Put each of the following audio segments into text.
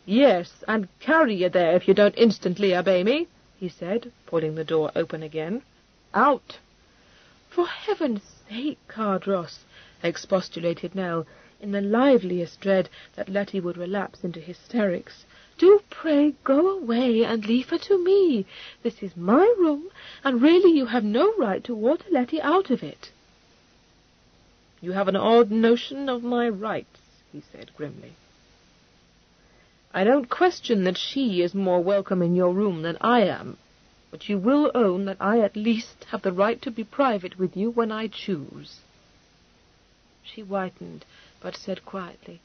Yes, and carry you there if you don't instantly obey me, he said, pulling the door open again. Out! For heaven's sake, Cardross, expostulated Nell, in the liveliest dread that Letty would relapse into hysterics. Do pray go away and leave her to me. This is my room, and really you have no right to water Letty out of it. You have an odd notion of my rights, he said grimly. I don't question that she is more welcome in your room than I am, but you will own that I at least have the right to be private with you when I choose. She whitened, but said quietly,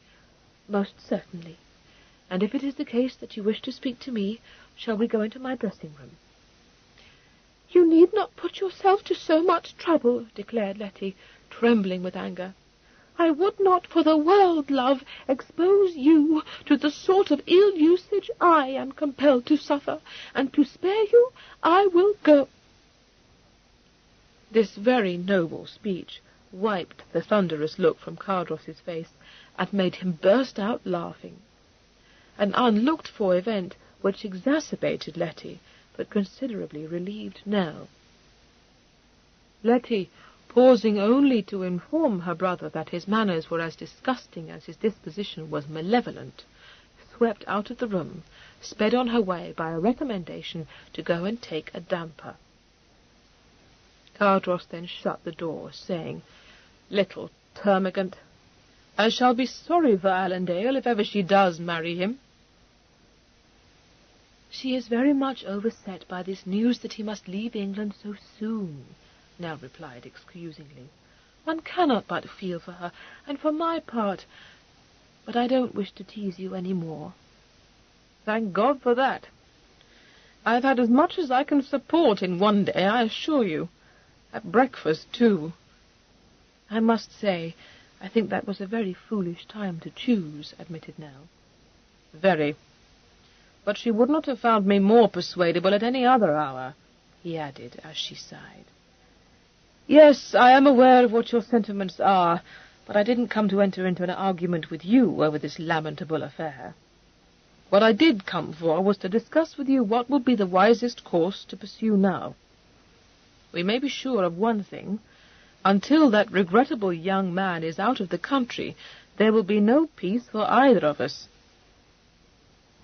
Most certainly. And if it is the case that you wish to speak to me, shall we go into my dressing-room? You need not put yourself to so much trouble, declared Letty, trembling with anger. I would not for the world, love, expose you to the sort of ill usage I am compelled to suffer, and to spare you I will go. This very noble speech wiped the thunderous look from Cardross's face, and made him burst out laughing. An unlooked-for event which exacerbated Letty, but considerably relieved Nell. Letty, pausing only to inform her brother that his manners were as disgusting as his disposition was malevolent, swept out of the room, sped on her way by a recommendation to go and take a damper. Cardross then shut the door, saying, Little termagant, I shall be sorry for Allendale if ever she does marry him. She is very much overset by this news that he must leave England so soon, Nell replied excusingly. One cannot but feel for her, and for my part... But I don't wish to tease you any more. Thank God for that. I've had as much as I can support in one day, I assure you. At breakfast, too. I must say, I think that was a very foolish time to choose, admitted Nell. Very. But she would not have found me more persuadable at any other hour, he added, as she sighed. Yes, I am aware of what your sentiments are, but I didn't come to enter into an argument with you over this lamentable affair. What I did come for was to discuss with you what will be the wisest course to pursue now. We may be sure of one thing. Until that regrettable young man is out of the country, there will be no peace for either of us.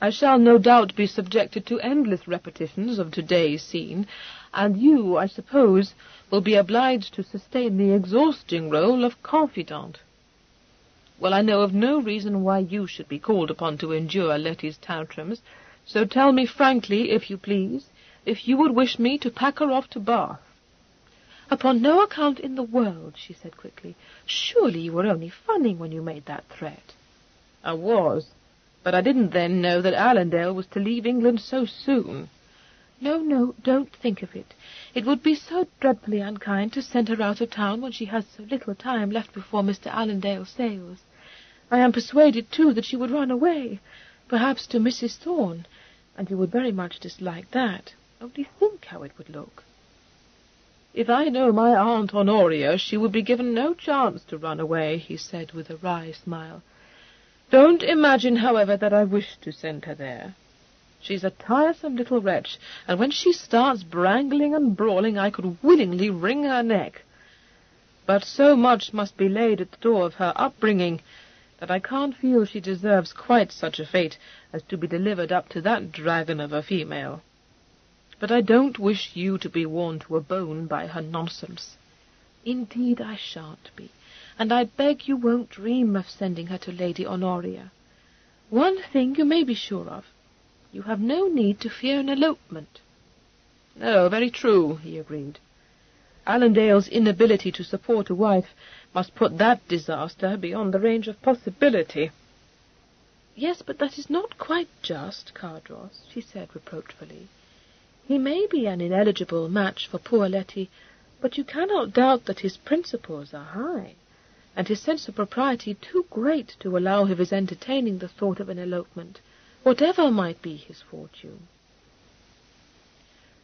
I shall no doubt be subjected to endless repetitions of today's scene, and you, I suppose, will be obliged to sustain the exhausting role of confidant. Well, I know of no reason why you should be called upon to endure Letty's tantrums, so tell me frankly, if you please, if you would wish me to pack her off to Bath. Upon no account in the world, she said quickly. Surely you were only funning when you made that threat. I was, but I didn't then know that Allendale was to leave England so soon. No, don't think of it. It would be so dreadfully unkind to send her out of town when she has so little time left before Mr. Allendale sails. I am persuaded, too, that she would run away, perhaps to Mrs. Thorne, and you would very much dislike that. Only think how it would look. If I know my Aunt Honoria, she would be given no chance to run away, he said with a wry smile. Don't imagine, however, that I wish to send her there. She's a tiresome little wretch, and when she starts brangling and brawling, I could willingly wring her neck. But so much must be laid at the door of her upbringing that I can't feel she deserves quite such a fate as to be delivered up to that dragon of a female. But I don't wish you to be worn to a bone by her nonsense. Indeed I shan't be, and I beg you won't dream of sending her to Lady Honoria. One thing you may be sure of. You have no need to fear an elopement. No, very true, he agreed. Allendale's inability to support a wife must put that disaster beyond the range of possibility. Yes, but that is not quite just, Cardross, she said reproachfully. He may be an ineligible match for poor Letty, but you cannot doubt that his principles are high, and his sense of propriety too great to allow of his entertaining the thought of an elopement, whatever might be his fortune.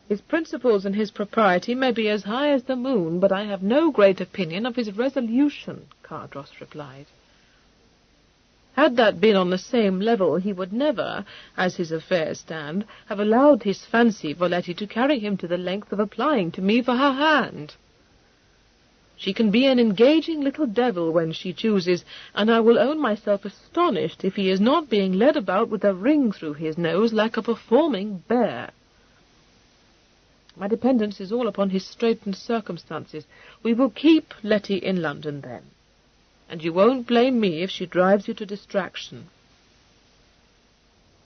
His principles and his propriety may be as high as the moon, but I have no great opinion of his resolution, Cardross replied. Had that been on the same level, he would never, as his affairs stand, have allowed his fancy for Letty to carry him to the length of applying to me for her hand. She can be an engaging little devil when she chooses, and I will own myself astonished if he is not being led about with a ring through his nose like a performing bear. My dependence is all upon his straitened circumstances. We will keep Letty in London, then, and you won't blame me if she drives you to distraction."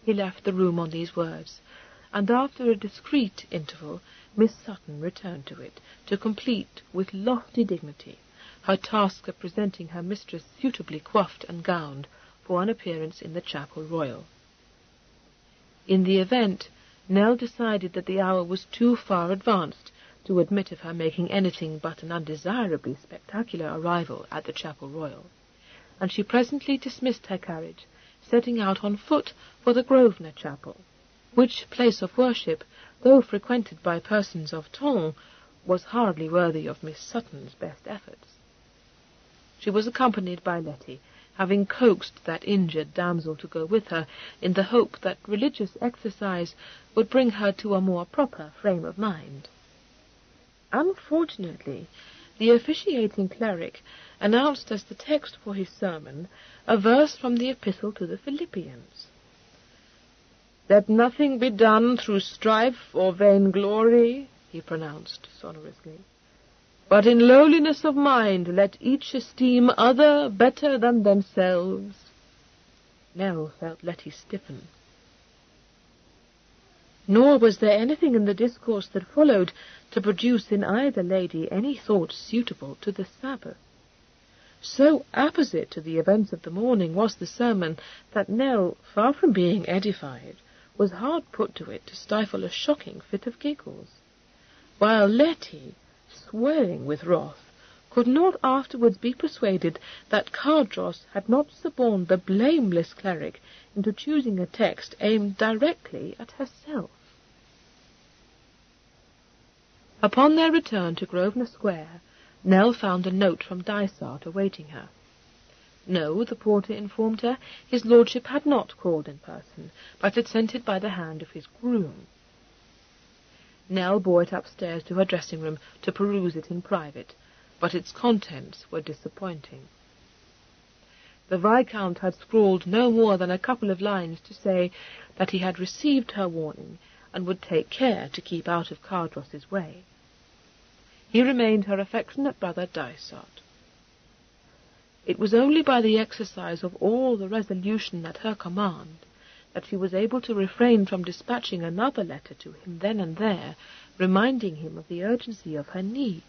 He left the room on these words, and after a discreet interval Miss Sutton returned to it, to complete, with lofty dignity, her task of presenting her mistress suitably coiffed and gowned for an appearance in the Chapel Royal. In the event, Nell decided that the hour was too far advanced to admit of her making anything but an undesirably spectacular arrival at the Chapel Royal, and she presently dismissed her carriage, setting out on foot for the Grosvenor Chapel, which place of worship, though frequented by persons of ton, was hardly worthy of Miss Sutton's best efforts. She was accompanied by Letty, having coaxed that injured damsel to go with her, in the hope that religious exercise would bring her to a more proper frame of mind. Unfortunately, the officiating cleric announced as the text for his sermon a verse from the Epistle to the Philippians. "Let nothing be done through strife or vainglory," he pronounced sonorously, "but in lowliness of mind let each esteem other better than themselves." Nell felt Letty stiffen. Nor was there anything in the discourse that followed to produce in either lady any thought suitable to the Sabbath. So opposite to the events of the morning was the sermon that Nell, far from being edified, was hard put to it to stifle a shocking fit of giggles, while Letty, swelling with wrath, could not afterwards be persuaded that Cardross had not suborned the blameless cleric into choosing a text aimed directly at herself. Upon their return to Grosvenor Square, Nell found a note from Dysart awaiting her. No, the porter informed her, his lordship had not called in person, but had sent it by the hand of his groom. Nell bore it upstairs to her dressing-room to peruse it in private, but its contents were disappointing. The Viscount had scrawled no more than a couple of lines to say that he had received her warning, and would take care to keep out of Cardross's way. He remained her affectionate brother Dysart. It was only by the exercise of all the resolution at her command that she was able to refrain from dispatching another letter to him then and there, reminding him of the urgency of her need.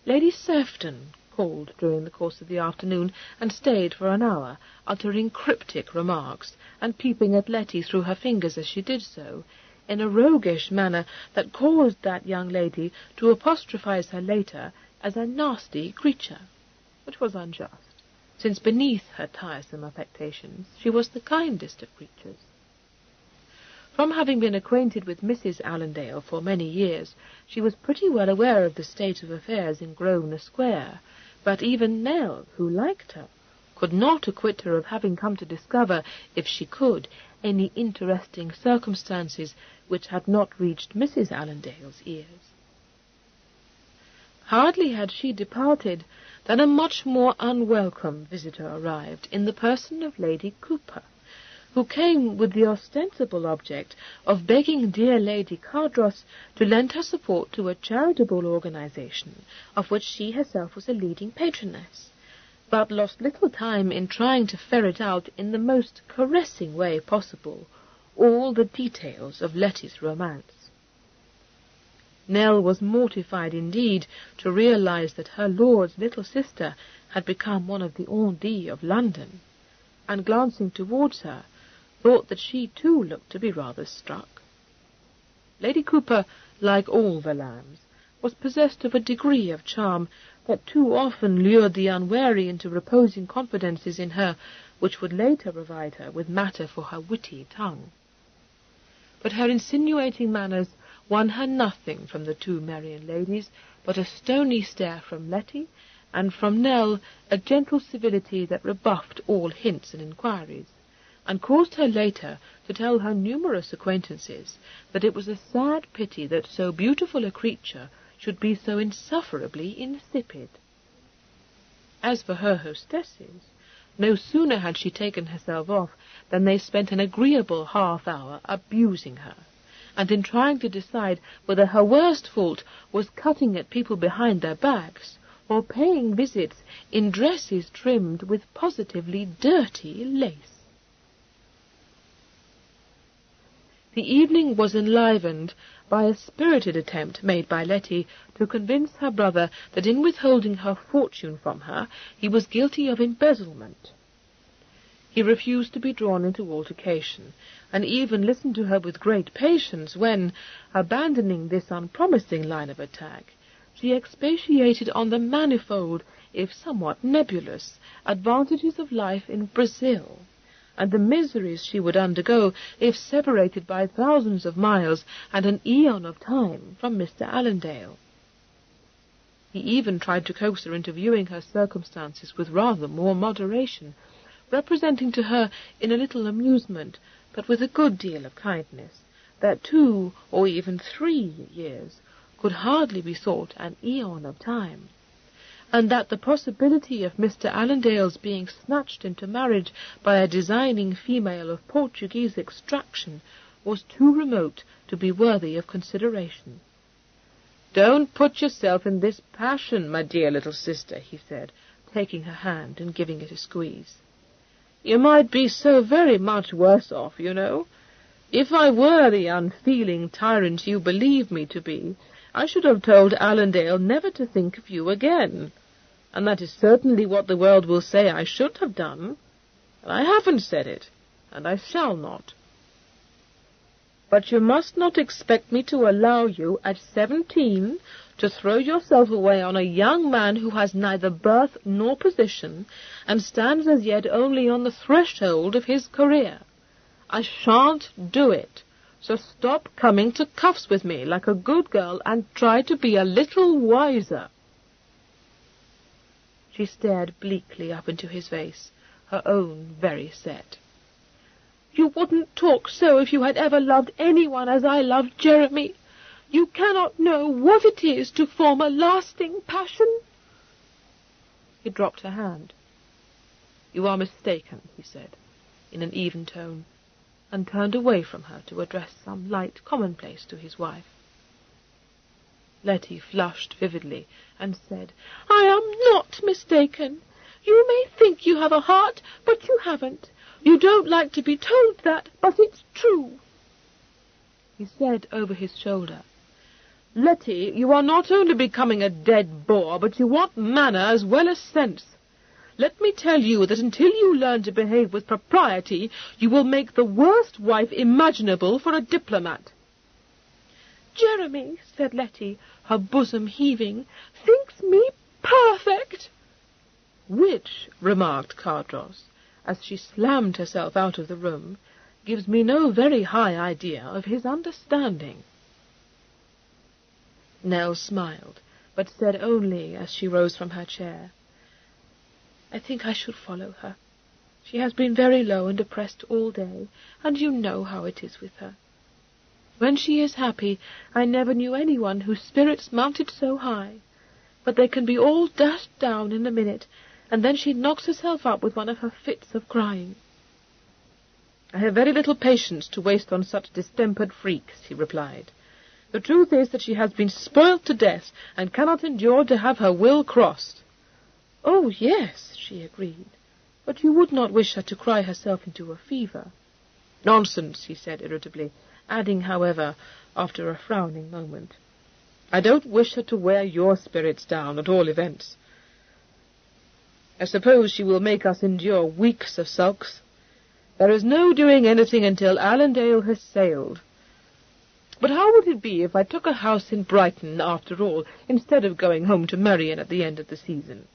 Lady Sefton called during the course of the afternoon, and stayed for an hour, uttering cryptic remarks, and peeping at Letty through her fingers as she did so, in a roguish manner that caused that young lady to apostrophize her later as a nasty creature, which was unjust, since beneath her tiresome affectations she was the kindest of creatures. From having been acquainted with Mrs. Allendale for many years, she was pretty well aware of the state of affairs in Grosvenor Square, but even Nell, who liked her, could not acquit her of having come to discover, if she could, any interesting circumstances which had not reached Mrs. Allendale's ears. Hardly had she departed than a much more unwelcome visitor arrived in the person of Lady Cooper, who came with the ostensible object of begging dear Lady Cardross to lend her support to a charitable organization of which she herself was a leading patroness, but lost little time in trying to ferret out in the most caressing way possible all the details of Letty's romance. Nell was mortified indeed to realize that her lord's little sister had become one of the on dit of London, and glancing towards her, thought that she too looked to be rather struck. Lady Cooper, like all the lambs, was possessed of a degree of charm that too often lured the unwary into reposing confidences in her, which would later provide her with matter for her witty tongue. But her insinuating manners won her nothing from the two Marian ladies but a stony stare from Letty and from Nell a gentle civility that rebuffed all hints and inquiries, and caused her later to tell her numerous acquaintances that it was a sad pity that so beautiful a creature should be so insufferably insipid. As for her hostesses, no sooner had she taken herself off than they spent an agreeable half-hour abusing her, and in trying to decide whether her worst fault was cutting at people behind their backs, or paying visits in dresses trimmed with positively dirty lace. The evening was enlivened by a spirited attempt made by Letty to convince her brother that in withholding her fortune from her he was guilty of embezzlement. He refused to be drawn into altercation, and even listened to her with great patience when, abandoning this unpromising line of attack, she expatiated on the manifold, if somewhat nebulous, advantages of life in Brazil, and the miseries she would undergo if separated by thousands of miles and an aeon of time from Mr. Allendale. He even tried to coax her into viewing her circumstances with rather more moderation, representing to her in a little amusement, but with a good deal of kindness, that 2 or even 3 years could hardly be thought an aeon of time, and that the possibility of Mr. Allendale's being snatched into marriage by a designing female of Portuguese extraction was too remote to be worthy of consideration. "Don't put yourself in this passion, my dear little sister," he said, taking her hand and giving it a squeeze. "You might be so very much worse off, you know. If I were the unfeeling tyrant you believe me to be, I should have told Allendale never to think of you again, and that is certainly what the world will say I should have done. And I haven't said it, and I shall not. But you must not expect me to allow you, at 17, to throw yourself away on a young man who has neither birth nor position, and stands as yet only on the threshold of his career. I shan't do it. So stop coming to cuffs with me like a good girl and try to be a little wiser." She stared bleakly up into his face, her own very set. "You wouldn't talk so if you had ever loved anyone as I loved Jeremy. You cannot know what it is to form a lasting passion." He dropped her hand. "You are mistaken," he said, in an even tone, and turned away from her to address some light commonplace to his wife. Letty flushed vividly, and said, "I am not mistaken. You may think you have a heart, but you haven't. You don't like to be told that, but it's true." He said over his shoulder, "Letty, you are not only becoming a dead bore, but you want manner as well as sense. Let me tell you that until you learn to behave with propriety, you will make the worst wife imaginable for a diplomat." "Jeremy," said Letty, her bosom heaving, "thinks me perfect." "Which," remarked Cardross, as she slammed herself out of the room, "gives me no very high idea of his understanding." Nell smiled, but said only, as she rose from her chair, "I think I should follow her. She has been very low and depressed all day, and you know how it is with her. When she is happy, I never knew anyone whose spirits mounted so high, but they can be all dashed down in a minute, and then she knocks herself up with one of her fits of crying." "I have very little patience to waste on such distempered freaks," he replied. "The truth is that she has been spoilt to death, and cannot endure to have her will crossed." "Oh, yes," she agreed, "but you would not wish her to cry herself into a fever." "Nonsense," he said irritably, adding, however, after a frowning moment, "I don't wish her to wear your spirits down, at all events. I suppose she will make us endure weeks of sulks. There is no doing anything until Allendale has sailed. But how would it be if I took a house in Brighton, after all, instead of going home to Marion at the end of the season?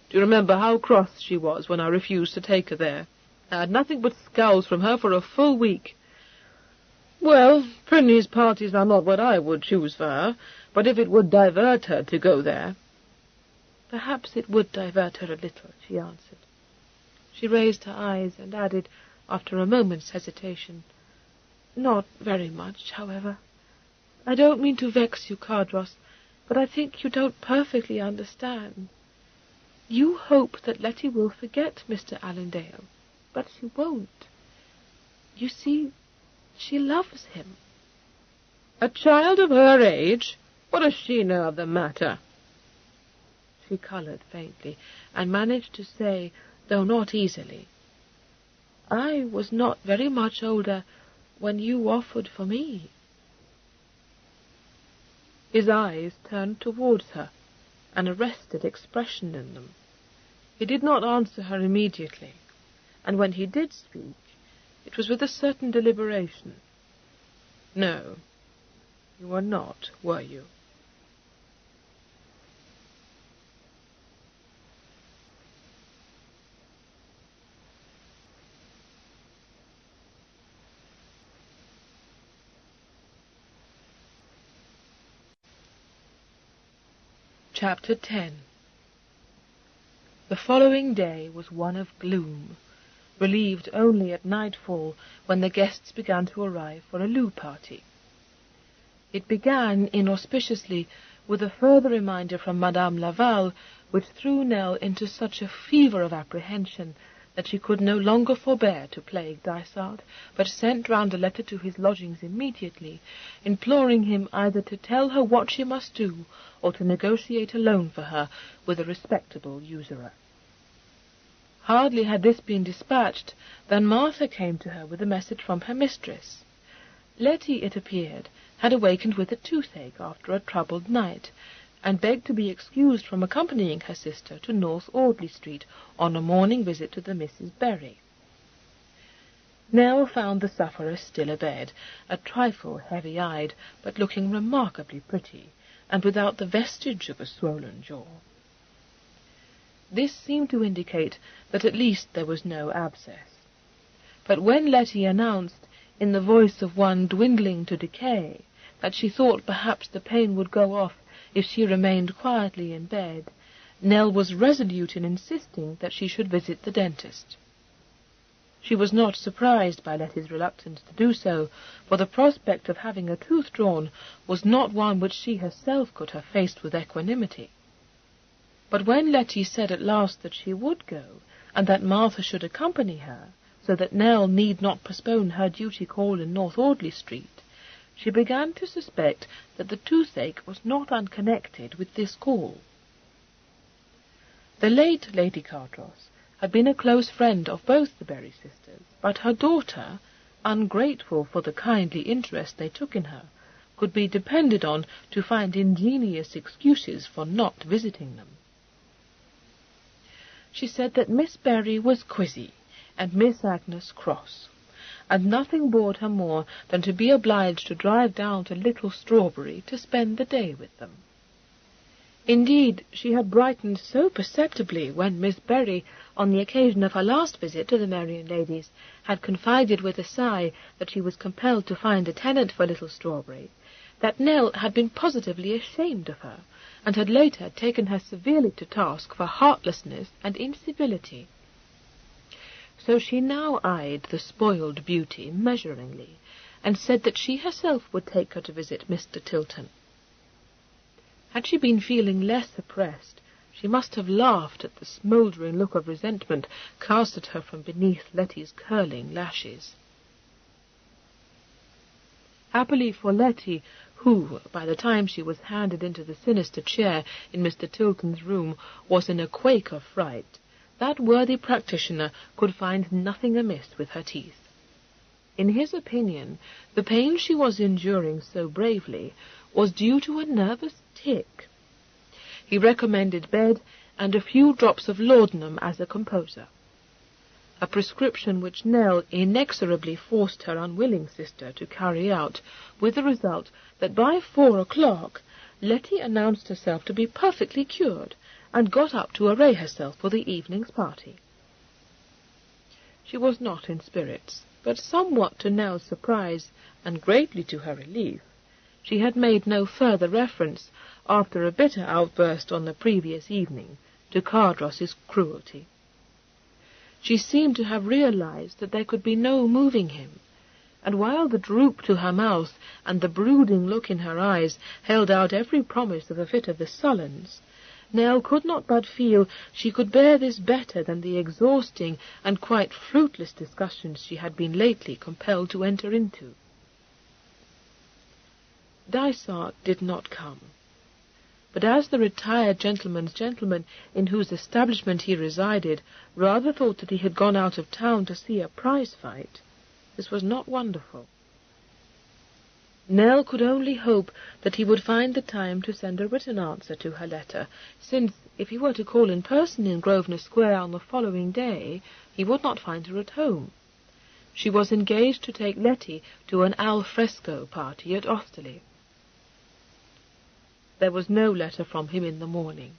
Do you remember how cross she was when I refused to take her there? I had nothing but scowls from her for a full week. Well, Prinny's parties are not what I would choose for her, but if it would divert her to go there—" Perhaps it would divert her a little, she answered. She raised her eyes and added, after a moment's hesitation, "Not very much, however. I don't mean to vex you, Cardross, but I think you don't perfectly understand. You hope that Letty will forget Mr. Allendale, but she won't. You see, she loves him." "A child of her age? What does she know of the matter?" She coloured faintly, and managed to say, though not easily, "I was not very much older when you offered for me." His eyes turned towards her, an arrested expression in them. He did not answer her immediately, and when he did speak, it was with a certain deliberation. "No, you were not, were you?" Chapter 10. The following day was one of gloom, relieved only at nightfall, when the guests began to arrive for a loo party. It began inauspiciously with a further reminder from Madame Laval, which threw Nell into such a fever of apprehension that she could no longer forbear to plague Dysart, but sent round a letter to his lodgings immediately, imploring him either to tell her what she must do, or to negotiate a loan for her with a respectable usurer. Hardly had this been dispatched than Martha came to her with a message from her mistress. Letty, it appeared, had awakened with a toothache after a troubled night, and begged to be excused from accompanying her sister to North Audley Street on a morning visit to the Misses Berry. Nell found the sufferer still abed, a trifle heavy-eyed, but looking remarkably pretty, and without the vestige of a swollen jaw. This seemed to indicate that at least there was no abscess. But when Letty announced, in the voice of one dwindling to decay, that she thought perhaps the pain would go off if she remained quietly in bed, Nell was resolute in insisting that she should visit the dentist. She was not surprised by Letty's reluctance to do so, for the prospect of having a tooth drawn was not one which she herself could have faced with equanimity. But when Letty said at last that she would go, and that Martha should accompany her, so that Nell need not postpone her duty call in North Audley Street, she began to suspect that the toothache was not unconnected with this call. The late Lady Cardross had been a close friend of both the Berry sisters, but her daughter, ungrateful for the kindly interest they took in her, could be depended on to find ingenious excuses for not visiting them. She said that Miss Berry was quizzy, and Miss Agnes cross, and nothing bored her more than to be obliged to drive down to Little Strawberry to spend the day with them. Indeed, she had brightened so perceptibly when Miss Berry, on the occasion of her last visit to the Marian ladies, had confided with a sigh that she was compelled to find a tenant for Little Strawberry, that Nell had been positively ashamed of her, and had later taken her severely to task for heartlessness and incivility. So she now eyed the spoiled beauty measuringly, and said that she herself would take her to visit Mr. Tilton. Had she been feeling less oppressed, she must have laughed at the smouldering look of resentment cast at her from beneath Letty's curling lashes. Happily for Letty, who, by the time she was handed into the sinister chair in Mr. Tilton's room, was in a quake of fright, that worthy practitioner could find nothing amiss with her teeth. In his opinion, the pain she was enduring so bravely was due to a nervous tic. He recommended bed and a few drops of laudanum as a composer, a prescription which Nell inexorably forced her unwilling sister to carry out, with the result that by 4 o'clock Letty announced herself to be perfectly cured, and got up to array herself for the evening's party. She was not in spirits, but somewhat to Nell's surprise, and greatly to her relief, she had made no further reference, after a bitter outburst on the previous evening, to Cardross's cruelty. She seemed to have realized that there could be no moving him, and while the droop to her mouth and the brooding look in her eyes held out every promise of a fit of the sullens, Nell could not but feel she could bear this better than the exhausting and quite fruitless discussions she had been lately compelled to enter into. Dysart did not come, but as the retired gentleman's gentleman in whose establishment he resided rather thought that he had gone out of town to see a prize fight, this was not wonderful. Nell could only hope that he would find the time to send a written answer to her letter, since, if he were to call in person in Grosvenor Square on the following day, he would not find her at home. She was engaged to take Letty to an al fresco party at Osterley. There was no letter from him in the morning,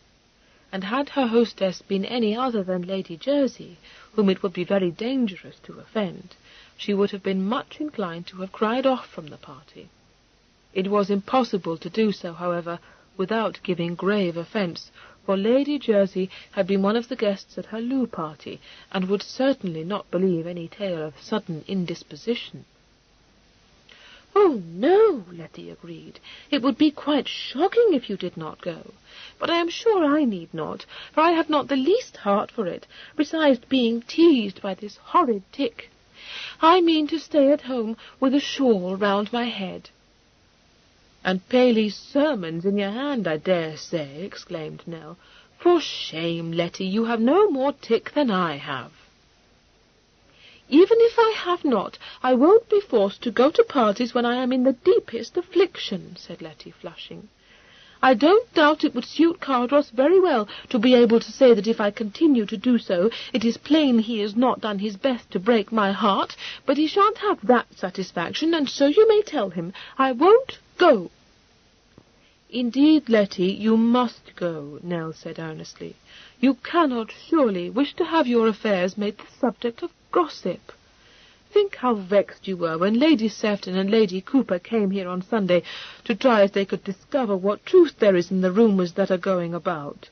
and had her hostess been any other than Lady Jersey, whom it would be very dangerous to offend, she would have been much inclined to have cried off from the party. It was impossible to do so, however, without giving grave offence, for Lady Jersey had been one of the guests at her loo party, and would certainly not believe any tale of sudden indisposition. "Oh, no," Letty agreed. "It would be quite shocking if you did not go. But I am sure I need not, for I have not the least heart for it, besides being teased by this horrid tick. I mean to stay at home with a shawl round my head." "And Paley's sermons in your hand, I dare say," exclaimed Nell. "For shame, Letty, you have no more tick than I have." "Even if I have not, I won't be forced to go to parties when I am in the deepest affliction," said Letty, flushing. "I don't doubt it would suit Cardross very well to be able to say that if I continue to do so, it is plain he has not done his best to break my heart, but he shan't have that satisfaction, and so you may tell him I won't go." "Indeed, Letty, you must go," Nell said earnestly. "You cannot surely wish to have your affairs made the subject of gossip. Think how vexed you were when Lady Sefton and Lady Cooper came here on Sunday to try if they could discover what truth there is in the rumours that are going about.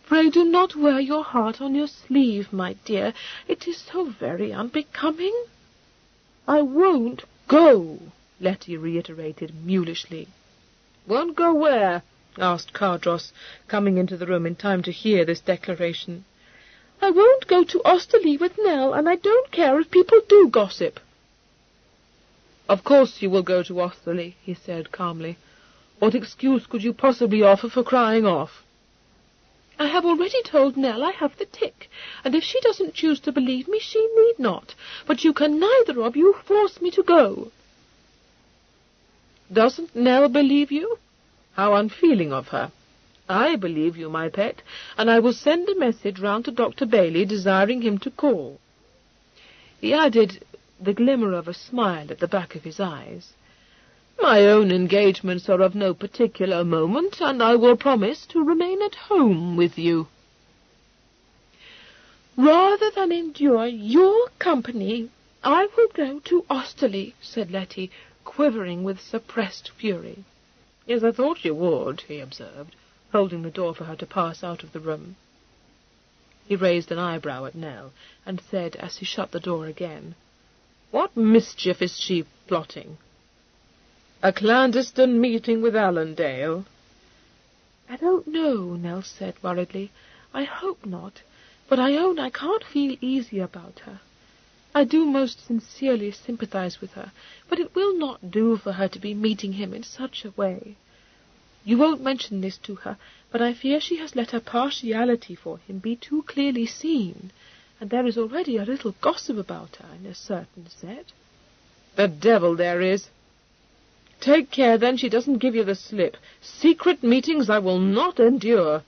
Pray do not wear your heart on your sleeve, my dear. It is so very unbecoming." "I won't go," Letty reiterated mulishly. "Won't go where?" asked Cardross, coming into the room in time to hear this declaration. "I won't go to Osterley with Nell, and I don't care if people do gossip." "Of course you will go to Osterley," he said calmly. "What excuse could you possibly offer for crying off?" "I have already told Nell I have the tick, and if she doesn't choose to believe me, she need not. But you can neither of you force me to go." "Doesn't Nell believe you? How unfeeling of her. I believe you, my pet, and I will send a message round to Dr. Bailey desiring him to call." He added, the glimmer of a smile at the back of his eyes, "My own engagements are of no particular moment, and I will promise to remain at home with you." "Rather than endure your company, I will go to Osterley," said Letty, quivering with suppressed fury. "Yes, I thought you would," he observed, holding the door for her to pass out of the room. He raised an eyebrow at Nell, and said, as he shut the door again, "What mischief is she plotting? A clandestine meeting with Allendale?" "I don't know," Nell said worriedly. "I hope not, but I own I can't feel easy about her. I do most sincerely sympathize with her, but it will not do for her to be meeting him in such a way. You won't mention this to her, but I fear she has let her partiality for him be too clearly seen, and there is already a little gossip about her in a certain set." "The devil there is! Take care, then, she doesn't give you the slip. Secret meetings I will not endure."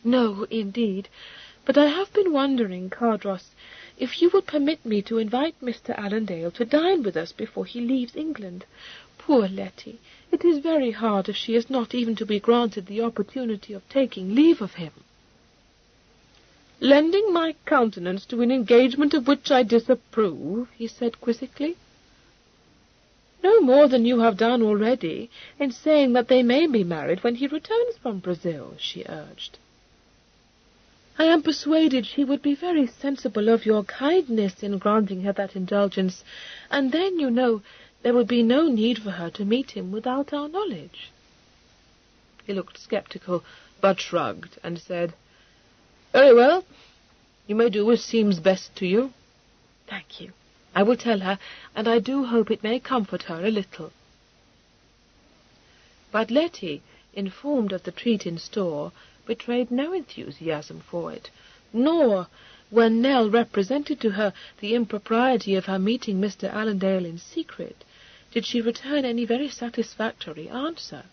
"No, indeed. But I have been wondering, Cardross, if you would permit me to invite Mr. Allendale to dine with us before he leaves England. Poor Letty! It is very hard if she is not even to be granted the opportunity of taking leave of him." "Lending my countenance to an engagement of which I disapprove," he said quizzically. "No more than you have done already, in saying that they may be married when he returns from Brazil," she urged. I am persuaded she would be very sensible of your kindness in granting her that indulgence, and then, you know, there would be no need for her to meet him without our knowledge." He looked sceptical, but shrugged, and said, "Very well. You may do as seems best to you." "Thank you. I will tell her, and I do hope it may comfort her a little." But Letty, informed of the treat in store, betrayed no enthusiasm for it, nor, when Nell represented to her the impropriety of her meeting Mr. Allendale in secret, did she return any very satisfactory answer.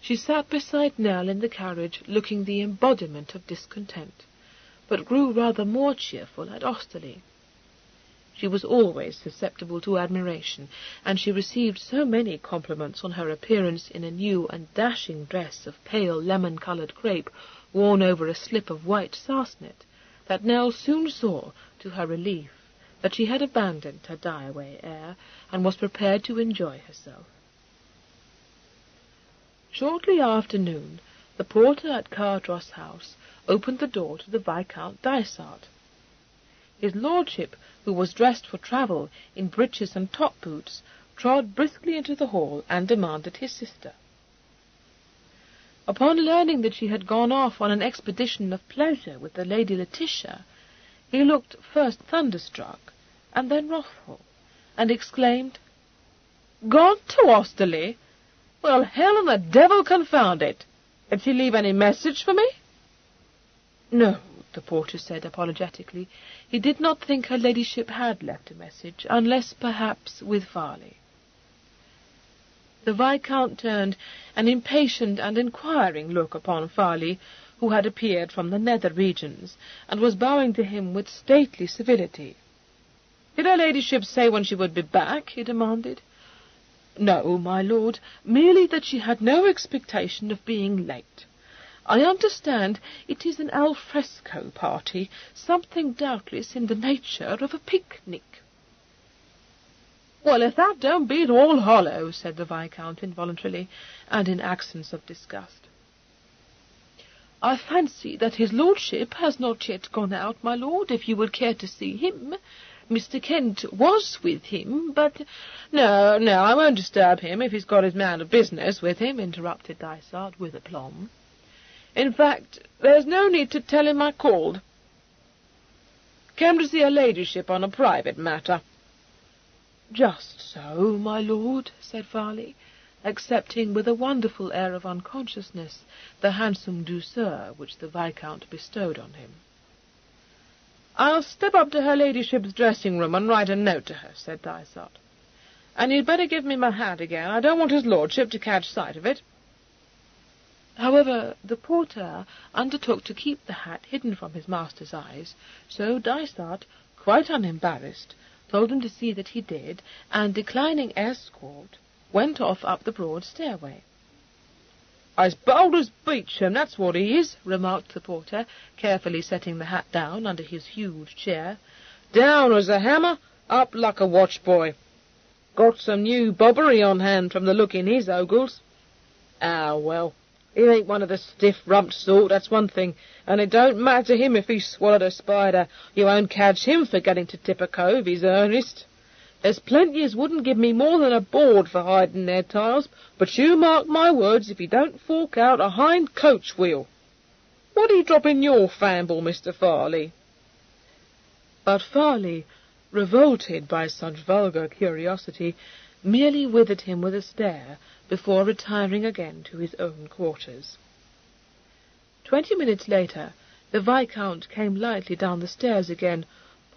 She sat beside Nell in the carriage, looking the embodiment of discontent, but grew rather more cheerful at Osterley. She was always susceptible to admiration, and she received so many compliments on her appearance in a new and dashing dress of pale lemon-coloured crape, worn over a slip of white sarcenet, that Nell soon saw, to her relief, that she had abandoned her die-away air, and was prepared to enjoy herself. Shortly after noon, the porter at Cardross House opened the door to the Viscount Dysart. His lordship, who was dressed for travel in breeches and top-boots, trod briskly into the hall and demanded his sister. Upon learning that she had gone off on an expedition of pleasure with the Lady Letitia, he looked first thunderstruck and then wrathful, and exclaimed, "Gone to Osterley? Well, hell and the devil confound it! Did she leave any message for me?" "No," the porter said apologetically. He did not think her ladyship had left a message, unless perhaps with Farley. The Viscount turned an impatient and inquiring look upon Farley, who had appeared from the nether regions, and was bowing to him with stately civility. "Did her ladyship say when she would be back?" he demanded. "No, my lord, merely that she had no expectation of being late. I understand it is an al fresco party, something doubtless in the nature of a picnic." "Well, if that don't beat all hollow," said the Viscount involuntarily, and in accents of disgust. "I fancy that his lordship has not yet gone out, my lord, if you would care to see him. Mr. Kent was with him, but—" No, I won't disturb him if he's got his man of business with him," interrupted Dysart with aplomb. "In fact, there's no need to tell him I called. Came to see her ladyship on a private matter." "Just so, my lord," said Farley, accepting with a wonderful air of unconsciousness the handsome douceur which the Viscount bestowed on him. "I'll step up to her ladyship's dressing-room and write a note to her," said Dysart. "And you'd better give me my hat again. I don't want his lordship to catch sight of it." However, the porter undertook to keep the hat hidden from his master's eyes, so Dysart, quite unembarrassed, told him to see that he did, and, declining escort, went off up the broad stairway. "As bold as Beecham, that's what he is," remarked the porter, carefully setting the hat down under his huge chair. "Down as a hammer, up like a watch-boy. Got some new bobbery on hand from the look in his ogles. Ah, well, he ain't one of the stiff-rumped sort, that's one thing, and it don't matter to him if he swallowed a spider. You won't catch him forgetting to tip a cove, he's earnest. There's plenty as wouldn't give me more than a board for hiding their tiles, but you mark my words if he don't fork out a hind coach wheel. What are you dropping your famble, Mr. Farley?" But Farley, revolted by such vulgar curiosity, merely withered him with a stare before retiring again to his own quarters. 20 minutes later, the Viscount came lightly down the stairs again,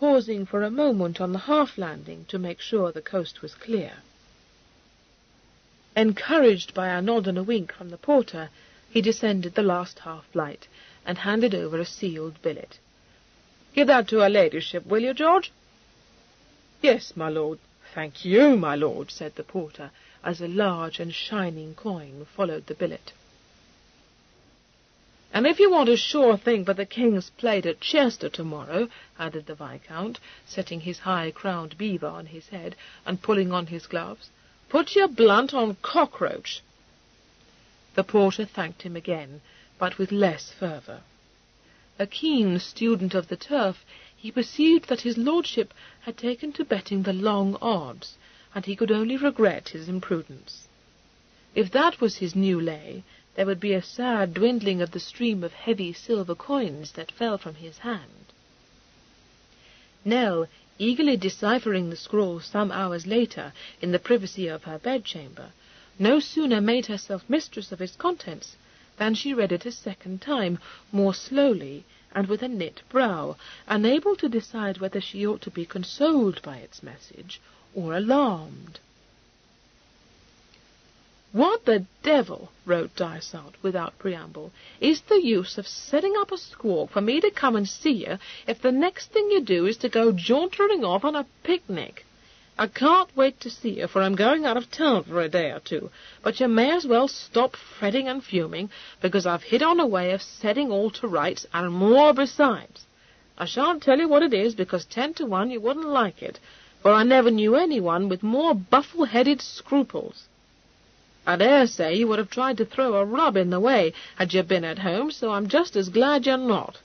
pausing for a moment on the half-landing to make sure the coast was clear. Encouraged by a nod and a wink from the porter, he descended the last half-flight, and handed over a sealed billet. "Give that to her ladyship, will you, George?" "Yes, my lord." "Thank you, my lord," said the porter, as a large and shining coin followed the billet. "And if you want a sure thing for the King's plate at Chester tomorrow," added the Viscount, setting his high-crowned beaver on his head and pulling on his gloves, "put your blunt on cockroach." The porter thanked him again, but with less fervour. A keen student of the turf, he perceived that his lordship had taken to betting the long odds, and he could only regret his imprudence. If that was his new lay, there would be a sad dwindling of the stream of heavy silver coins that fell from his hand. Nell, eagerly deciphering the scrawl some hours later in the privacy of her bedchamber, no sooner made herself mistress of its contents than she read it a second time, more slowly and with a knit brow, unable to decide whether she ought to be consoled by its message or alarmed. "What the devil," wrote Dysart without preamble, "is the use of setting up a squawk for me to come and see you if the next thing you do is to go jauntering off on a picnic? I can't wait to see you, for I'm going out of town for a day or two, but you may as well stop fretting and fuming, because I've hit on a way of setting all to rights, and more besides. I shan't tell you what it is, because 10 to 1 you wouldn't like it, for I never knew anyone with more buffle-headed scruples. I dare say you would have tried to throw a rub in the way had you been at home, so I'm just as glad you're not.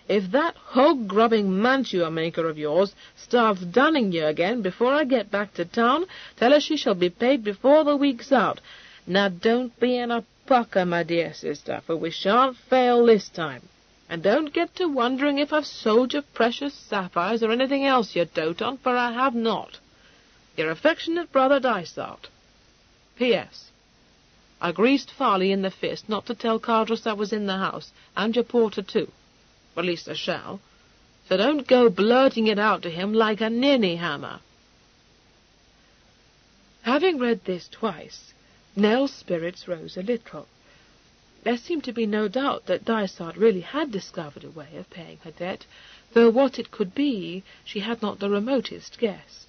If that hog-grubbing mantua-maker of yours starts dunning you again before I get back to town, tell her she shall be paid before the week's out. Now don't be in a pucker, my dear sister, for we shan't fail this time. And don't get to wondering if I've sold you precious sapphires or anything else you dote on, for I have not. Your affectionate brother Dysart. P.S. I greased Farley in the fist not to tell Cardross I was in the house, and your porter too. At least I shall. So don't go blurting it out to him like a ninny-hammer." Having read this twice, Nell's spirits rose a little. There seemed to be no doubt that Dysart really had discovered a way of paying her debt, though what it could be she had not the remotest guess.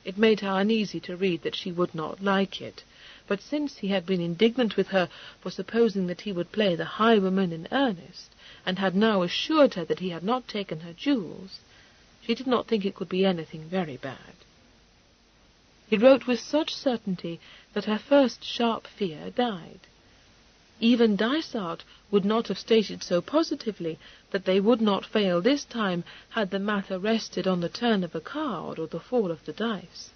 It made her uneasy to read that she would not like it, but since he had been indignant with her for supposing that he would play the highwayman in earnest, and had now assured her that he had not taken her jewels, she did not think it could be anything very bad. He wrote with such certainty that her first sharp fear died. Even Dysart would not have stated so positively that they would not fail this time had the matter rested on the turn of a card or the fall of the dice.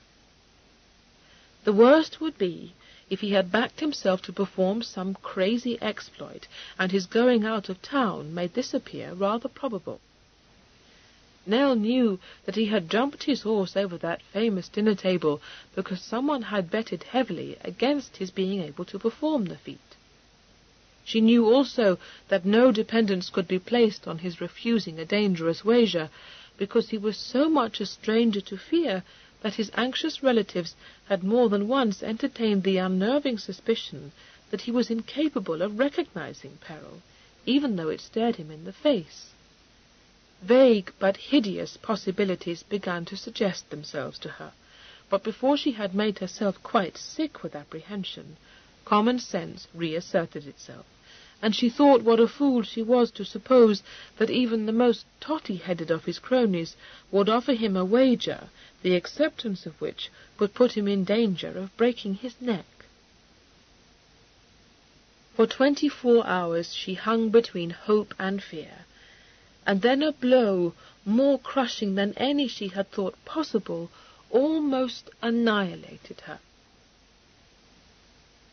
The worst would be if he had backed himself to perform some crazy exploit, and his going out of town made this appear rather probable. Nell knew that he had jumped his horse over that famous dinner-table because someone had betted heavily against his being able to perform the feat. She knew also that no dependence could be placed on his refusing a dangerous wager, because he was so much a stranger to fear that his anxious relatives had more than once entertained the unnerving suspicion that he was incapable of recognizing peril, even though it stared him in the face. Vague but hideous possibilities began to suggest themselves to her, but before she had made herself quite sick with apprehension, common sense reasserted itself, and she thought what a fool she was to suppose that even the most totty-headed of his cronies would offer him a wager, the acceptance of which would put him in danger of breaking his neck. For 24 hours she hung between hope and fear, and then a blow, more crushing than any she had thought possible, almost annihilated her.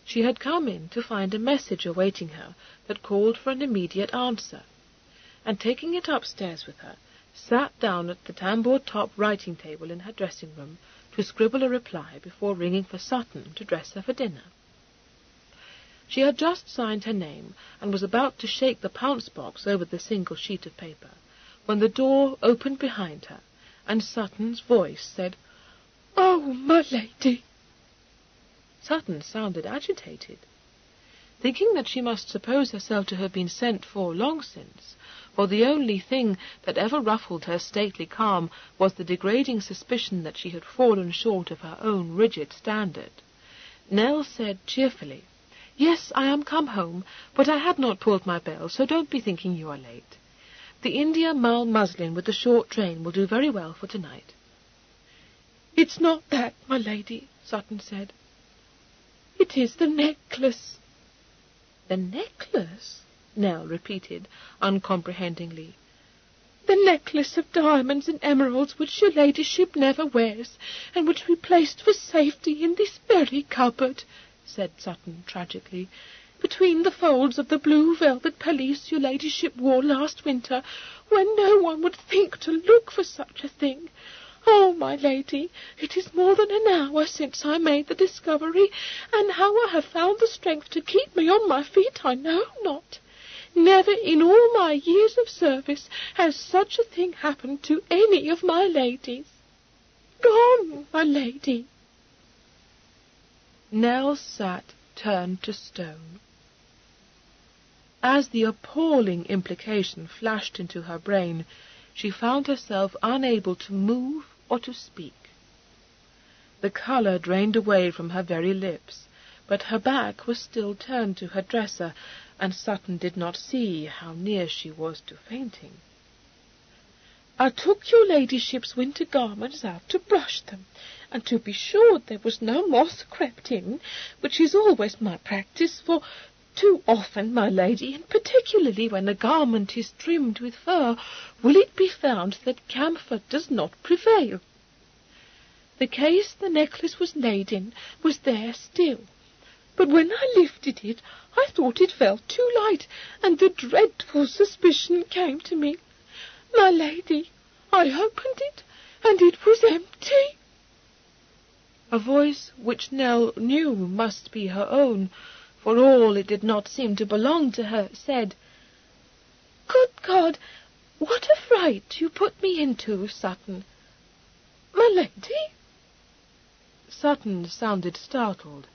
She had come in to find a message awaiting her that called for an immediate answer, and taking it upstairs with her, sat down at the tambour-top writing-table in her dressing-room to scribble a reply before ringing for Sutton to dress her for dinner. She had just signed her name, and was about to shake the pounce-box over the single sheet of paper, when the door opened behind her, and Sutton's voice said, "Oh, my lady!" Sutton sounded agitated. Thinking that she must suppose herself to have been sent for long since, for the only thing that ever ruffled her stately calm was the degrading suspicion that she had fallen short of her own rigid standard, Nell said cheerfully, "Yes, I am come home, but I had not pulled my bell, so don't be thinking you are late. The India mull muslin with the short train will do very well for tonight." "It's not that, my lady," Sutton said. "It is the necklace." "The necklace?" Nell repeated, uncomprehendingly. "The necklace of diamonds and emeralds which your ladyship never wears, and which we placed for safety in this very cupboard," said Sutton tragically, "between the folds of the blue velvet pelisse your ladyship wore last winter, when no one would think to look for such a thing. Oh, my lady, it is more than an hour since I made the discovery, and how I have found the strength to keep me on my feet I know not. Never in all my years of service has such a thing happened to any of my ladies. Gone, my lady." Nell sat turned to stone. As the appalling implication flashed into her brain, she found herself unable to move or to speak. The colour drained away from her very lips, but her back was still turned to her dresser, and Sutton did not see how near she was to fainting. "I took your ladyship's winter garments out to brush them, and to be sure there was no moth crept in, which is always my practice, for too often, my lady, and particularly when a garment is trimmed with fur, will it be found that camphor does not prevail. The case the necklace was laid in was there still, but when I lifted it, I thought it felt too light, and the dreadful suspicion came to me. My lady, I opened it, and it was empty." A voice which Nell knew must be her own, for all it did not seem to belong to her, said, "Good God, what a fright you put me into, Sutton." "My lady?" Sutton sounded startled.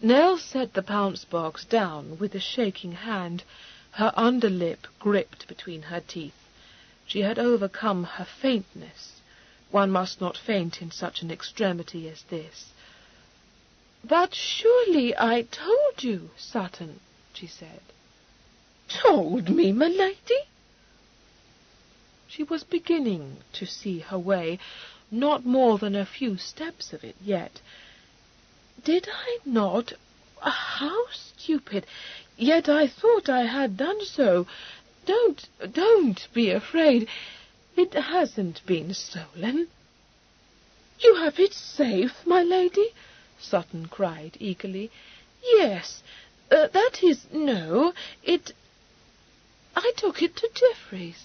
Nell set the pounce-box down with a shaking hand, her underlip gripped between her teeth. She had overcome her faintness. One must not faint in such an extremity as this. "But surely I told you, Sutton," she said. "Told me, my lady?" She was beginning to see her way, not more than a few steps of it yet. "Did I not? How stupid! Yet I thought I had done so. Don't be afraid. It hasn't been stolen." "You have it safe, my lady?" Sutton cried eagerly. "Yes, that is, no, I took it to Geoffrey's."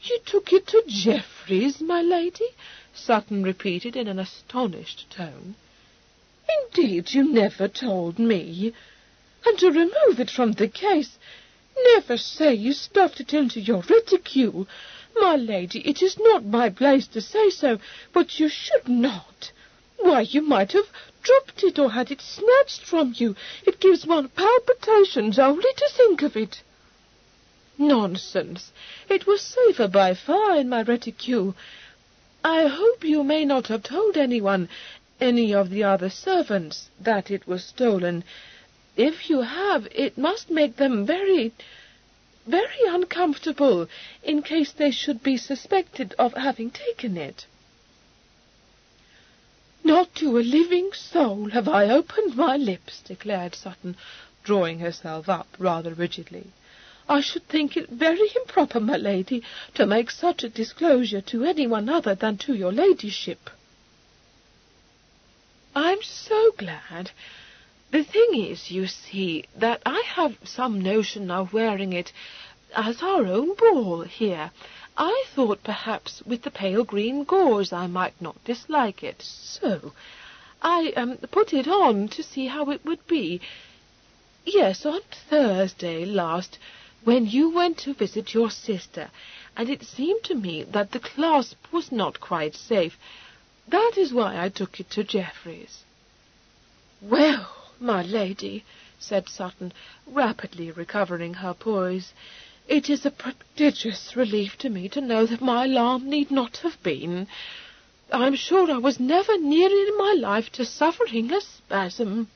"You took it to Geoffrey's, my lady?" Sutton repeated in an astonished tone. "Indeed, you never told me. And to remove it from the case, never say you stuffed it into your reticule. My lady, it is not my place to say so, but you should not. Why, you might have dropped it or had it snatched from you. It gives one palpitations only to think of it." "Nonsense. It was safer by far in my reticule. I hope you may not have told anyone, any of the other servants, that it was stolen. If you have, it must make them very, very uncomfortable, in case they should be suspected of having taken it." "Not to a living soul have I opened my lips," declared Sutton, drawing herself up rather rigidly. "I should think it very improper, my lady, to make such a disclosure to anyone other than to your ladyship." "I'm so glad. The thing is, you see, that I have some notion of wearing it as our own ball here. I thought perhaps with the pale green gauze I might not dislike it, so I put it on to see how it would be. Yes, on Thursday last, when you went to visit your sister, and it seemed to me that the clasp was not quite safe. That is why I took it to Geoffrey's." "Well, my lady," said Sutton, rapidly recovering her poise, "it is a prodigious relief to me to know that my alarm need not have been. I'm sure I was never nearer in my life to suffering a spasm."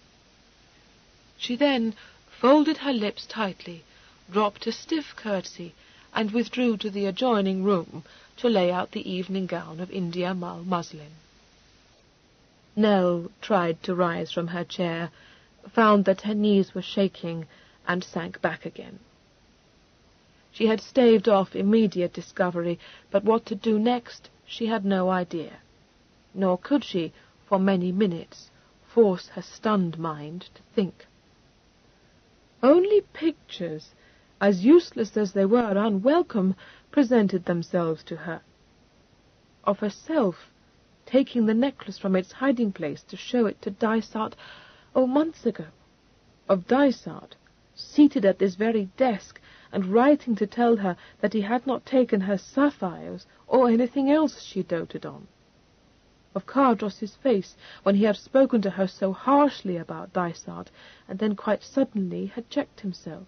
She then folded her lips tightly, dropped a stiff curtsy, and withdrew to the adjoining room to lay out the evening gown of India muslin. Nell tried to rise from her chair, found that her knees were shaking, and sank back again. She had staved off immediate discovery, but what to do next she had no idea, nor could she, for many minutes, force her stunned mind to think. Only pictures, as useless as they were unwelcome, presented themselves to her. Of herself, taking the necklace from its hiding-place to show it to Dysart, months ago. Of Dysart, seated at this very desk, and writing to tell her that he had not taken her sapphires, or anything else she doted on. Of Cardross's face, when he had spoken to her so harshly about Dysart, and then quite suddenly had checked himself.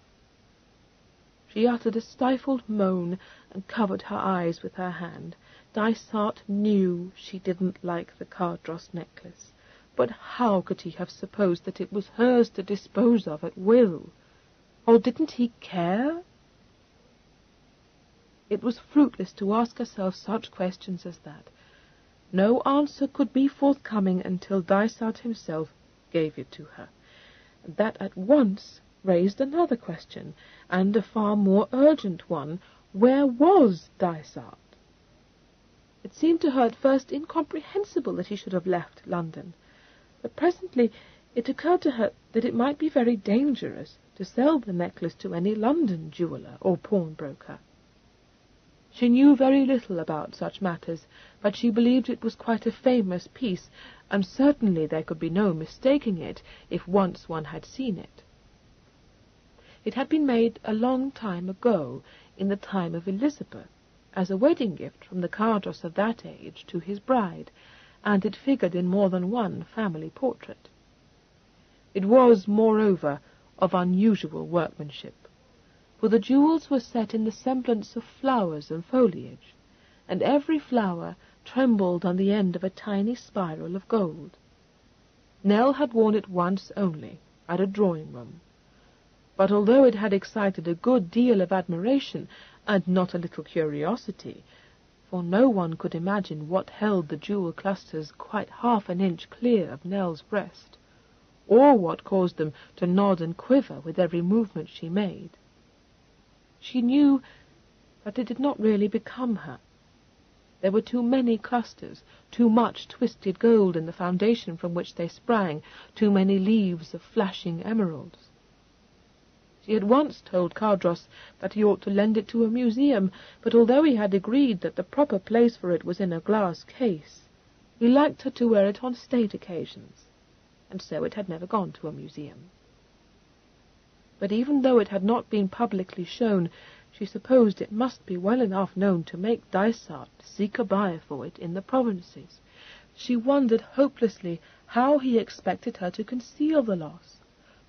She uttered a stifled moan, and covered her eyes with her hand. Dysart knew she didn't like the Cardross necklace, but how could he have supposed that it was hers to dispose of at will? Or didn't he care? It was fruitless to ask herself such questions as that. No answer could be forthcoming until Dysart himself gave it to her, and that at once raised another question, and a far more urgent one. Where was Dysart? It seemed to her at first incomprehensible that he should have left London, but presently it occurred to her that it might be very dangerous to sell the necklace to any London jeweller or pawnbroker. She knew very little about such matters, but she believed it was quite a famous piece, and certainly there could be no mistaking it if once one had seen it. It had been made a long time ago, in the time of Elizabeth, as a wedding gift from the Cardross of that age to his bride, and it figured in more than one family portrait. It was, moreover, of unusual workmanship, for the jewels were set in the semblance of flowers and foliage, and every flower trembled on the end of a tiny spiral of gold. Nell had worn it once only, at a drawing-room, but although it had excited a good deal of admiration, and not a little curiosity, for no one could imagine what held the jewel clusters quite half an inch clear of Nell's breast, or what caused them to nod and quiver with every movement she made. She knew that it did not really become her. There were too many clusters, too much twisted gold in the foundation from which they sprang, too many leaves of flashing emeralds. She had once told Cardross that he ought to lend it to a museum, but although he had agreed that the proper place for it was in a glass case, he liked her to wear it on state occasions, and so it had never gone to a museum. But even though it had not been publicly shown, she supposed it must be well enough known to make Dysart seek a buyer for it in the provinces. She wondered hopelessly how he expected her to conceal the loss,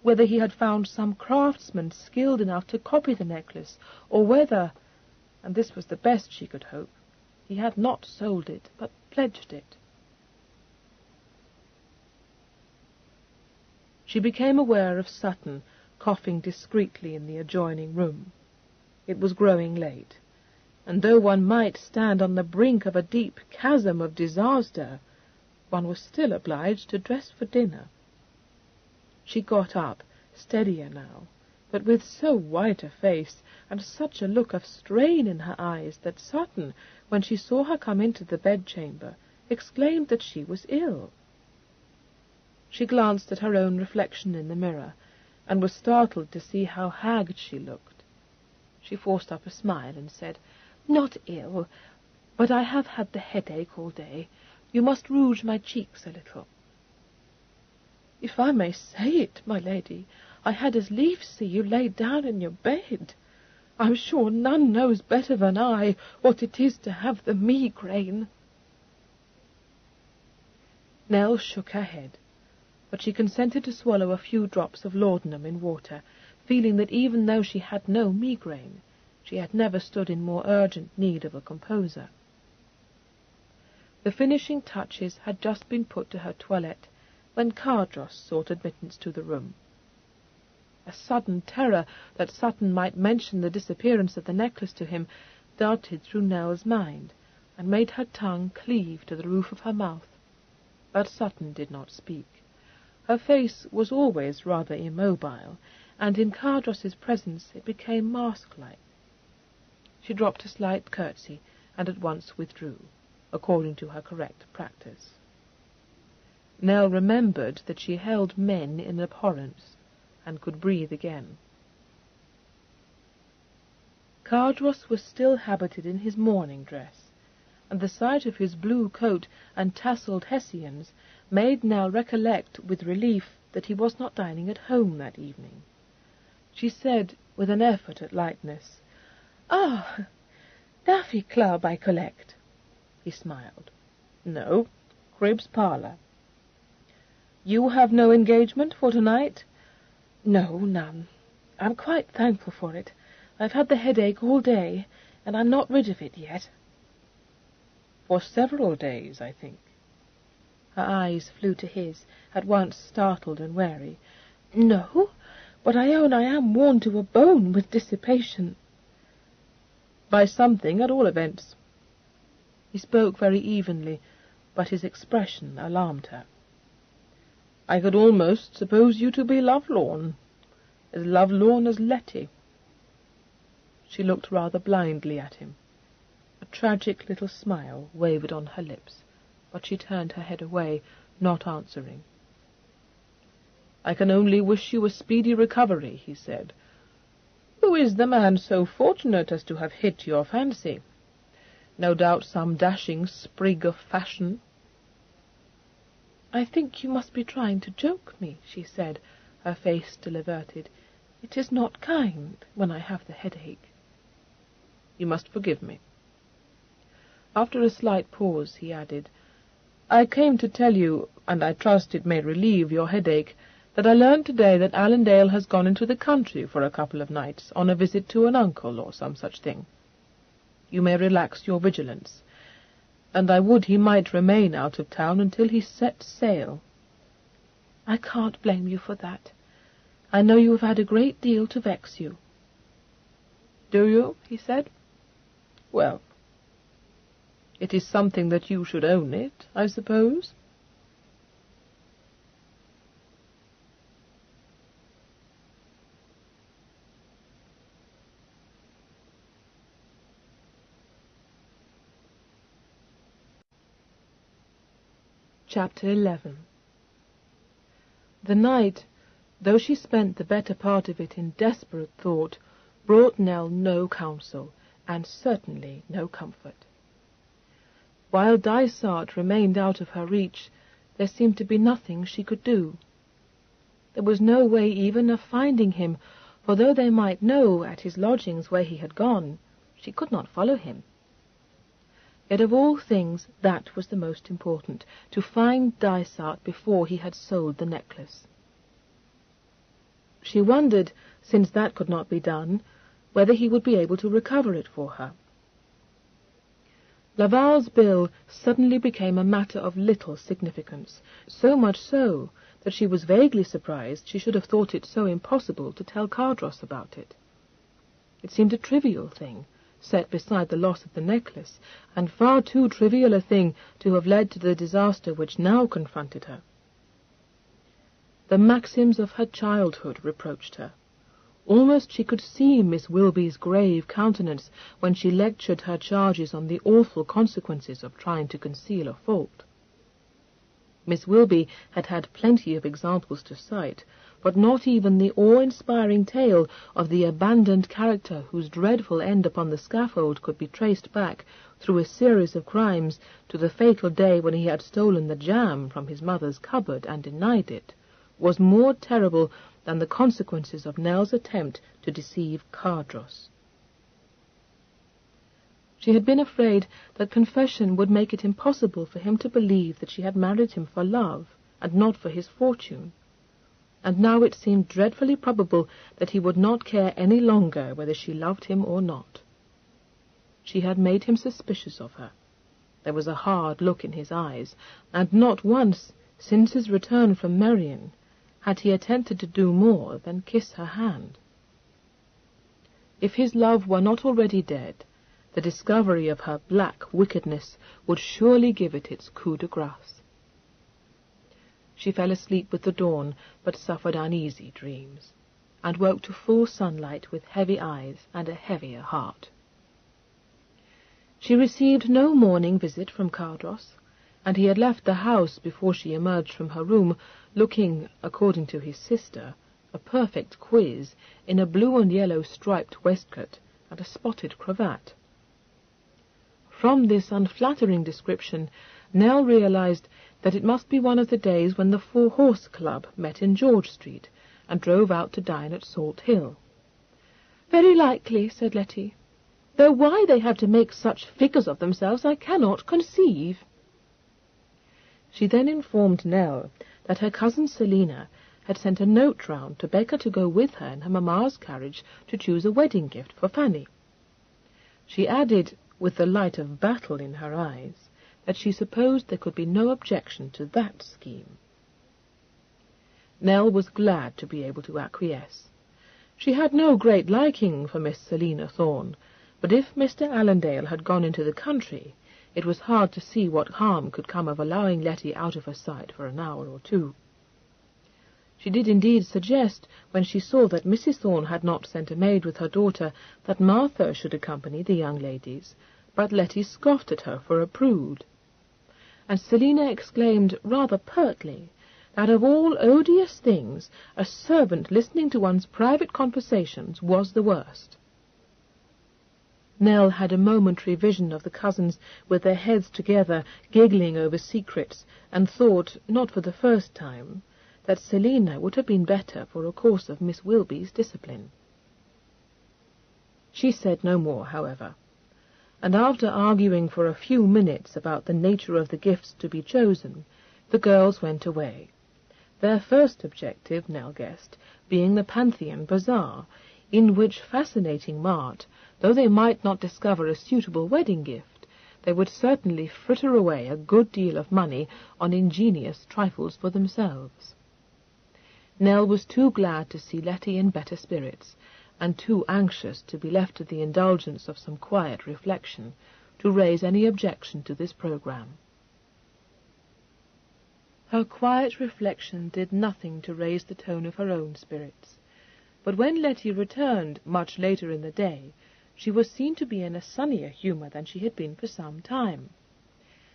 whether he had found some craftsman skilled enough to copy the necklace, or whether, and this was the best she could hope, he had not sold it, but pledged it. She became aware of Sutton coughing discreetly in the adjoining room. It was growing late, and though one might stand on the brink of a deep chasm of disaster, one was still obliged to dress for dinner. She got up, steadier now, but with so white a face, and such a look of strain in her eyes, that Sutton, when she saw her come into the bedchamber, exclaimed that she was ill. She glanced at her own reflection in the mirror, and was startled to see how haggard she looked. She forced up a smile and said, "Not ill, but I have had the headache all day. You must rouge my cheeks a little." "If I may say it, my lady, I had as lief see you laid down in your bed. I'm sure none knows better than I what it is to have the migraine." Nell shook her head, but she consented to swallow a few drops of laudanum in water, feeling that even though she had no migraine, she had never stood in more urgent need of a composer. The finishing touches had just been put to her toilette when Cardross sought admittance to the room. A sudden terror that Sutton might mention the disappearance of the necklace to him darted through Nell's mind, and made her tongue cleave to the roof of her mouth. But Sutton did not speak. Her face was always rather immobile, and in Cardross's presence it became mask-like. She dropped a slight curtsy, and at once withdrew, according to her correct practice. Nell remembered that she held men in abhorrence, and could breathe again. Cardross was still habited in his morning dress, and the sight of his blue coat and tasselled hessians made Nell recollect with relief that he was not dining at home that evening. She said, with an effort at lightness, "Ah, Daffy Club, I collect." He smiled. "No, Cribb's parlour." "You have no engagement for tonight?" "No, none. I'm quite thankful for it. I've had the headache all day, and I'm not rid of it yet." "For several days, I think." Her eyes flew to his, at once startled and wary. "No, but I own I am worn to a bone with dissipation." "By something, at all events." He spoke very evenly, but his expression alarmed her. "I could almost suppose you to be lovelorn as Letty." She looked rather blindly at him. A tragic little smile wavered on her lips, but she turned her head away, not answering. "I can only wish you a speedy recovery," he said. "Who is the man so fortunate as to have hit your fancy? No doubt some dashing sprig of fashion." "I think you must be trying to joke me," she said, her face still averted. "It is not kind when I have the headache." "You must forgive me." After a slight pause, he added, "I came to tell you, and I trust it may relieve your headache, that I learned today that Allendale has gone into the country for a couple of nights, on a visit to an uncle or some such thing. You may relax your vigilance, and I would he might remain out of town until he sets sail." "I can't blame you for that. I know you have had a great deal to vex you." "Do you?" he said. "Well, it is something that you should own it, I suppose." Chapter 11. The night, though she spent the better part of it in desperate thought, brought Nell no counsel, and certainly no comfort. While Dysart remained out of her reach, there seemed to be nothing she could do. There was no way even of finding him, for though they might know at his lodgings where he had gone, she could not follow him. Yet of all things that was the most important, to find Dysart before he had sold the necklace. She wondered, since that could not be done, whether he would be able to recover it for her. Laval's bill suddenly became a matter of little significance, so much so that she was vaguely surprised she should have thought it so impossible to tell Cardross about it. It seemed a trivial thing, set beside the loss of the necklace, and far too trivial a thing to have led to the disaster which now confronted her. The maxims of her childhood reproached her. Almost she could see Miss Wilby's grave countenance when she lectured her charges on the awful consequences of trying to conceal a fault. Miss Wilby had had plenty of examples to cite, but not even the awe-inspiring tale of the abandoned character whose dreadful end upon the scaffold could be traced back, through a series of crimes, to the fatal day when he had stolen the jam from his mother's cupboard and denied it, was more terrible than the consequences of Nell's attempt to deceive Cardross. She had been afraid that confession would make it impossible for him to believe that she had married him for love, and not for his fortune, and now it seemed dreadfully probable that he would not care any longer whether she loved him or not. She had made him suspicious of her. There was a hard look in his eyes, and not once, since his return from Merion, had he attempted to do more than kiss her hand. If his love were not already dead, the discovery of her black wickedness would surely give it its coup de grace. She fell asleep with the dawn, but suffered uneasy dreams, and woke to full sunlight with heavy eyes and a heavier heart. She received no morning visit from Cardross, and he had left the house before she emerged from her room, looking, according to his sister, a perfect quiz in a blue and yellow striped waistcoat and a spotted cravat. From this unflattering description, Nell realized that it must be one of the days when the Four Horse Club met in George Street and drove out to dine at Salt Hill. "Very likely," said Letty, "though why they have to make such figures of themselves I cannot conceive." She then informed Nell that her cousin Selina had sent a note round to beg her to go with her in her mamma's carriage to choose a wedding gift for Fanny. She added, with the light of battle in her eyes, that she supposed there could be no objection to that scheme. Nell was glad to be able to acquiesce. She had no great liking for Miss Selina Thorne, but if Mr. Allendale had gone into the country, it was hard to see what harm could come of allowing Letty out of her sight for an hour or two. She did indeed suggest, when she saw that Mrs. Thorne had not sent a maid with her daughter, that Martha should accompany the young ladies, but Letty scoffed at her for a prude. And Selina exclaimed, rather pertly, that of all odious things, a servant listening to one's private conversations was the worst. Nell had a momentary vision of the cousins with their heads together, giggling over secrets, and thought, not for the first time, that Selina would have been better for a course of Miss Wilby's discipline. She said no more, however, and after arguing for a few minutes about the nature of the gifts to be chosen, the girls went away, their first objective, Nell guessed, being the Pantheon Bazaar, in which fascinating mart, though they might not discover a suitable wedding gift, they would certainly fritter away a good deal of money on ingenious trifles for themselves. Nell was too glad to see Letty in better spirits, and too anxious to be left to the indulgence of some quiet reflection, to raise any objection to this programme. Her quiet reflection did nothing to raise the tone of her own spirits, but when Letty returned, much later in the day, she was seen to be in a sunnier humour than she had been for some time.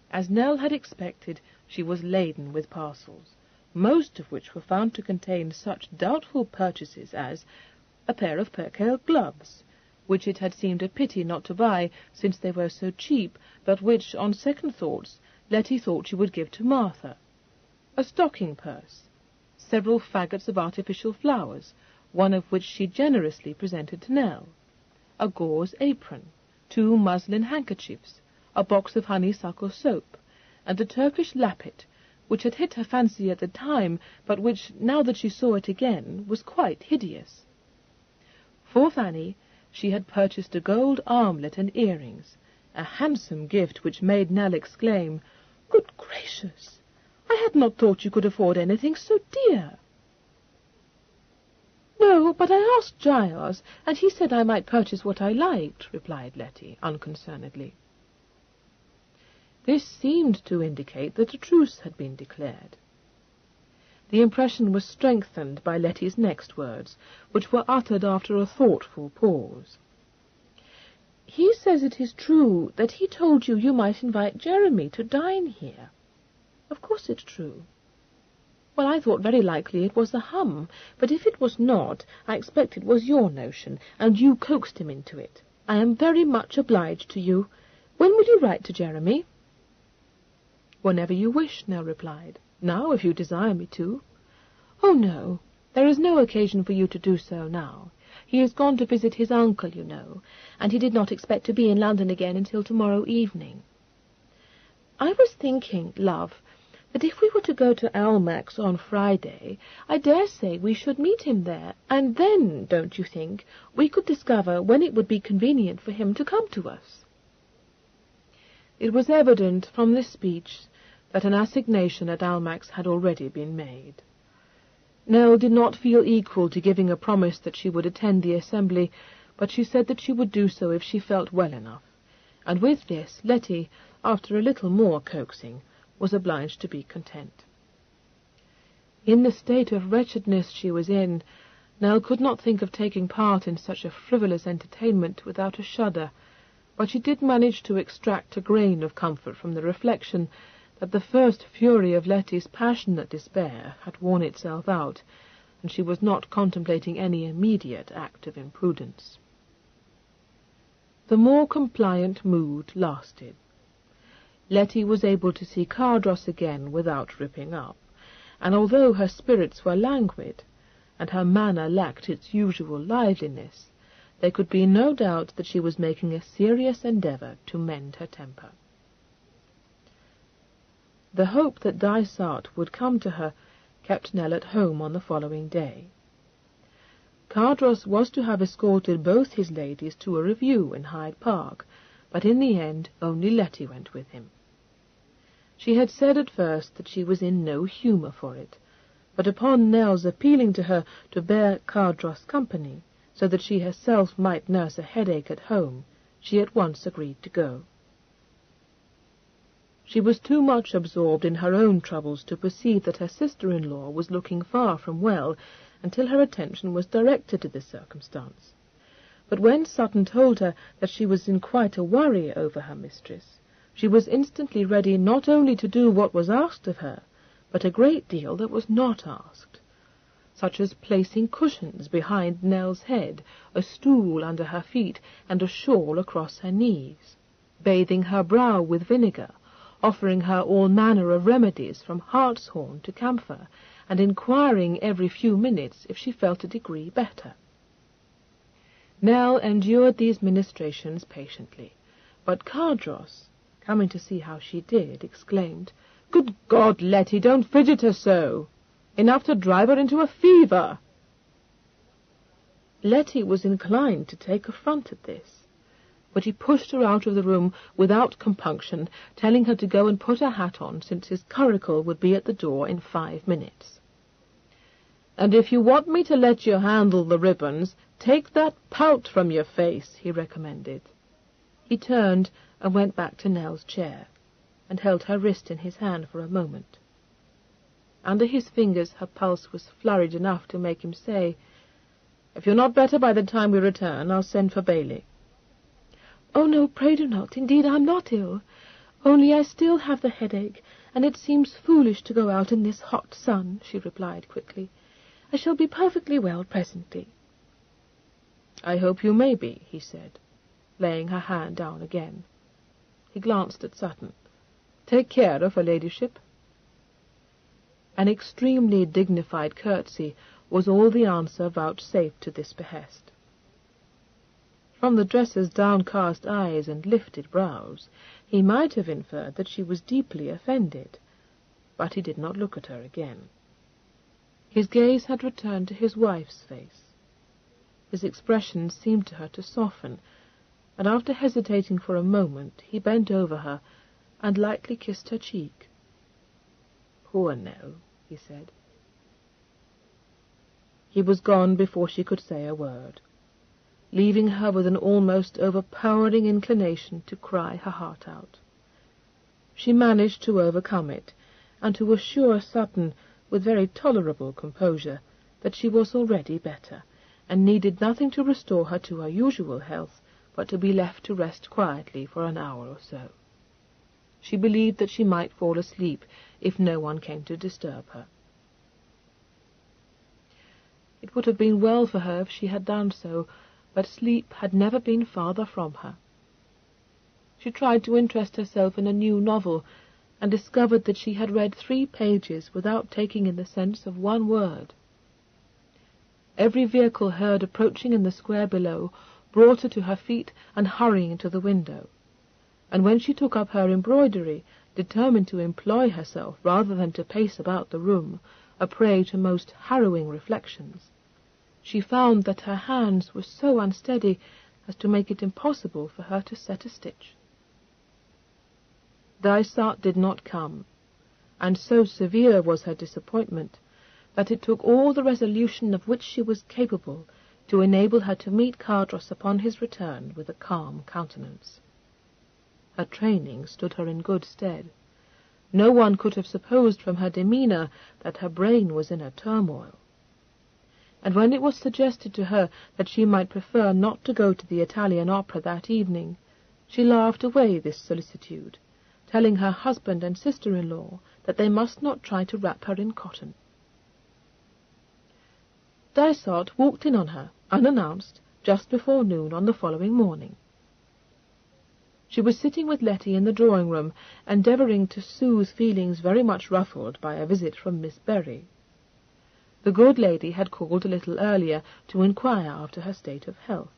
As Nell had expected, she was laden with parcels, most of which were found to contain such doubtful purchases as a pair of percale gloves, which it had seemed a pity not to buy, since they were so cheap, but which, on second thoughts, Letty thought she would give to Martha, a stocking purse, several faggots of artificial flowers, one of which she generously presented to Nell, a gauze apron, 2 muslin handkerchiefs, a box of honeysuckle soap, and a Turkish lappet, which had hit her fancy at the time, but which, now that she saw it again, was quite hideous. For Fanny, she had purchased a gold armlet and earrings, a handsome gift which made Nell exclaim, "Good gracious! I had not thought you could afford anything so dear." "No, but I asked Giles, and he said I might purchase what I liked," replied Letty, unconcernedly. This seemed to indicate that a truce had been declared. The impression was strengthened by Letty's next words, which were uttered after a thoughtful pause. "He says it is true that he told you you might invite Jeremy to dine here." "Of course it's true." "Well, I thought very likely it was a hum, but if it was not, I expect it was your notion, and you coaxed him into it. I am very much obliged to you. When will you write to Jeremy?" "Whenever you wish," Nell replied. "Now, if you desire me to." "Oh, no, there is no occasion for you to do so now. He is gone to visit his uncle, you know, and he did not expect to be in London again until tomorrow evening. I was thinking, love, that if we were to go to Almack's on Friday, I dare say we should meet him there, and then, don't you think, we could discover when it would be convenient for him to come to us?" It was evident from this speech that an assignation at Almack's had already been made. Nell did not feel equal to giving a promise that she would attend the assembly, but she said that she would do so if she felt well enough, and with this Letty, after a little more coaxing, was obliged to be content. In the state of wretchedness she was in, Nell could not think of taking part in such a frivolous entertainment without a shudder, but she did manage to extract a grain of comfort from the reflection that the first fury of Letty's passionate despair had worn itself out, and she was not contemplating any immediate act of imprudence. The more compliant mood lasted. Letty was able to see Cardross again without ripping up, and although her spirits were languid, and her manner lacked its usual liveliness, there could be no doubt that she was making a serious endeavour to mend her temper. The hope that Dysart would come to her kept Nell at home on the following day. Cardross was to have escorted both his ladies to a review in Hyde Park, but in the end only Letty went with him. She had said at first that she was in no humour for it, but upon Nell's appealing to her to bear Cardross company, so that she herself might nurse a headache at home, she at once agreed to go. She was too much absorbed in her own troubles to perceive that her sister-in-law was looking far from well until her attention was directed to this circumstance. But when Sutton told her that she was in quite a worry over her mistress, she was instantly ready not only to do what was asked of her, but a great deal that was not asked, such as placing cushions behind Nell's head, a stool under her feet, and a shawl across her knees, bathing her brow with vinegar, offering her all manner of remedies from hartshorn to camphor, and inquiring every few minutes if she felt a degree better. Nell endured these ministrations patiently, but Cardross, coming to see how she did, exclaimed, "Good God, Letty, don't fidget her so! Enough to drive her into a fever!" Letty was inclined to take affront at this, but he pushed her out of the room without compunction, telling her to go and put her hat on, since his curricle would be at the door in 5 minutes. "And if you want me to let you handle the ribbons, take that pout from your face," he recommended. He turned and went back to Nell's chair, and held her wrist in his hand for a moment. Under his fingers her pulse was flurried enough to make him say, "If you're not better by the time we return, I'll send for Bailey." "Oh, no, pray do not. Indeed, I'm not ill. Only I still have the headache, and it seems foolish to go out in this hot sun," she replied quickly. "I shall be perfectly well presently." "I hope you may be," he said, laying her hand down again. He glanced at Sutton. "Take care of her ladyship." An extremely dignified curtsy was all the answer vouchsafed to this behest. From the dresser's downcast eyes and lifted brows, he might have inferred that she was deeply offended, but he did not look at her again. His gaze had returned to his wife's face. His expression seemed to her to soften, and after hesitating for a moment, he bent over her and lightly kissed her cheek. "Poor Nell," he said. He was gone before she could say a word, leaving her with an almost overpowering inclination to cry her heart out. She managed to overcome it, and to assure Sutton, with very tolerable composure, that she was already better, and needed nothing to restore her to her usual health, but to be left to rest quietly for an hour or so. She believed that she might fall asleep if no one came to disturb her. It would have been well for her if she had done so, but sleep had never been farther from her. She tried to interest herself in a new novel, and discovered that she had read 3 pages without taking in the sense of one word. Every vehicle heard approaching in the square below brought her to her feet and hurrying to the window, and when she took up her embroidery, determined to employ herself rather than to pace about the room, a prey to most harrowing reflections, she found that her hands were so unsteady as to make it impossible for her to set a stitch. Dysart did not come, and so severe was her disappointment that it took all the resolution of which she was capable to enable her to meet Cardross upon his return with a calm countenance. Her training stood her in good stead. No one could have supposed from her demeanour that her brain was in a turmoil. and when it was suggested to her that she might prefer not to go to the Italian opera that evening, she laughed away this solicitude, telling her husband and sister-in-law that they must not try to wrap her in cotton. Dysart walked in on her, unannounced, just before noon on the following morning. She was sitting with Letty in the drawing-room, endeavouring to soothe feelings very much ruffled by a visit from Miss Berry. The good lady had called a little earlier to inquire after her state of health,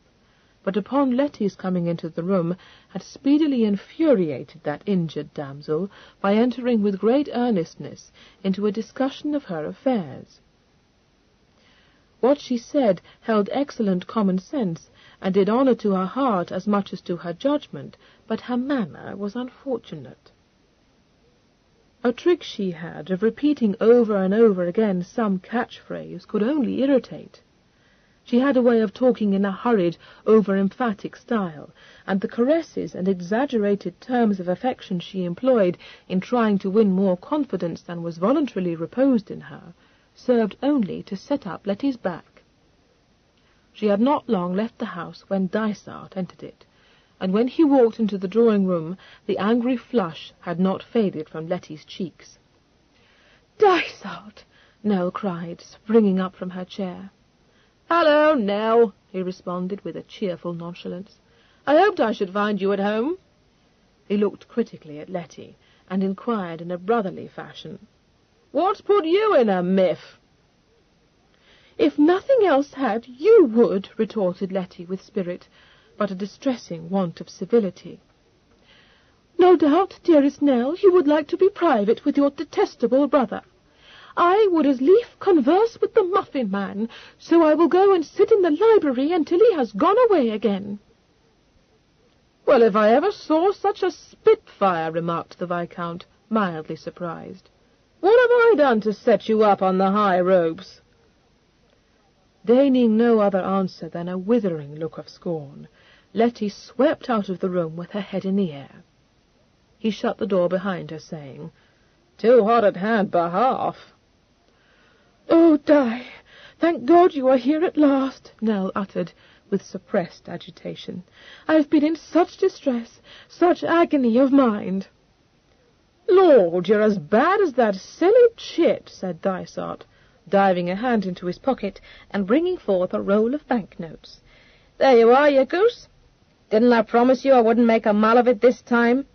but upon Letty's coming into the room had speedily infuriated that injured damsel by entering with great earnestness into a discussion of her affairs. What she said held excellent common sense, and did honour to her heart as much as to her judgment, but her manner was unfortunate. A trick she had of repeating over and over again some catch-phrase could only irritate. She had a way of talking in a hurried, over-emphatic style, and the caresses and exaggerated terms of affection she employed in trying to win more confidence than was voluntarily reposed in her served only to set up Letty's back. She had not long left the house when Dysart entered it, and when he walked into the drawing-room the angry flush had not faded from Letty's cheeks. "Dysart!" Nell cried, springing up from her chair. "Hallo, Nell," he responded with a cheerful nonchalance. "I hoped I should find you at home." He looked critically at Letty, and inquired in a brotherly fashion, "What's put you in a miff?" "If nothing else had, you would," retorted Letty with spirit, but a distressing want of civility. "No doubt, dearest Nell, you would like to be private with your detestable brother. I would as lief converse with the muffin-man, so I will go and sit in the library until he has gone away again." "Well, if I ever saw such a spitfire," remarked the Viscount, mildly surprised. "What have I done to set you up on the high ropes?" Deigning no other answer than a withering look of scorn, Letty swept out of the room with her head in the air. He shut the door behind her, saying, "Too hot at hand by half." "Oh, Di, thank God you are here at last," Nell uttered with suppressed agitation. "I have been in such distress, such agony of mind." "Lord, you're as bad as that silly chit," said Dysart, diving a hand into his pocket and bringing forth a roll of banknotes. "There you are, you goose. Didn't I promise you I wouldn't make a mull of it this time?"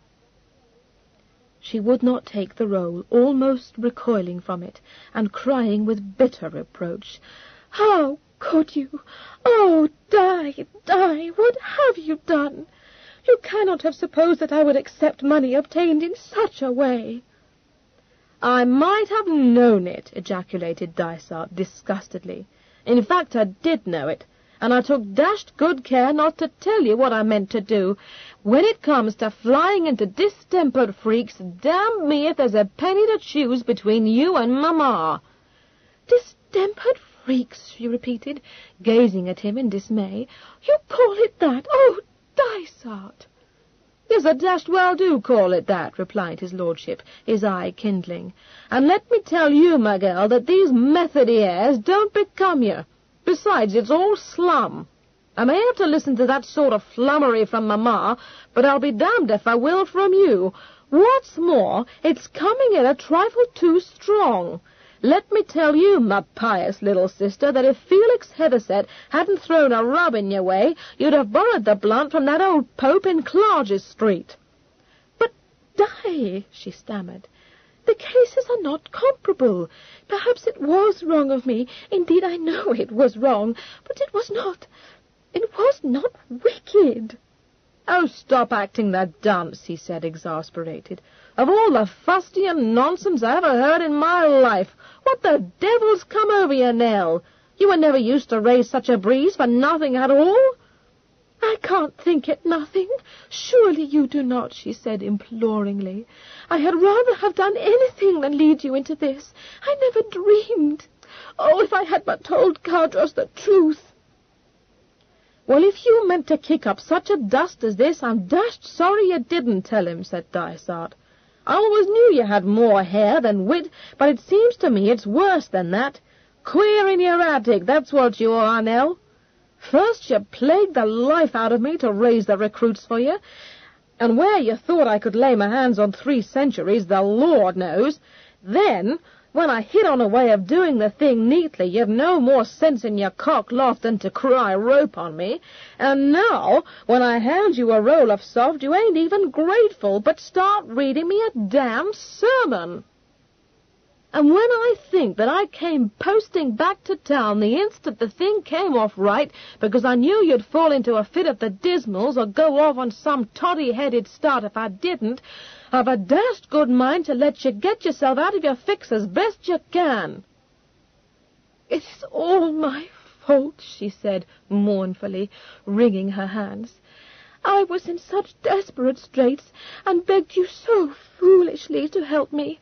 She would not take the roll, almost recoiling from it, and crying with bitter reproach, "How could you? Oh, Di, Di, what have you done? You cannot have supposed that I would accept money obtained in such a way." "I might have known it," ejaculated Dysart disgustedly. "In fact, I did know it, and I took dashed good care not to tell you what I meant to do. When it comes to flying into distempered freaks, damn me if there's a penny to choose between you and Mamma." "Distempered freaks," she repeated, gazing at him in dismay. "You call it that? Oh, Dysart!" "Yes, I dashed well do call it that," replied his lordship, his eye kindling. "And let me tell you, my girl, that these methody airs don't become you. Besides, it's all slum. I may have to listen to that sort of flummery from Mamma, but I'll be damned if I will from you. What's more, it's coming in a trifle too strong. Let me tell you, my pious little sister, that if Felix Hethersett hadn't thrown a rub in your way, you'd have borrowed the blunt from that old Pope in Clarges Street." "But, Di," she stammered, "the cases are not comparable. Perhaps it was wrong of me. Indeed, I know it was wrong, but it was not wicked." "Oh, stop acting that dunce," he said, exasperated. "Of all the fustian nonsense I ever heard in my life, what the devil's come over you, Nell? You were never used to raise such a breeze for nothing at all." "I can't think it nothing. Surely you do not," she said imploringly. "I had rather have done anything than lead you into this. I never dreamed. Oh, if I had but told Cardross the truth." "Well, if you meant to kick up such a dust as this, I'm dashed sorry you didn't tell him," said Dysart. "I always knew you had more hair than wit, but it seems to me it's worse than that. Queer in your attic, that's what you are, Nell. First you plagued the life out of me to raise the recruits for you, and where you thought I could lay my hands on 3 centuries, the Lord knows. Then, when I hit on a way of doing the thing neatly, you've no more sense in your cock loft than to cry rope on me. And now, when I hand you a roll of soft, you ain't even grateful, but start reading me a damn sermon. And when I think that I came posting back to town the instant the thing came off right, because I knew you'd fall into a fit of the dismals or go off on some toddy-headed start if I didn't, I've a dashed good mind to let you get yourself out of your fix as best you can. It is all my fault, she said mournfully, wringing her hands. I was in such desperate straits, and begged you so foolishly to help me.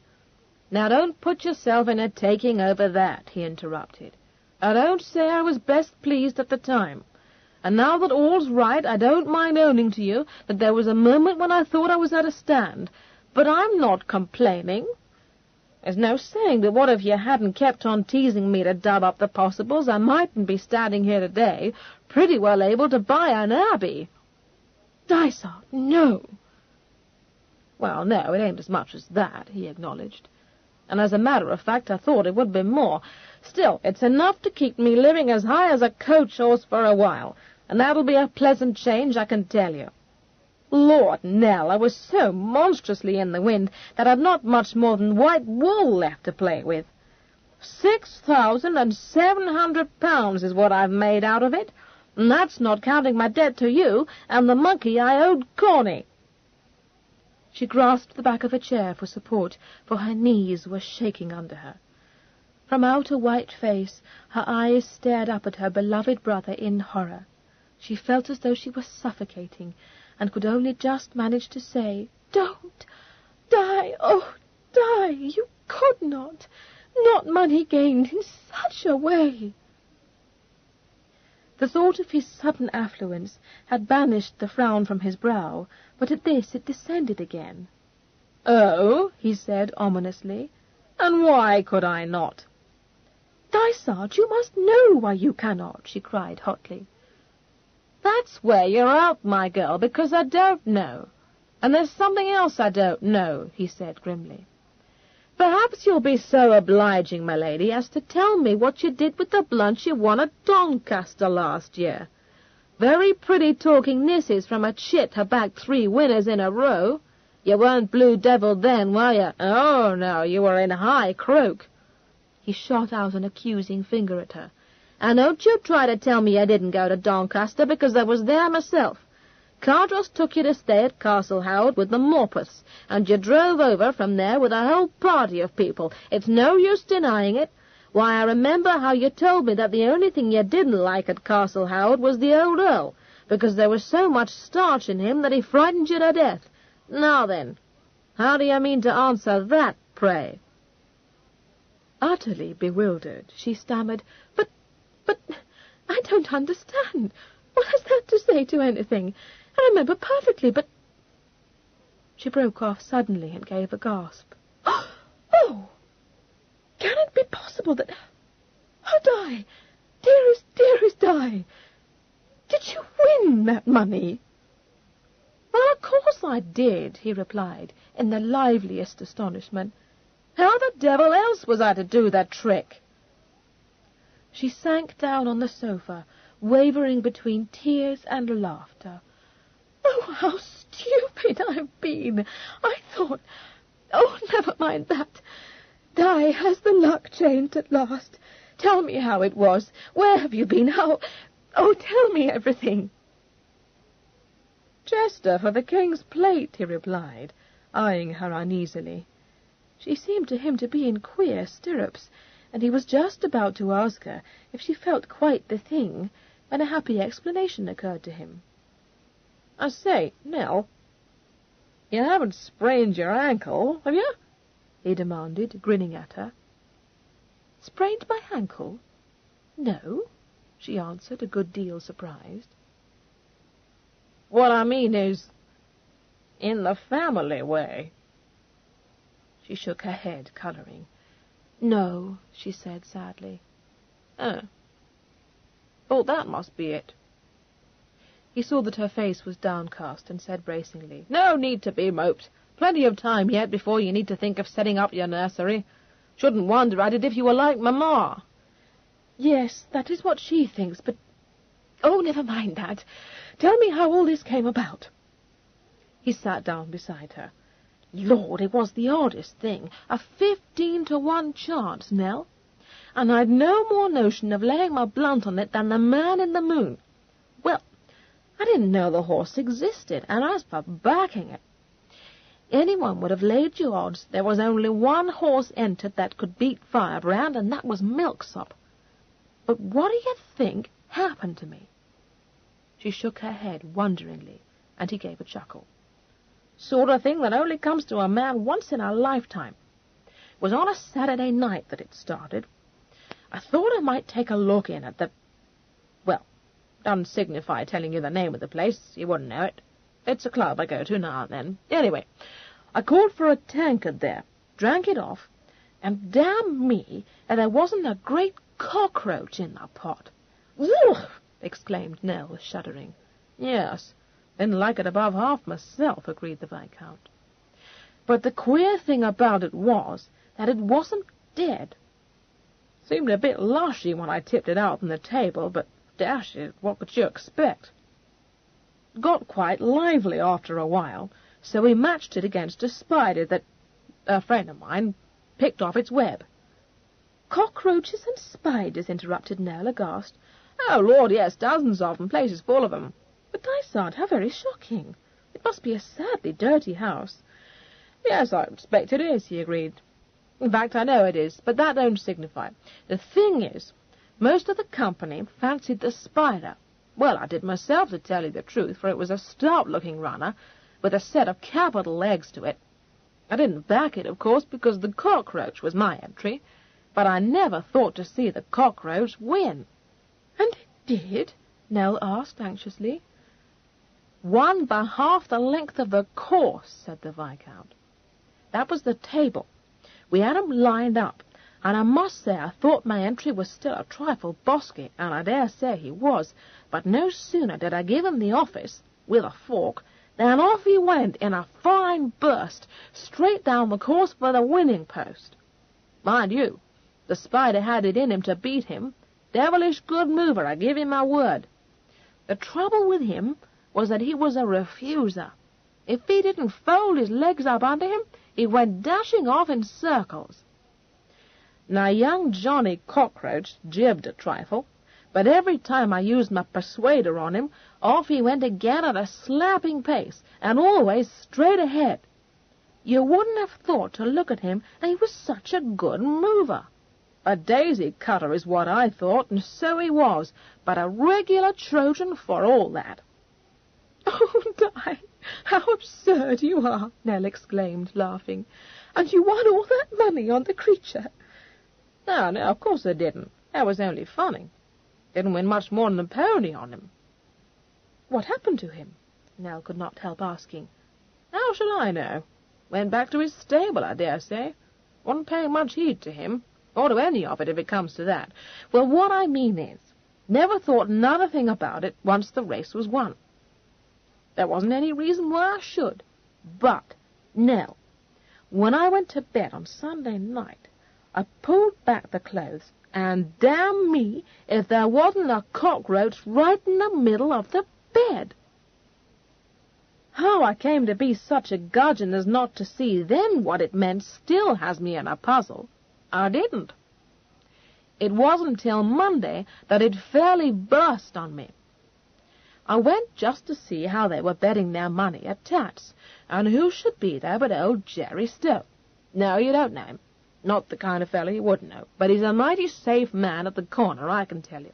Now don't put yourself in a taking over that, he interrupted. I don't say I was best pleased at the time. And now that all's right, I don't mind owning to you that there was a moment when I thought I was at a stand. But I'm not complaining. There's no saying that what if you hadn't kept on teasing me to dub up the possibles, I mightn't be standing here today, pretty well able to buy an abbey. Dysart, no. Well, no, it ain't as much as that, he acknowledged. And as a matter of fact, I thought it would be more. Still, it's enough to keep me living as high as a coach horse for a while, and that'll be a pleasant change, I can tell you. Lord, Nell, I was so monstrously in the wind that I've not much more than white wool left to play with. 6,700 pounds is what I've made out of it, and that's not counting my debt to you and the monkey I owed Corny. She grasped the back of a chair for support, for her knees were shaking under her. From out a white face, her eyes stared up at her beloved brother in horror. She felt as though she was suffocating, and could only just manage to say, "Don't die, oh, die! You could not! Not money gained in such a way!" The thought of his sudden affluence had banished the frown from his brow, but at this it descended again. "Oh," he said ominously, "and why could I not?" "Dysart, you must know why you cannot," she cried hotly. "That's where you're out, my girl, because I don't know. And there's something else I don't know," he said grimly. "Perhaps you'll be so obliging, my lady, as to tell me what you did with the blunt you won at Doncaster last year. Very pretty talking nisses from a chit have backed 3 winners in a row. You weren't blue devilled then, were you? Oh, no, you were in high croak." He shot out an accusing finger at her. "And don't you try to tell me I didn't go to Doncaster, because I was there myself. Cardross took you to stay at Castle Howard with the Morpeths, and you drove over from there with a whole party of people. It's no use denying it. Why, I remember how you told me that the only thing you didn't like at Castle Howard was the old Earl, because there was so much starch in him that he frightened you to death. Now then, how do you mean to answer that, pray?" Utterly bewildered, she stammered, But, I don't understand. What has that to say to anything? I remember perfectly, but—" She broke off suddenly and gave a gasp. "Oh! Can it be possible that— Oh, Di! Dearest, dearest Di! Did you win that money?" "Well, of course I did," he replied, in the liveliest astonishment. "How the devil else was I to do that trick?" She sank down on the sofa, wavering between tears and laughter. "Oh, how stupid I've been! I thought— Oh, never mind that. Di, has the luck changed at last? Tell me how it was. Where have you been? How— Oh, tell me everything." "Chester for the King's plate," he replied, eyeing her uneasily. She seemed to him to be in queer stirrups, and he was just about to ask her if she felt quite the thing, when a happy explanation occurred to him. "I say, Nell, you haven't sprained your ankle, have you?" he demanded, grinning at her. "Sprained my ankle? No," she answered, a good deal surprised. "What I mean is, in the family way." She shook her head, colouring. "No," she said sadly. Oh. Thought that must be it. He saw that her face was downcast and said bracingly, No need to be moped. Plenty of time yet before you need to think of setting up your nursery. Shouldn't wonder at it if you were like Mamma. Yes, that is what she thinks, but... Oh, never mind that. Tell me how all this came about. He sat down beside her. Lord, it was the oddest thing. A 15-to-1 chance, Nell. And I'd no more notion of laying my blunt on it than the man in the moon. Well, I didn't know the horse existed, and as for backing it, anyone would have laid you odds there was only one horse entered that could beat Firebrand, and that was Milksop. But what do you think happened to me? She shook her head wonderingly, and he gave a chuckle. Sort of thing that only comes to a man once in a lifetime. It was on a Saturday night that it started. I thought I might take a look in at the... Well, doesn't signify telling you the name of the place. You wouldn't know it. It's a club I go to now and then. Anyway, I called for a tankard there, drank it off, and damn me, if there wasn't a great cockroach in the pot. Ugh! Exclaimed Nell, shuddering. Yes, didn't like it above half myself, agreed the Viscount. But the queer thing about it was that it wasn't dead. Seemed a bit lushy when I tipped it out on the table, but dash it, what could you expect? Got quite lively after a while, so we matched it against a spider that a friend of mine picked off its web. Cockroaches and spiders, interrupted Nell, aghast. Oh, Lord, yes, dozens of them, places full of them. But, Dysart, how very shocking. It must be a sadly dirty house. Yes, I expect it is, he agreed. In fact, I know it is, but that don't signify. The thing is, most of the company fancied the spider. Well, I did myself, to tell you the truth, for it was a stout-looking runner, with a set of capital legs to it. I didn't back it, of course, because the cockroach was my entry, but I never thought to see the cockroach win. And it did? Nell asked anxiously. Won by half the length of the course, said the Viscount. That was the table. We had 'em lined up, and I must say I thought my entry was still a trifle bosky, and I dare say he was, but no sooner did I give him the office, with a fork, than off he went in a fine burst, straight down the course for the winning post. Mind you, the spider had it in him to beat him. Devilish good mover, I give you my word. The trouble with him was that he was a refuser. If he didn't fold his legs up under him, he went dashing off in circles. Now, young Johnny Cockroach jibbed a trifle, but every time I used my persuader on him, off he went again at a slapping pace, and always straight ahead. You wouldn't have thought to look at him that he was such a good mover. A daisy cutter is what I thought, and so he was, but a regular Trojan for all that. Oh, Di, how absurd you are, Nell exclaimed, laughing. And you won all that money on the creature. No, of course I didn't. That was only funny. Didn't win much more than a pony on him. What happened to him? Nell could not help asking. How should I know? Went back to his stable, I dare say. Wasn't paying much heed to him, or to any of it, if it comes to that. Well, what I mean is, never thought another thing about it once the race was won. There wasn't any reason why I should. But, Nell, when I went to bed on Sunday night, I pulled back the clothes, and damn me if there wasn't a cockroach right in the middle of the bed. How I came to be such a gudgeon as not to see then what it meant still has me in a puzzle. I didn't. It wasn't till Monday that it fairly burst on me. I went just to see how they were betting their money at Tats, and who should be there but old Jerry Stowe. No, you don't know him. Not the kind of fellow you would know, but he's a mighty safe man at the corner, I can tell you.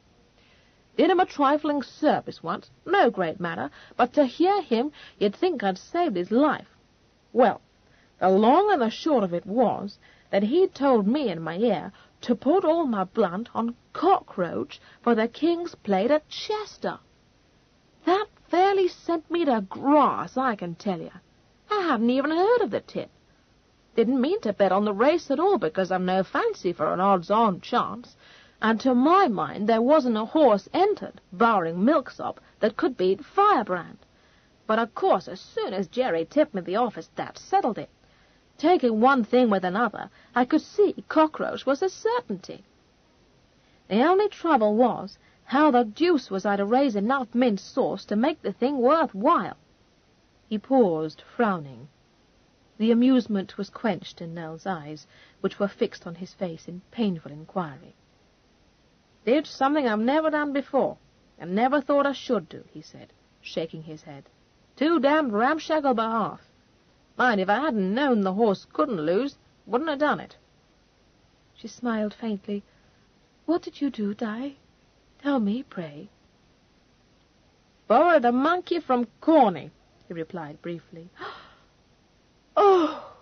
Did him a trifling service once, no great matter, but to hear him, you'd think I'd saved his life. Well, the long and the short of it was that he'd told me in my ear to put all my blunt on Cockroach for the King's Plate at Chester. That fairly sent me to grass, I can tell you. I hadn't even heard of the tip. Didn't mean to bet on the race at all, because I've no fancy for an odds-on chance. and to my mind there wasn't a horse entered, barring Milksop, that could beat Firebrand. But of course, as soon as Jerry tipped me the office, that settled it. Taking one thing with another, I could see Cockroach was a certainty. The only trouble was how the deuce was I to raise enough mint sauce to make the thing worthwhile. He paused, frowning. The amusement was quenched in Nell's eyes, which were fixed on his face in painful inquiry. "Did something I've never done before, and never thought I should do," he said, shaking his head. "Too damned ramshackle by half. Mind, if I hadn't known the horse couldn't lose, wouldn't have done it." She smiled faintly. "What did you do, Di? Tell me, pray." "Borrowed a monkey from Corney," he replied briefly. "Oh!"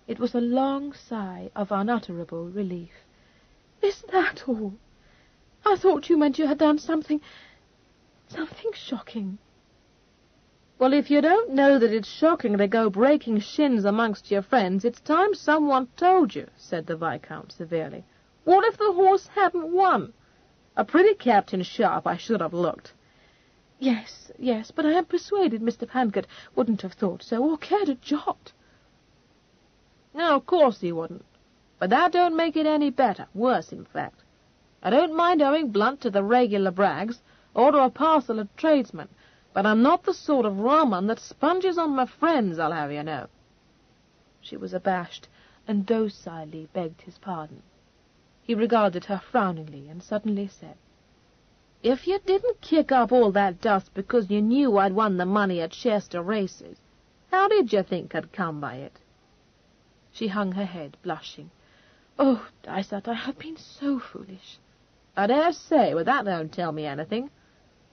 It was a long sigh of unutterable relief. "Is that all? I thought you meant you had done something shocking." "Well, if you don't know that it's shocking to go breaking shins amongst your friends, it's time someone told you," said the Viscount severely. "What if the horse hadn't won? A pretty Captain Sharp I should have looked." Yes, but I am persuaded Mr. Pancott wouldn't have thought so, or cared a jot." "No, of course he wouldn't. But that don't make it any better, worse, in fact. I don't mind owing blunt to the regular brags, or to a parcel of tradesmen, but I'm not the sort of rawman that sponges on my friends, I'll have you know." She was abashed, and docilely begged his pardon. He regarded her frowningly, and suddenly said, "If you didn't kick up all that dust because you knew I'd won the money at Chester races, how did you think I'd come by it?" She hung her head, blushing. "Oh, Dysart, I have been so foolish." "I dare say, but that don't tell me anything.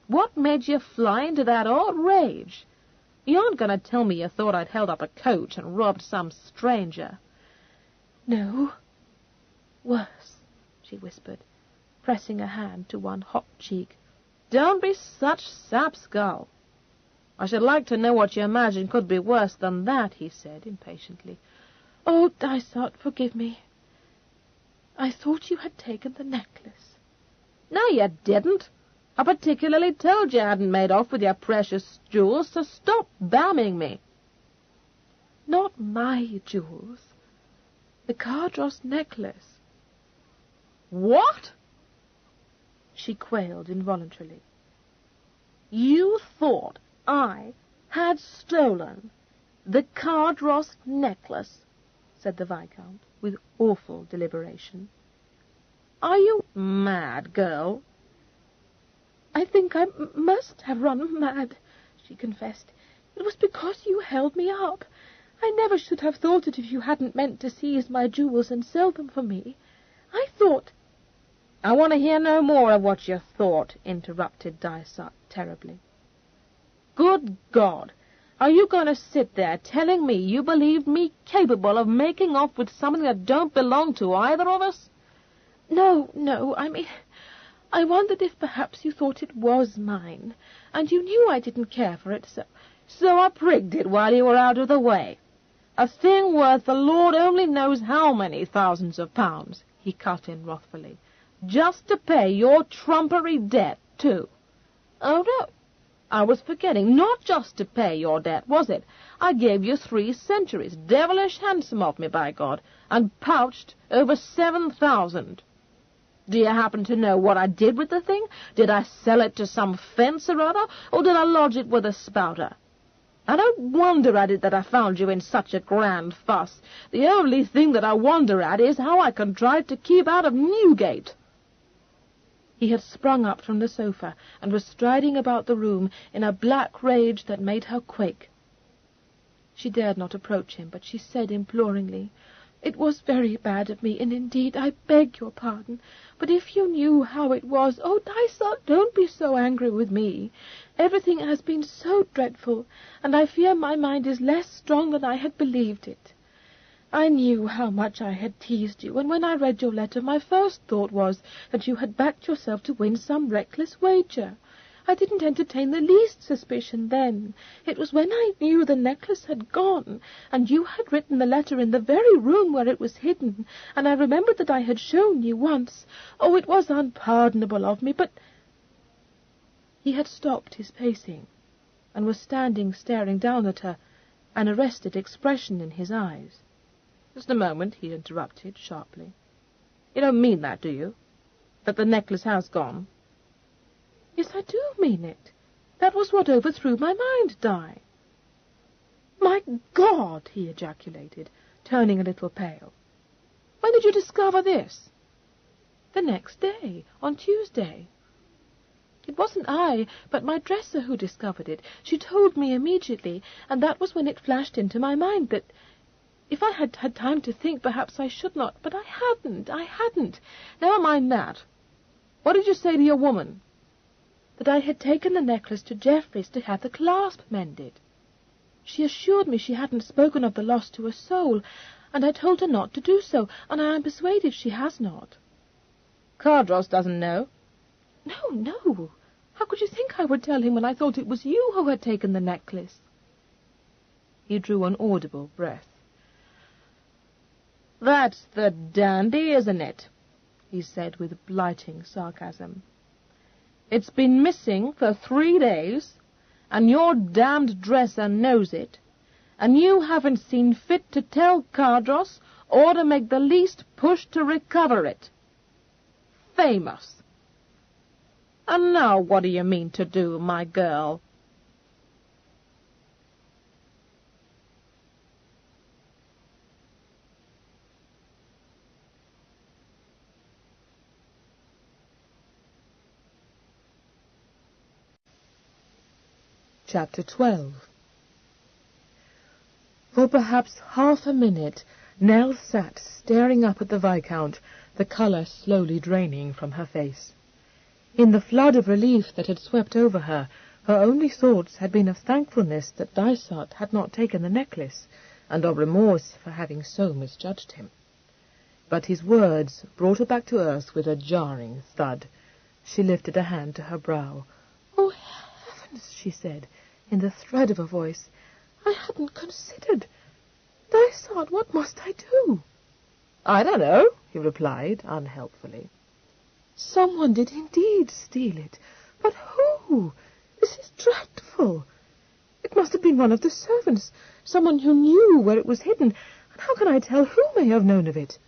What made you fly into that odd rage? You aren't going to tell me you thought I'd held up a coach and robbed some stranger?" "No. Worse," she whispered, pressing a hand to one hot cheek. "Don't be such sapskull. I should like to know what you imagine could be worse than that," he said impatiently. "Oh, Dysart, forgive me. I thought you had taken the necklace." "No, you didn't. I particularly told you I hadn't made off with your precious jewels, so stop bamming me." "Not my jewels. The Cardross necklace." "What?" She quailed involuntarily. "You thought I had stolen the Cardross necklace?" said the Viscount, with awful deliberation. "Are you mad, girl?" "I think I must have run mad," she confessed. "It was because you held me up. I never should have thought it if you hadn't meant to seize my jewels and sell them for me. I thought—" "I want to hear no more of what you thought," interrupted Dysart terribly. "Good God! Are you going to sit there telling me you believed me capable of making off with something that don't belong to either of us?" No, I mean, I wondered if perhaps you thought it was mine, and you knew I didn't care for it, so—" "So I prigged it while you were out of the way. A thing worth the Lord only knows how many thousands of pounds," he cut in wrathfully. "Just to pay your trumpery debt, too. Oh, no, I was forgetting. Not just to pay your debt, was it? I gave you 3 centuries, devilish handsome of me, by God, and pouched over 7,000. Do you happen to know what I did with the thing? Did I sell it to some fence or other, or did I lodge it with a spouter? I don't wonder at it that I found you in such a grand fuss. The only thing that I wonder at is how I contrived to keep out of Newgate." He had sprung up from the sofa and was striding about the room in a black rage that made her quake. She dared not approach him, but she said imploringly, "It was very bad of me, and indeed I beg your pardon. But if you knew how it was— Oh, Dysart, don't be so angry with me. Everything has been so dreadful, and I fear my mind is less strong than I had believed it. I knew how much I had teased you, and when I read your letter my first thought was that you had backed yourself to win some reckless wager. I didn't entertain the least suspicion then. It was when I knew the necklace had gone, and you had written the letter in the very room where it was hidden, and I remembered that I had shown you once. Oh, it was unpardonable of me, but—" He had stopped his pacing, and was standing staring down at her, an arrested expression in his eyes. "Just a moment," he interrupted sharply. "You don't mean that, do you? That the necklace has gone?" "Yes, I do mean it. That was what overthrew my mind, Di." "My God!" he ejaculated, turning a little pale. "When did you discover this?" "The next day, on Tuesday. It wasn't I, but my dresser who discovered it. She told me immediately, and that was when it flashed into my mind that if I had had time to think, perhaps I should not. But I hadn't. Never mind that. What did you say to your woman?" "That I had taken the necklace to Geoffrey's to have the clasp mended. She assured me she hadn't spoken of the loss to a soul, and I told her not to do so, and I am persuaded she has not." "Cardross doesn't know?" No. How could you think I would tell him when I thought it was you who had taken the necklace?" He drew an audible breath. "That's the dandy, isn't it?" he said with blighting sarcasm. "It's been missing for 3 days, and your damned dresser knows it, and you haven't seen fit to tell Cardross or to make the least push to recover it. Famous! And now what do you mean to do, my girl?" Chapter 12. For perhaps half a minute Nell sat staring up at the Viscount, the colour slowly draining from her face. In the flood of relief that had swept over her, her only thoughts had been of thankfulness that Dysart had not taken the necklace, and of remorse for having so misjudged him. But his words brought her back to earth with a jarring thud. She lifted a hand to her brow. "Oh, heavens," she said, in the thread of a voice, "I hadn't considered. Dysart, what must I do?" "I don't know," he replied, unhelpfully. "Someone did indeed steal it. But who? This is dreadful. It must have been one of the servants, someone who knew where it was hidden. And how can I tell who may have known of it?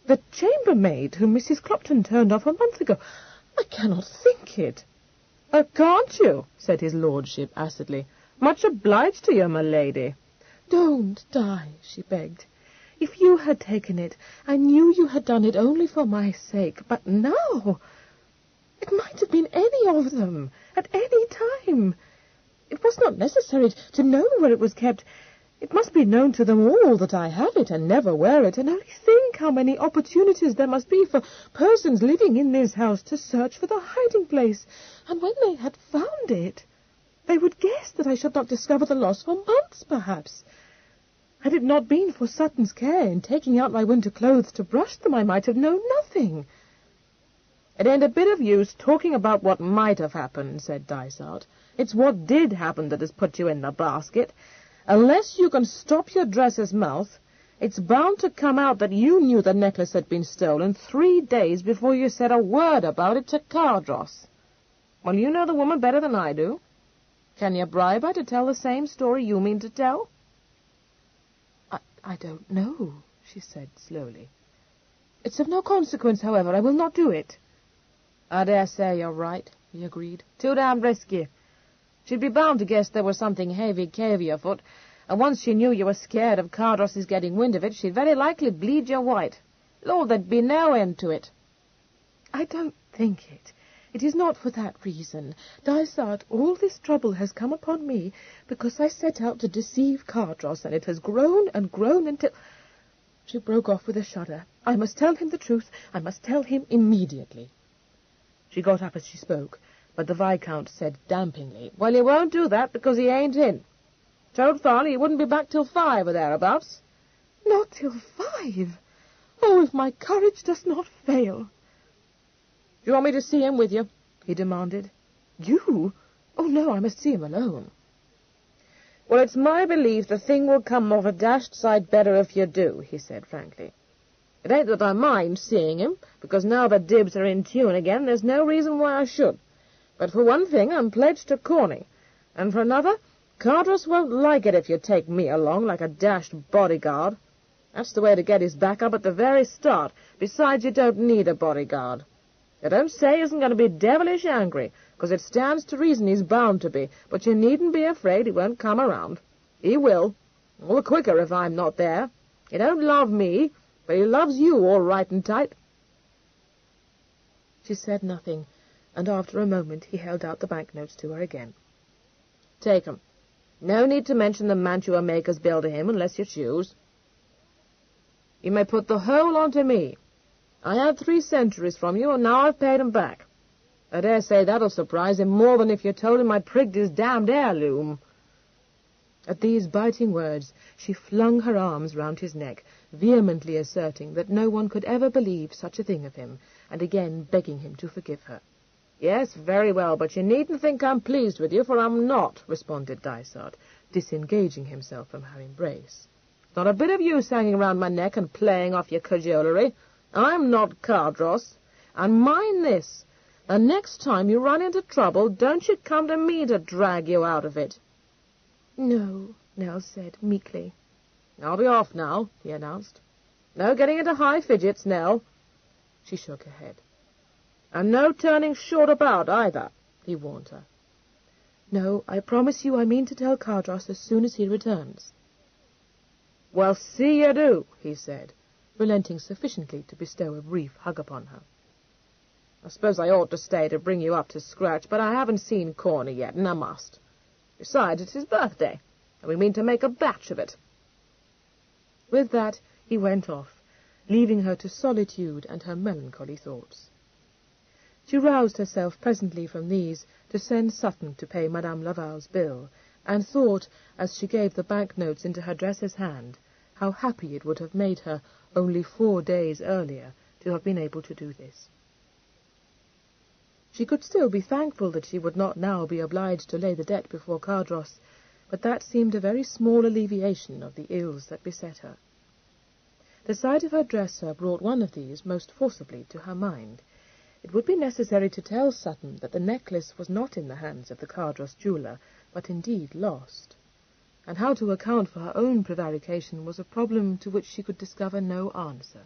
The chambermaid whom Mrs. Clopton turned off a month ago. I cannot think it." "Can't you?" said his lordship acidly. "Much obliged to you, my lady." "Don't die," she begged. "If you had taken it, I knew you had done it only for my sake. But now, it might have been any of them, at any time. It was not necessary to know where it was kept. It must be known to them all that I have it and never wear it, and only think how many opportunities there must be for persons living in this house to search for the hiding-place. And when they had found it, they would guess that I should not discover the loss for months, perhaps. Had it not been for Sutton's care in taking out my winter clothes to brush them, I might have known nothing." "It ain't a bit of use talking about what might have happened," said Dysart. "It's what did happen that has put you in the basket. Unless you can stop your dresser's mouth, it's bound to come out that you knew the necklace had been stolen 3 days before you said a word about it to Cardross. Well, you know the woman better than I do. Can you bribe her to tell the same story you mean to tell?" I don't know," she said slowly. "It's of no consequence, however. I will not do it." "I dare say you're right," he agreed. "Too damned risky. She'd be bound to guess there was something heavy-cavey afoot, and once she knew you were scared of Cardross's getting wind of it, she'd very likely bleed you white. Lord, there'd be no end to it." "I don't think it. It is not for that reason. Dysart, all this trouble has come upon me because I set out to deceive Cardross, and it has grown and grown until—" She broke off with a shudder. "I must tell him the truth. I must tell him immediately." She got up as she spoke, but the Viscount said dampingly, "Well, you won't do that because he ain't in. Told Farley he wouldn't be back till 5 or thereabouts." "Not till 5? Oh, if my courage does not fail." "Do you want me to see him with you?" he demanded. You? Oh, no, I must see him alone. Well, it's my belief the thing will come off a dashed sight better if you do, he said frankly. It ain't that I mind seeing him, because now the dibs are in tune again, there's no reason why I should. But for one thing, I'm pledged to Corney, and for another, Cardross won't like it if you take me along like a dashed bodyguard. That's the way to get his back up at the very start. Besides, you don't need a bodyguard. I don't say he isn't going to be devilish angry, because it stands to reason he's bound to be, but you needn't be afraid he won't come around. He will, all the quicker if I'm not there. He don't love me, but he loves you all right and tight. She said nothing, and after a moment he held out the banknotes to her again. Take 'em. No need to mention the mantua maker's bill to him unless you choose. You may put the whole on to me. I had 3 centuries from you, and now I've paid 'em back. I dare say that'll surprise him more than if you told him I prigged his damned heirloom. At these biting words, she flung her arms round his neck, vehemently asserting that no one could ever believe such a thing of him, and again begging him to forgive her. Yes, very well, but you needn't think I'm pleased with you, for I'm not, responded Dysart, disengaging himself from her embrace. Not a bit of use hanging round my neck and playing off your cajolery. I'm not Cardross, and mind this, the next time you run into trouble, don't you come to me to drag you out of it. No, Nell said meekly. I'll be off now, he announced. No getting into high fidgets, Nell. She shook her head. And no turning short about, either, he warned her. No, I promise you I mean to tell Cardross as soon as he returns. Well, see you do, he said, relenting sufficiently to bestow a brief hug upon her. I suppose I ought to stay to bring you up to scratch, but I haven't seen Corney yet, and I must. Besides, it's his birthday, and we mean to make a batch of it. With that, he went off, leaving her to solitude and her melancholy thoughts. She roused herself presently from these to send Sutton to pay Madame Laval's bill, and thought, as she gave the banknotes into her dresser's hand, how happy it would have made her only 4 days earlier to have been able to do this. She could still be thankful that she would not now be obliged to lay the debt before Cardross, but that seemed a very small alleviation of the ills that beset her. The sight of her dresser brought one of these most forcibly to her mind. It would be necessary to tell Sutton that the necklace was not in the hands of the Cardross jeweller, but indeed lost, and how to account for her own prevarication was a problem to which she could discover no answer.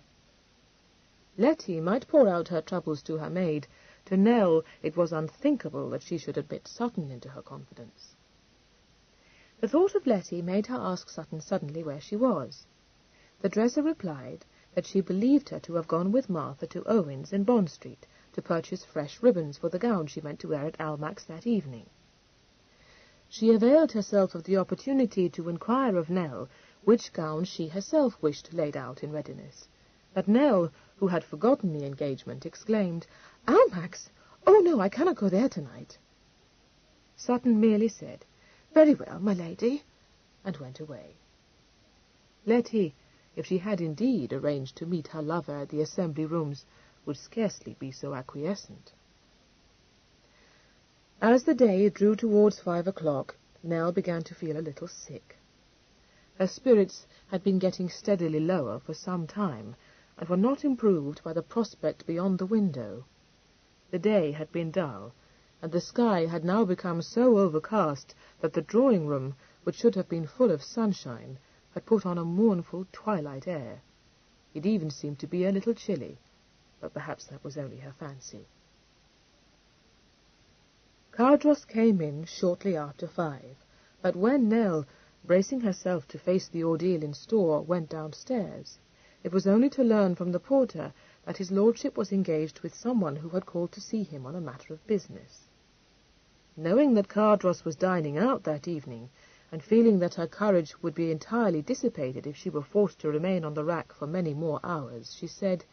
Letty might pour out her troubles to her maid. To Nell it was unthinkable that she should admit Sutton into her confidence. The thought of Letty made her ask Sutton suddenly where she was. The dresser replied that she believed her to have gone with Martha to Owen's in Bond Street to purchase fresh ribbons for the gown she meant to wear at Almack's that evening. She availed herself of the opportunity to inquire of Nell which gown she herself wished laid out in readiness. But Nell, who had forgotten the engagement, exclaimed, "Almack's? Oh, no, I cannot go there tonight." Sutton merely said, "Very well, my lady," and went away. Letty, if she had indeed arranged to meet her lover at the Assembly Rooms, would scarcely be so acquiescent. As the day drew towards 5 o'clock, Nell began to feel a little sick. Her spirits had been getting steadily lower for some time, and were not improved by the prospect beyond the window. The day had been dull, and the sky had now become so overcast that the drawing-room, which should have been full of sunshine, had put on a mournful twilight air. It even seemed to be a little chilly, but perhaps that was only her fancy. Cardross came in shortly after 5, but when Nell, bracing herself to face the ordeal in store, went downstairs, it was only to learn from the porter that his lordship was engaged with someone who had called to see him on a matter of business. Knowing that Cardross was dining out that evening, and feeling that her courage would be entirely dissipated if she were forced to remain on the rack for many more hours, she said,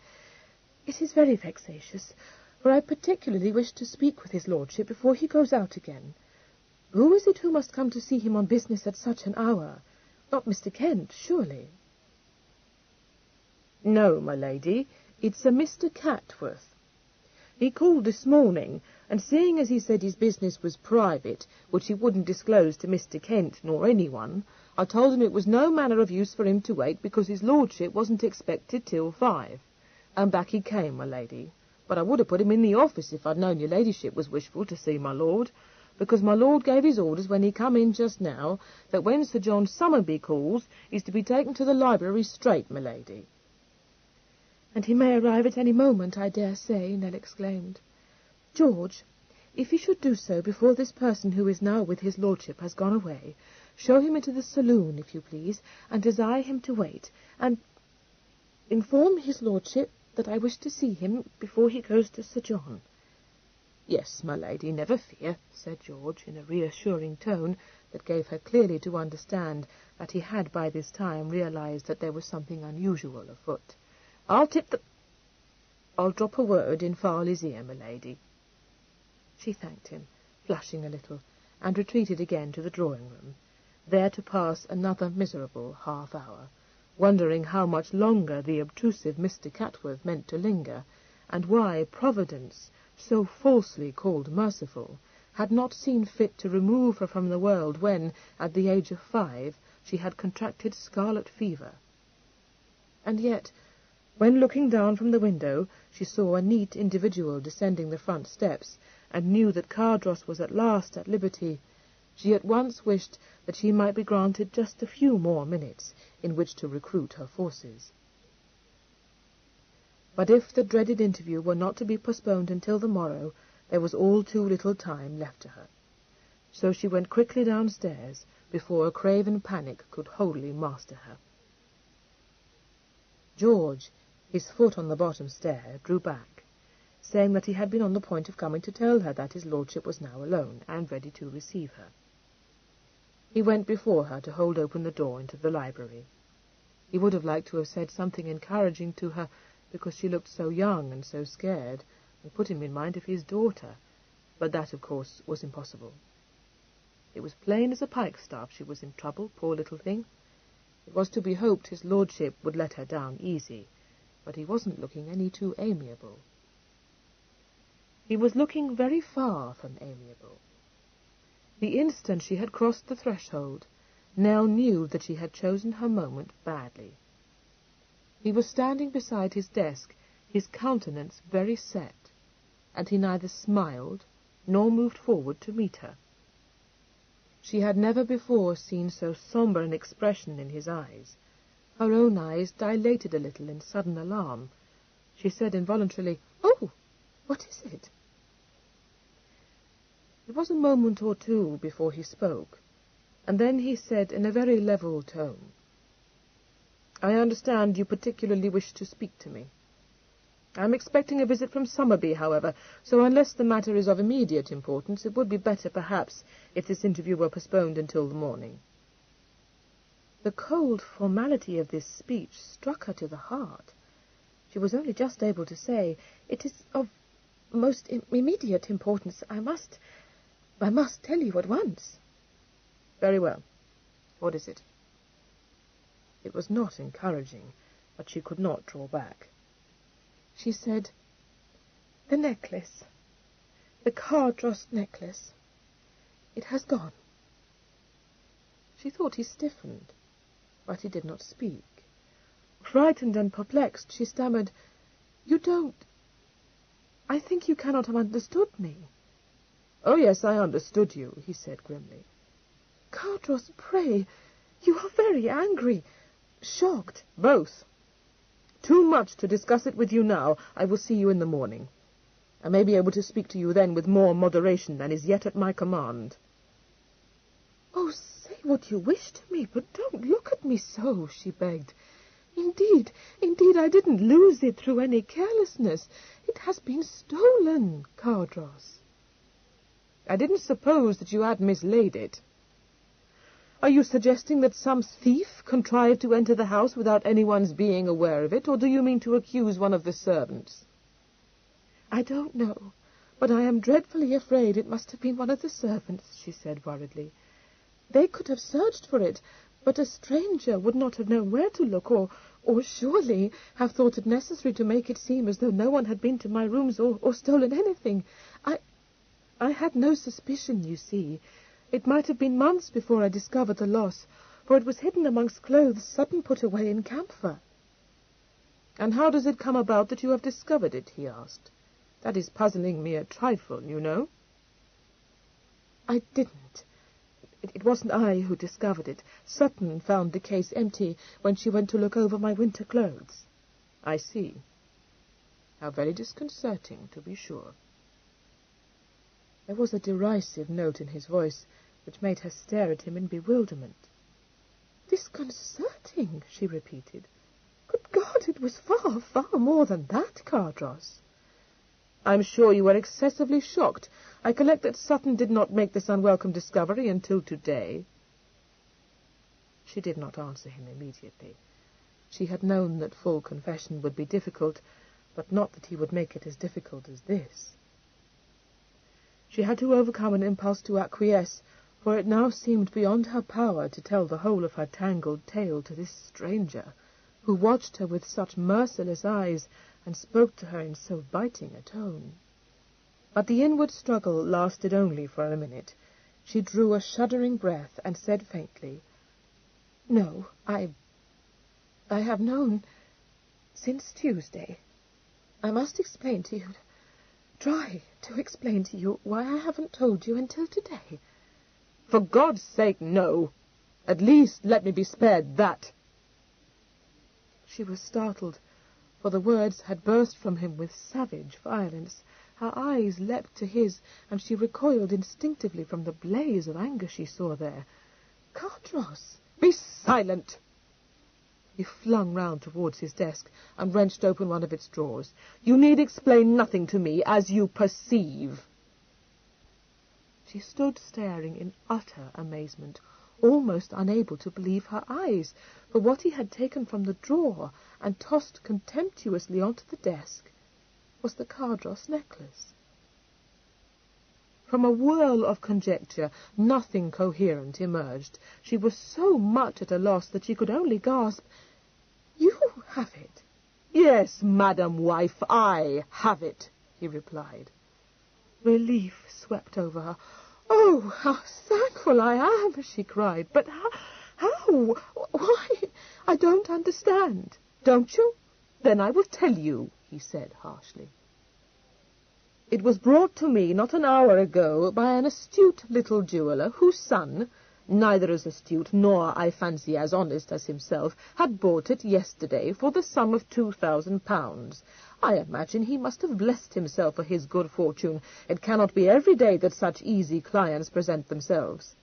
"It is very vexatious, for I particularly wish to speak with his lordship before he goes out again. Who is it who must come to see him on business at such an hour? Not Mr. Kent, surely?" "No, my lady, it's a Mr. Catworth. He called this morning, and seeing as he said his business was private, which he wouldn't disclose to Mr. Kent nor anyone, I told him it was no manner of use for him to wait, because his lordship wasn't expected till 5. And back he came, my lady. But I would have put him in the office if I'd known your ladyship was wishful to see my lord, because my lord gave his orders when he come in just now, that when Sir John Somerby calls, he's to be taken to the library straight, my lady. And he may arrive at any moment, I dare say, Nell exclaimed. George, if he should do so before this person who is now with his lordship has gone away, show him into the saloon, if you please, and desire him to wait, and inform his lordship that I wish to see him before he goes to Sir John. Yes, my lady, never fear, said George, in a reassuring tone that gave her clearly to understand that he had by this time realized that there was something unusual afoot. I'll drop a word in Farley's ear, my lady. She thanked him, flushing a little, and retreated again to the drawing-room, there to pass another miserable half-hour, wondering how much longer the obtrusive Mr. Catworth meant to linger, and why Providence, so falsely called merciful, had not seen fit to remove her from the world when, at the age of 5, she had contracted scarlet fever. And yet, when looking down from the window, she saw a neat individual descending the front steps, and knew that Cardross was at last at liberty, she at once wished that she might be granted just a few more minutes in which to recruit her forces. But if the dreaded interview were not to be postponed until the morrow, there was all too little time left to her. So she went quickly downstairs before a craven panic could wholly master her. George, his foot on the bottom stair, drew back, saying that he had been on the point of coming to tell her that his lordship was now alone, and ready to receive her. He went before her to hold open the door into the library. He would have liked to have said something encouraging to her, because she looked so young and so scared, and put him in mind of his daughter, but that, of course, was impossible. It was plain as a pikestaff she was in trouble, poor little thing. It was to be hoped his lordship would let her down easy, but he wasn't looking any too amiable. He was looking very far from amiable. The instant she had crossed the threshold, Nell knew that she had chosen her moment badly. He was standing beside his desk, his countenance very set, and he neither smiled nor moved forward to meet her. She had never before seen so sombre an expression in his eyes. Her own eyes dilated a little in sudden alarm. She said involuntarily, "Oh, what is it?" It was a moment or two before he spoke, and then he said in a very level tone, "I understand you particularly wish to speak to me. I am expecting a visit from Somerby, however, so unless the matter is of immediate importance, it would be better, perhaps, if this interview were postponed until the morning." The cold formality of this speech struck her to the heart. She was only just able to say, "It is of most immediate importance. I must tell you at once." "Very well. What is it?" It was not encouraging, but she could not draw back. She said, "The necklace, the Cardross necklace, it has gone." She thought he stiffened, but he did not speak. Frightened and perplexed, she stammered, I think you cannot have understood me." "Oh, yes, I understood you," he said grimly. "Cardross, pray, you are very angry, shocked." "Both. Too much to discuss it with you now. I will see you in the morning. I may be able to speak to you then with more moderation than is yet at my command." "Oh, say what you wish to me, but don't look at me so," she begged. Indeed, I didn't lose it through any carelessness. It has been stolen, Cardross." "I didn't suppose that you had mislaid it. Are you suggesting that some thief contrived to enter the house without anyone's being aware of it, or do you mean to accuse one of the servants?" "I don't know, but I am dreadfully afraid it must have been one of the servants," she said worriedly. "They could have searched for it, But a stranger would not have known where to look, or surely have thought it necessary to make it seem as though no one had been to my rooms or stolen anything. I had no suspicion, you see. It might have been months before I discovered the loss, for it was hidden amongst clothes Sutton put away in camphor. And how does it come about that you have discovered it? He asked. That is puzzling me a trifle, you know. I didn't. It wasn't I who discovered it. Sutton found the case empty when she went to look over my winter clothes. I see. How very disconcerting, to be sure. There was a derisive note in his voice which made her stare at him in bewilderment. Disconcerting, she repeated. Good God, it was far, far more than that, Cardross. I'm sure you were excessively shocked. I collect that Sutton did not make this unwelcome discovery until today. She did not answer him immediately. She had known that full confession would be difficult, but not that he would make it as difficult as this. She had to overcome an impulse to acquiesce, for it now seemed beyond her power to tell the whole of her tangled tale to this stranger, who watched her with such merciless eyes and spoke to her in so biting a tone. But the inward struggle lasted only for a minute. She drew a shuddering breath and said faintly, "No, I have known since Tuesday. I must explain to you, try to explain to you why I haven't told you until today." "For God's sake, no! At least let me be spared that." She was startled, for the words had burst from him with savage violence. Her eyes leapt to his, and she recoiled instinctively from the blaze of anger she saw there. "Cardross!" "Be silent!" He flung round towards his desk and wrenched open one of its drawers. "You need explain nothing to me, as you perceive." She stood staring in utter amazement, almost unable to believe her eyes, for what he had taken from the drawer and tossed contemptuously onto the desk was the Cardross necklace. From a whirl of conjecture, nothing coherent emerged. She was so much at a loss that she could only gasp, "You have it?" "Yes, Madam Wife, I have it," he replied. Relief swept over her. "Oh, how thankful I am!" she cried. "But how? Why? I don't understand." "Don't you? Then I will tell you," he said harshly. "It was brought to me not an hour ago by an astute little jeweller whose son, neither as astute nor, I fancy, as honest as himself, had bought it yesterday for the sum of £2,000. I imagine he must have blessed himself for his good fortune. It cannot be every day that such easy clients present themselves.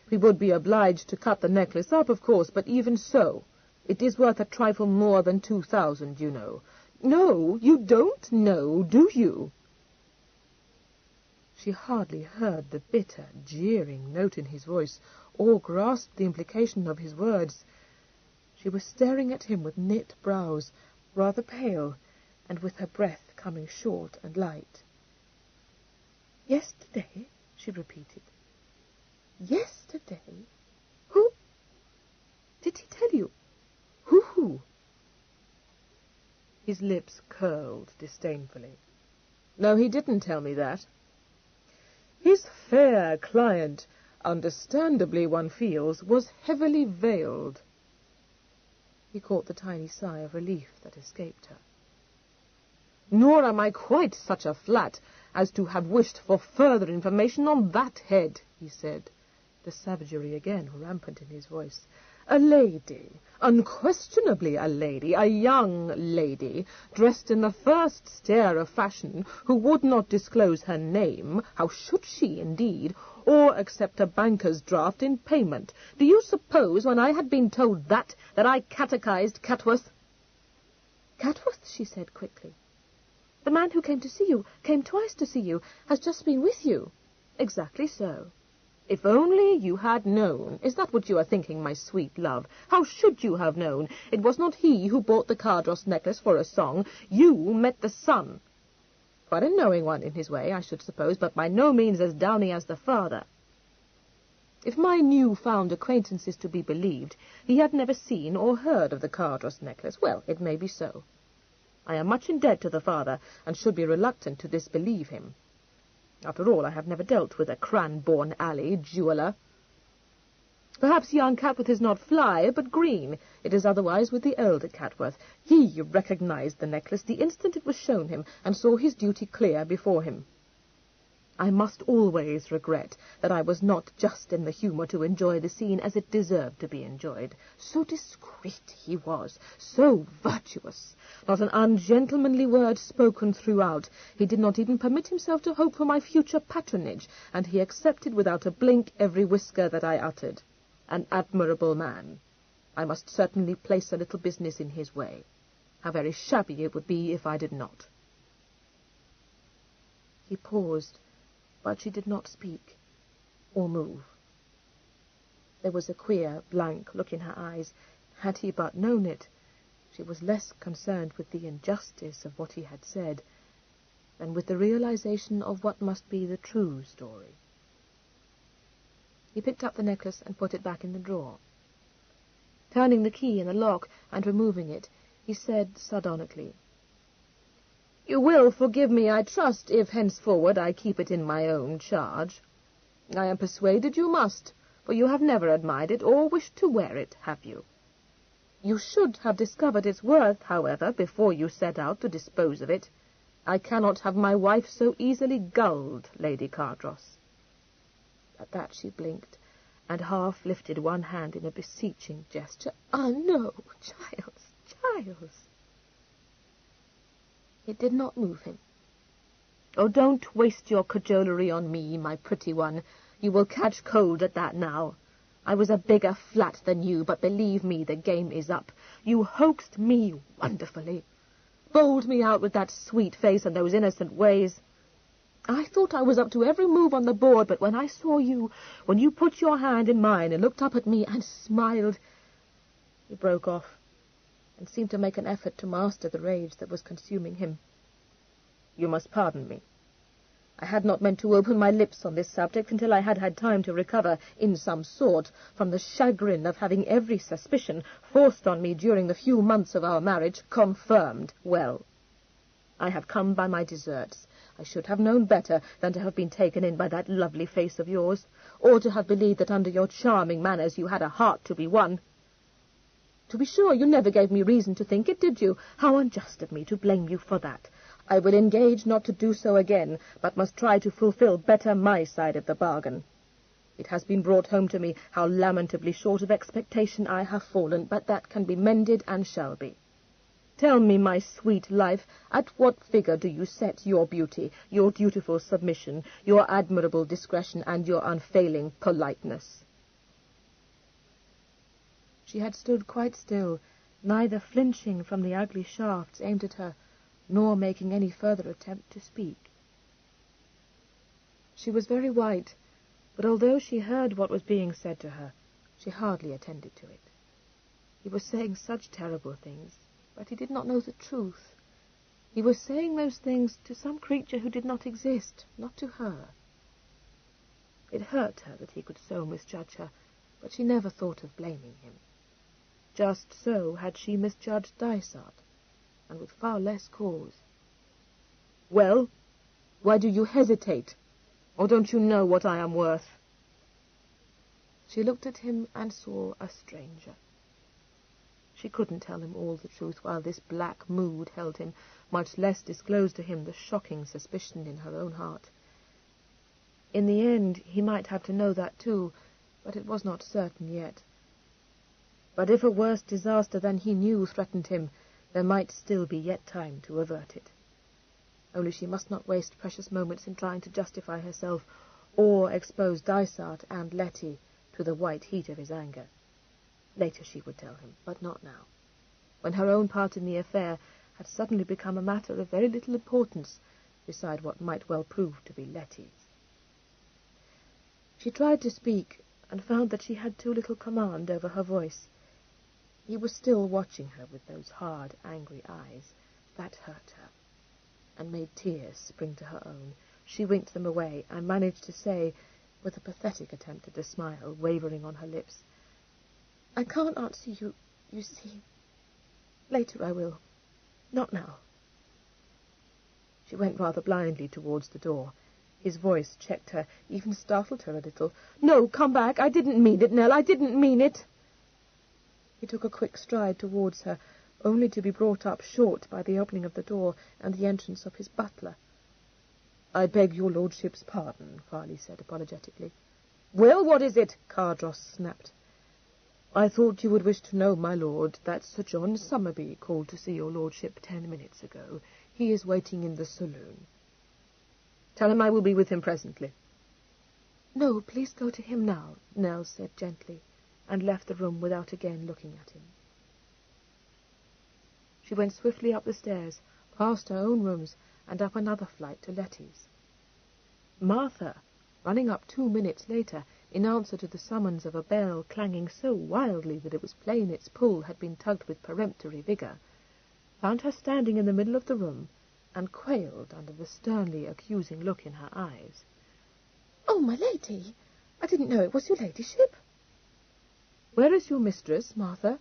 We would be obliged to cut the necklace up, of course, but even so, it is worth a trifle more than 2,000, you know. No, you don't know, do you?" She hardly heard the bitter, jeering note in his voice, or grasped the implication of his words. She was staring at him with knit brows, rather pale, and with her breath coming short and light. "Yesterday?" she repeated. "Yesterday? Who? Did he tell you? Who?" His lips curled disdainfully. "No, he didn't tell me that. His fair client, understandably one feels, was heavily veiled." He caught the tiny sigh of relief that escaped her. "Nor am I quite such a flat as to have wished for further information on that head," he said, the savagery again rampant in his voice. "A lady, unquestionably a lady, a young lady, dressed in the first stare of fashion, who would not disclose her name, how should she, indeed, or accept a banker's draft in payment. Do you suppose, when I had been told that I catechized Catworth?" "Catworth," she said quickly. "The man who came to see you, came twice to see you, has just been with you." "Exactly so. If only you had known. Is that what you are thinking, my sweet love? How should you have known? It was not he who bought the Cardross necklace for a song. You met the son. Quite a knowing one in his way, I should suppose, but by no means as downy as the father." If my new-found acquaintance is to be believed, he had never seen or heard of the Cardross necklace. Well, it may be so. I am much in debt to the father, and should be reluctant to disbelieve him. After all, I have never dealt with a Cranbourne Alley jeweller. Perhaps young Catworth is not fly, but green. It is otherwise with the elder Catworth. He recognized the necklace the instant it was shown him, and saw his duty clear before him. I must always regret that I was not just in the humour to enjoy the scene as it deserved to be enjoyed. So discreet he was, so virtuous. Not an ungentlemanly word spoken throughout. He did not even permit himself to hope for my future patronage, and he accepted without a blink every whisker that I uttered. An admirable man. I must certainly place a little business in his way. How very shabby it would be if I did not. He paused, but she did not speak or move. There was a queer, blank look in her eyes. Had he but known it, she was less concerned with the injustice of what he had said than with the realization of what must be the true story. He picked up the necklace and put it back in the drawer. Turning the key in the lock and removing it, he said sardonically, "You will forgive me, I trust, if henceforward I keep it in my own charge. I am persuaded you must, for you have never admired it or wished to wear it, have you? You should have discovered its worth, however, before you set out to dispose of it. I cannot have my wife so easily gulled, Lady Cardross." At that she blinked, and half lifted one hand in a beseeching gesture. "Ah, no, Giles. It did not move him. "Oh, don't waste your cajolery on me, my pretty one. You will catch cold at that now. I was a bigger flat than you, but believe me, the game is up. You hoaxed me wonderfully. Bowled me out with that sweet face and those innocent ways. I thought I was up to every move on the board, but when I saw you, when you put your hand in mine and looked up at me and smiled—" He broke off and seemed to make an effort to master the rage that was consuming him. "You must pardon me. I had not meant to open my lips on this subject until I had had time to recover, in some sort, from the chagrin of having every suspicion forced on me during the few months of our marriage confirmed. Well, I have come by my deserts. I should have known better than to have been taken in by that lovely face of yours, or to have believed that under your charming manners you had a heart to be won. To be sure, you never gave me reason to think it, did you? How unjust of me to blame you for that. I will engage not to do so again, but must try to fulfill better my side of the bargain. It has been brought home to me how lamentably short of expectation I have fallen, but that can be mended and shall be. Tell me, my sweet life, at what figure do you set your beauty, your dutiful submission, your admirable discretion, and your unfailing politeness?" She had stood quite still, neither flinching from the ugly shafts aimed at her, nor making any further attempt to speak. She was very white, but although she heard what was being said to her, she hardly attended to it. He was saying such terrible things, but he did not know the truth. He was saying those things to some creature who did not exist, not to her. It hurt her that he could so misjudge her, but she never thought of blaming him. Just so had she misjudged Dysart, and with far less cause. "Well, why do you hesitate? Or don't you know what I am worth?" She looked at him and saw a stranger. She couldn't tell him all the truth while this black mood held him, much less disclose to him the shocking suspicion in her own heart. In the end, he might have to know that too, but it was not certain yet. But if a worse disaster than he knew threatened him, there might still be yet time to avert it. Only she must not waste precious moments in trying to justify herself, or expose Dysart and Letty to the white heat of his anger. Later she would tell him, but not now, when her own part in the affair had suddenly become a matter of very little importance beside what might well prove to be Letty's. She tried to speak, and found that she had too little command over her voice. He was still watching her with those hard, angry eyes. That hurt her, and made tears spring to her own. She winked them away, and managed to say, with a pathetic attempt at a smile wavering on her lips. "I can't answer you, you see. Later I will. Not now." She went rather blindly towards the door. His voice checked her, even startled her a little. "No, come back! I didn't mean it, Nell! I didn't mean it!" He took a quick stride towards her, only to be brought up short by the opening of the door and the entrance of his butler. "I beg your lordship's pardon," Farley said apologetically. "Well, what is it?" Cardross snapped. "I thought you would wish to know, my lord, that Sir John Somerby called to see your lordship 10 minutes ago. He is waiting in the saloon." "Tell him I will be with him presently." "No, please go to him now," Nell said gently, and left the room without again looking at him. She went swiftly up the stairs, past her own rooms, and up another flight to Letty's. Martha, running up 2 minutes later, in answer to the summons of a bell clanging so wildly that it was plain its pull had been tugged with peremptory vigour, found her standing in the middle of the room, and quailed under the sternly accusing look in her eyes. "Oh, my lady! I didn't know it was your ladyship." "Where is your mistress, Martha?"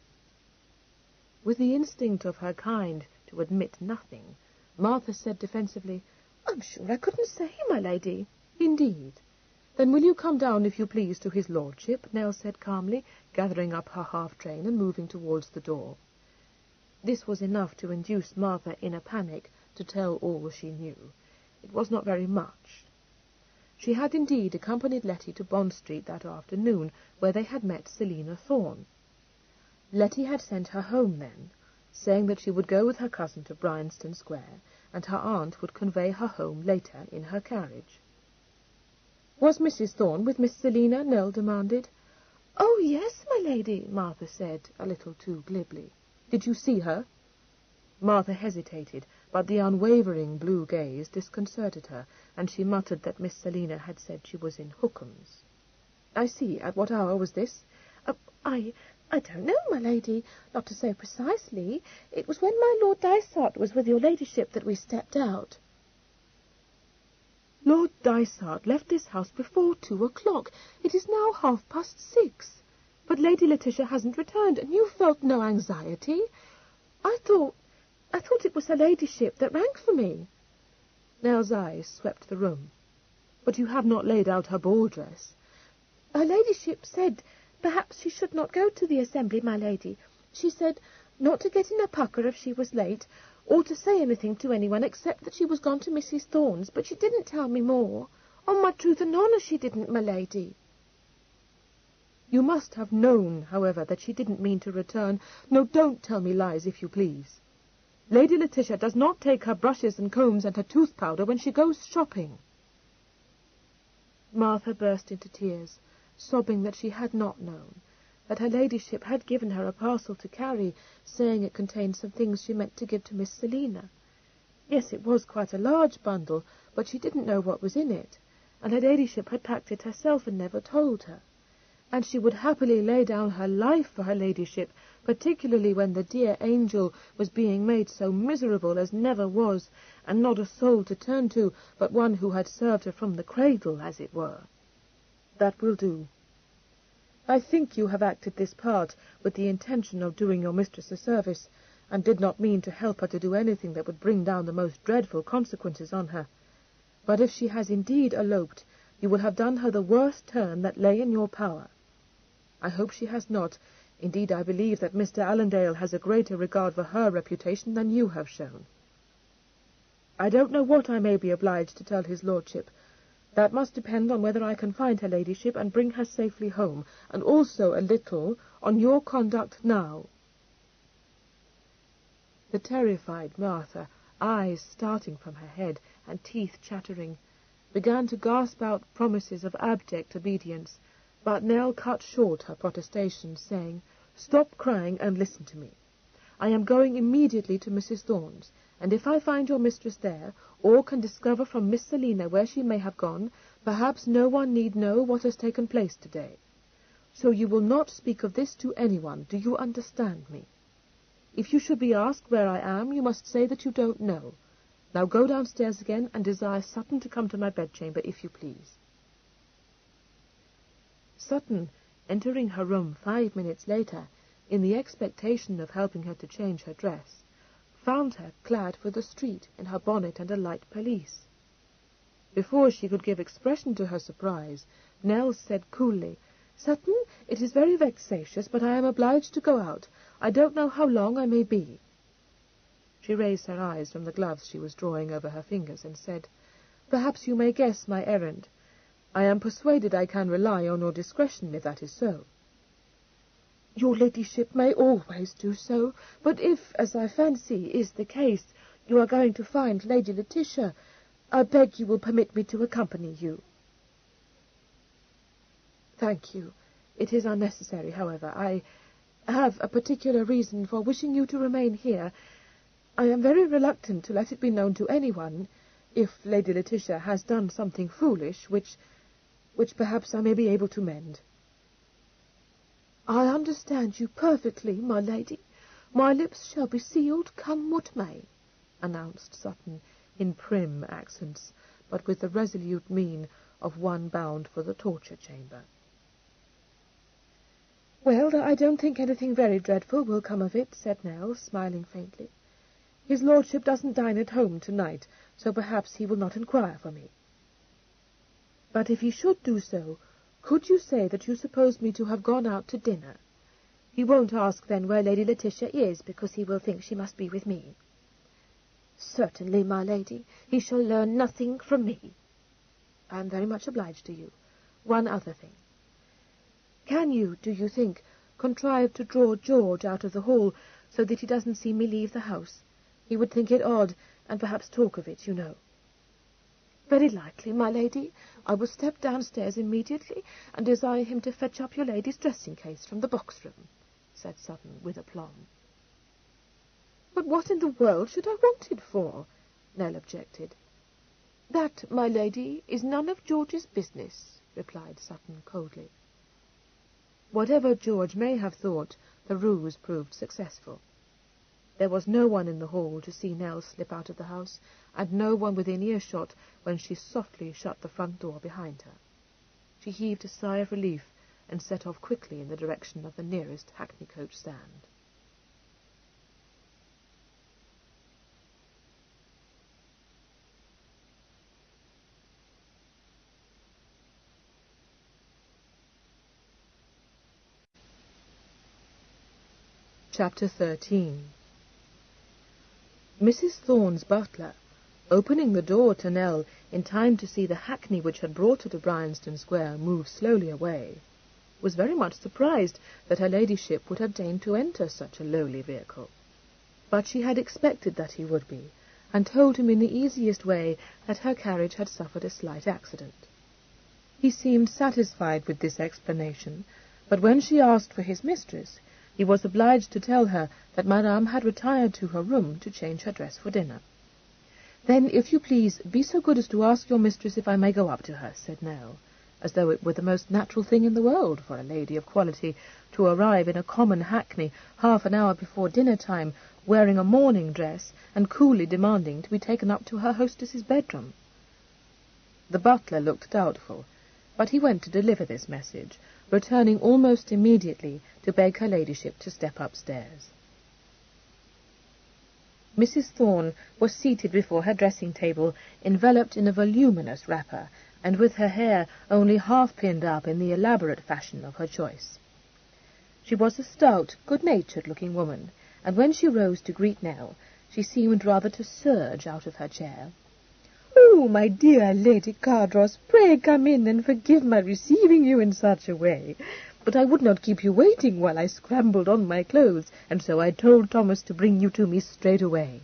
With the instinct of her kind to admit nothing, Martha said defensively, "I'm sure I couldn't say, my lady." "Indeed. Then will you come down, if you please, to his lordship?" Nell said calmly, gathering up her half-train and moving towards the door. This was enough to induce Martha, in a panic, to tell all she knew. It was not very much. She had indeed accompanied Letty to Bond Street that afternoon, where they had met Selina Thorne. Letty had sent her home then, saying that she would go with her cousin to Bryanston Square, and her aunt would convey her home later in her carriage. "Was Mrs. Thorne with Miss Selina?" Nell demanded. "Oh, yes, my lady," Martha said, a little too glibly. "Did you see her?" Martha hesitated, but the unwavering blue gaze disconcerted her, and she muttered that Miss Selina had said she was in Hookham's. "I see. At what hour was this?" I don't know, my lady, not to say precisely. It was when my Lord Dysart was with your ladyship that we stepped out." "Lord Dysart left this house before 2 o'clock. It is now 6:30. But Lady Letitia hasn't returned, and you felt no anxiety. I thought it was her ladyship that rang for me." Nell's eyes swept the room. "But you have not laid out her ball dress?" "Her ladyship said perhaps she should not go to the assembly, my lady. She said not to get in a pucker if she was late, or to say anything to anyone except that she was gone to Mrs. Thorne's, but she didn't tell me more. On my truth and honour she didn't, my lady." "You must have known, however, that she didn't mean to return. No, don't tell me lies, if you please. Lady Letitia does not take her brushes and combs and her tooth-powder when she goes shopping." Martha burst into tears, sobbing that she had not known, that her ladyship had given her a parcel to carry, saying it contained some things she meant to give to Miss Selina. Yes, it was quite a large bundle, but she didn't know what was in it, and her ladyship had packed it herself and never told her. And she would happily lay down her life for her ladyship, particularly when the dear angel was being made so miserable as never was, and not a soul to turn to but one who had served her from the cradle, as it were. That will do. I think you have acted this part with the intention of doing your mistress a service, and did not mean to help her to do anything that would bring down the most dreadful consequences on her. But if she has indeed eloped, you will have done her the worst turn that lay in your power. I hope she has not. Indeed, I believe that Mr. Allendale has a greater regard for her reputation than you have shown. I don't know what I may be obliged to tell his lordship. That must depend on whether I can find her ladyship and bring her safely home, and also a little on your conduct now." The terrified Martha, eyes starting from her head and teeth chattering, began to gasp out promises of abject obedience, but Nell cut short her protestations, saying, "Stop crying and listen to me. I am going immediately to Mrs. Thorne's, and if I find your mistress there, or can discover from Miss Selina where she may have gone, perhaps no one need know what has taken place today. So you will not speak of this to anyone. Do you understand me? If you should be asked where I am, you must say that you don't know. Now go downstairs again and desire Sutton to come to my bedchamber, if you please." Sutton, entering her room 5 minutes later, in the expectation of helping her to change her dress, found her clad for the street in her bonnet and a light pelisse. Before she could give expression to her surprise, Nell said coolly, "Sutton, it is very vexatious, but I am obliged to go out. I don't know how long I may be." She raised her eyes from the gloves she was drawing over her fingers and said, "Perhaps you may guess my errand. I am persuaded I can rely on your discretion if that is so." "Your ladyship may always do so, but if, as I fancy is the case, you are going to find Lady Letitia, I beg you will permit me to accompany you." "Thank you. It is unnecessary, however. I have a particular reason for wishing you to remain here. I am very reluctant to let it be known to anyone, if Lady Letitia has done something foolish, which perhaps I may be able to mend." "I understand you perfectly, my lady. My lips shall be sealed, come what may," announced Sutton in prim accents, but with the resolute mien of one bound for the torture chamber. "Well, I don't think anything very dreadful will come of it," said Nell, smiling faintly. "His lordship doesn't dine at home tonight, so perhaps he will not inquire for me. But if he should do so, could you say that you suppose me to have gone out to dinner? He won't ask then where Lady Letitia is, because he will think she must be with me." "Certainly, my lady. He shall learn nothing from me." "I am very much obliged to you. One other thing. Can you, do you think, contrive to draw George out of the hall so that he doesn't see me leave the house? He would think it odd, and perhaps talk of it, you know." "Very likely, my lady. I will step downstairs immediately and desire him to fetch up your lady's dressing-case from the box-room," said Sutton with aplomb. "But what in the world should I want it for?" Nell objected. "That, my lady, is none of George's business," replied Sutton coldly. Whatever George may have thought, the ruse proved successful. There was no one in the hall to see Nell slip out of the house, and no one within earshot when she softly shut the front door behind her. She heaved a sigh of relief and set off quickly in the direction of the nearest hackney-coach stand. Chapter 13. Mrs. Thorne's butler, opening the door to Nell in time to see the hackney which had brought her to Bryanston Square move slowly away, was very much surprised that her ladyship would have deigned to enter such a lowly vehicle. But she had expected that he would be, and told him in the easiest way that her carriage had suffered a slight accident. He seemed satisfied with this explanation, but when she asked for his mistress, he was obliged to tell her that Madame had retired to her room to change her dress for dinner. "Then, if you please, be so good as to ask your mistress if I may go up to her," said Nell, as though it were the most natural thing in the world for a lady of quality to arrive in a common hackney half an hour before dinner-time, wearing a morning dress, and coolly demanding to be taken up to her hostess's bedroom. The butler looked doubtful, but he went to deliver this message, returning almost immediately to beg her ladyship to step upstairs. Mrs. Thorne was seated before her dressing-table, enveloped in a voluminous wrapper, and with her hair only half pinned up in the elaborate fashion of her choice. She was a stout, good-natured-looking woman, and when she rose to greet Nell, she seemed rather to surge out of her chair. "Oh, my dear Lady Cardross, pray come in and forgive my receiving you in such a way. But I would not keep you waiting while I scrambled on my clothes, and so I told Thomas to bring you to me straight away."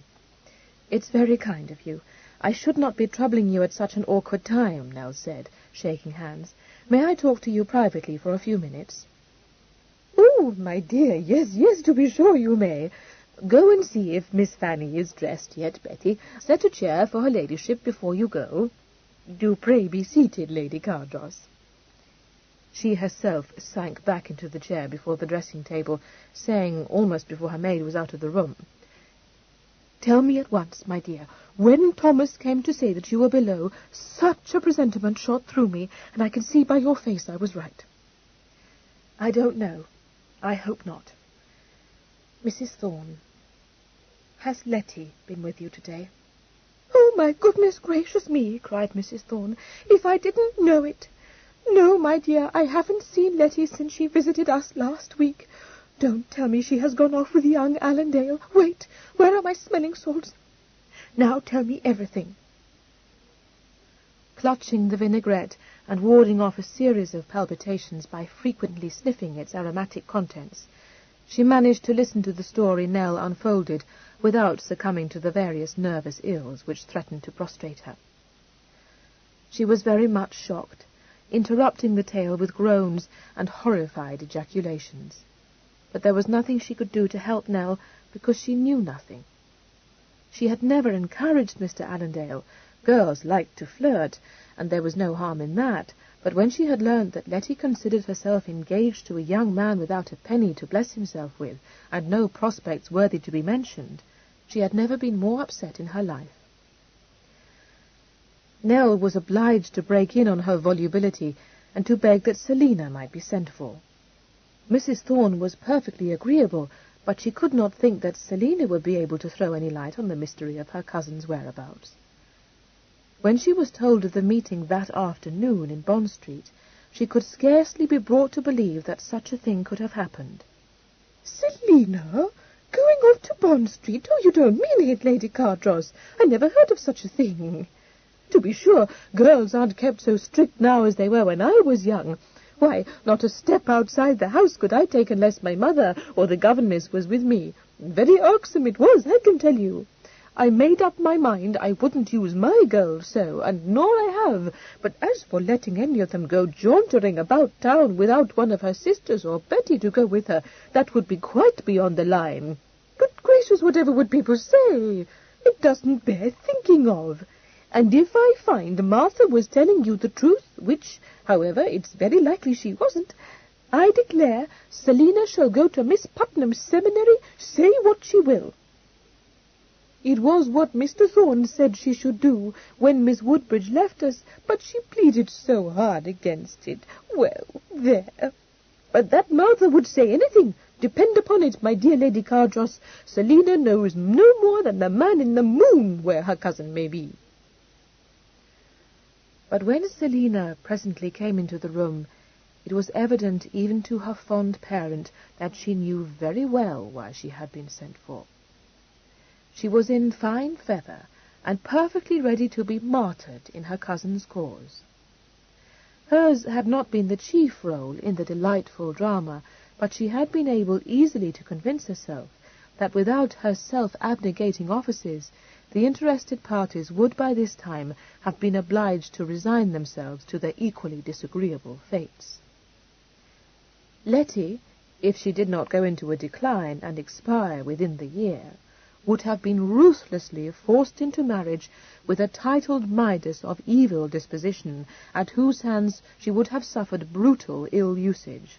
"It's very kind of you. I should not be troubling you at such an awkward time," Nell said, shaking hands. "May I talk to you privately for a few minutes?" "Oh, my dear, yes, to be sure you may. Go and see if Miss Fanny is dressed yet, Betty. Set a chair for her ladyship before you go. Do pray be seated, Lady Cardross." She herself sank back into the chair before the dressing-table, saying, almost before her maid was out of the room, "Tell me at once, my dear, when Thomas came to say that you were below, such a presentiment shot through me, and I can see by your face I was right." I don't know. I hope not. Mrs. Thorne, has Letty been with you today?" "Oh, my goodness gracious me!" cried Mrs. Thorne. "If I didn't know it! No, my dear, I haven't seen Letty since she visited us last week. Don't tell me she has gone off with young Allendale. Wait, where are my smelling salts? Now tell me everything." Clutching the vinaigrette and warding off a series of palpitations by frequently sniffing its aromatic contents, she managed to listen to the story Nell unfolded without succumbing to the various nervous ills which threatened to prostrate her. She was very much shocked, interrupting the tale with groans and horrified ejaculations. But there was nothing she could do to help Nell, because she knew nothing. She had never encouraged Mr. Allendale. Girls liked to flirt, and there was no harm in that, but when she had learned that Letty considered herself engaged to a young man without a penny to bless himself with, and no prospects worthy to be mentioned, she had never been more upset in her life. Nell was obliged to break in on her volubility, and to beg that Selina might be sent for. Mrs. Thorne was perfectly agreeable, but she could not think that Selina would be able to throw any light on the mystery of her cousin's whereabouts. When she was told of the meeting that afternoon in Bond Street, she could scarcely be brought to believe that such a thing could have happened. "Selina? Going off to Bond Street? Oh, you don't mean it, Lady Cardross. I never heard of such a thing. To be sure, girls aren't kept so strict now as they were when I was young. Why, not a step outside the house could I take unless my mother or the governess was with me. Very irksome it was, I can tell you. I made up my mind I wouldn't use my girls so, and nor I have. But as for letting any of them go jauntering about town without one of her sisters or Betty to go with her, that would be quite beyond the line. Good gracious, whatever would people say? It doesn't bear thinking of. And if I find Martha was telling you the truth, which, however, it's very likely she wasn't, I declare Selina shall go to Miss Putnam's seminary, say what she will. It was what Mr. Thorne said she should do when Miss Woodbridge left us, but she pleaded so hard against it. Well, there. But that Martha would say anything. Depend upon it, my dear Lady Cardross, Selina knows no more than the man in the moon where her cousin may be. But when Selina presently came into the room, it was evident even to her fond parent that she knew very well why she had been sent for. She was in fine feather, and perfectly ready to be martyred in her cousin's cause. Hers had not been the chief role in the delightful drama, but she had been able easily to convince herself that without her self-abnegating offices, the interested parties would by this time have been obliged to resign themselves to their equally disagreeable fates. Letty, if she did not go into a decline and expire within the year, would have been ruthlessly forced into marriage with a titled Midas of evil disposition, at whose hands she would have suffered brutal ill usage,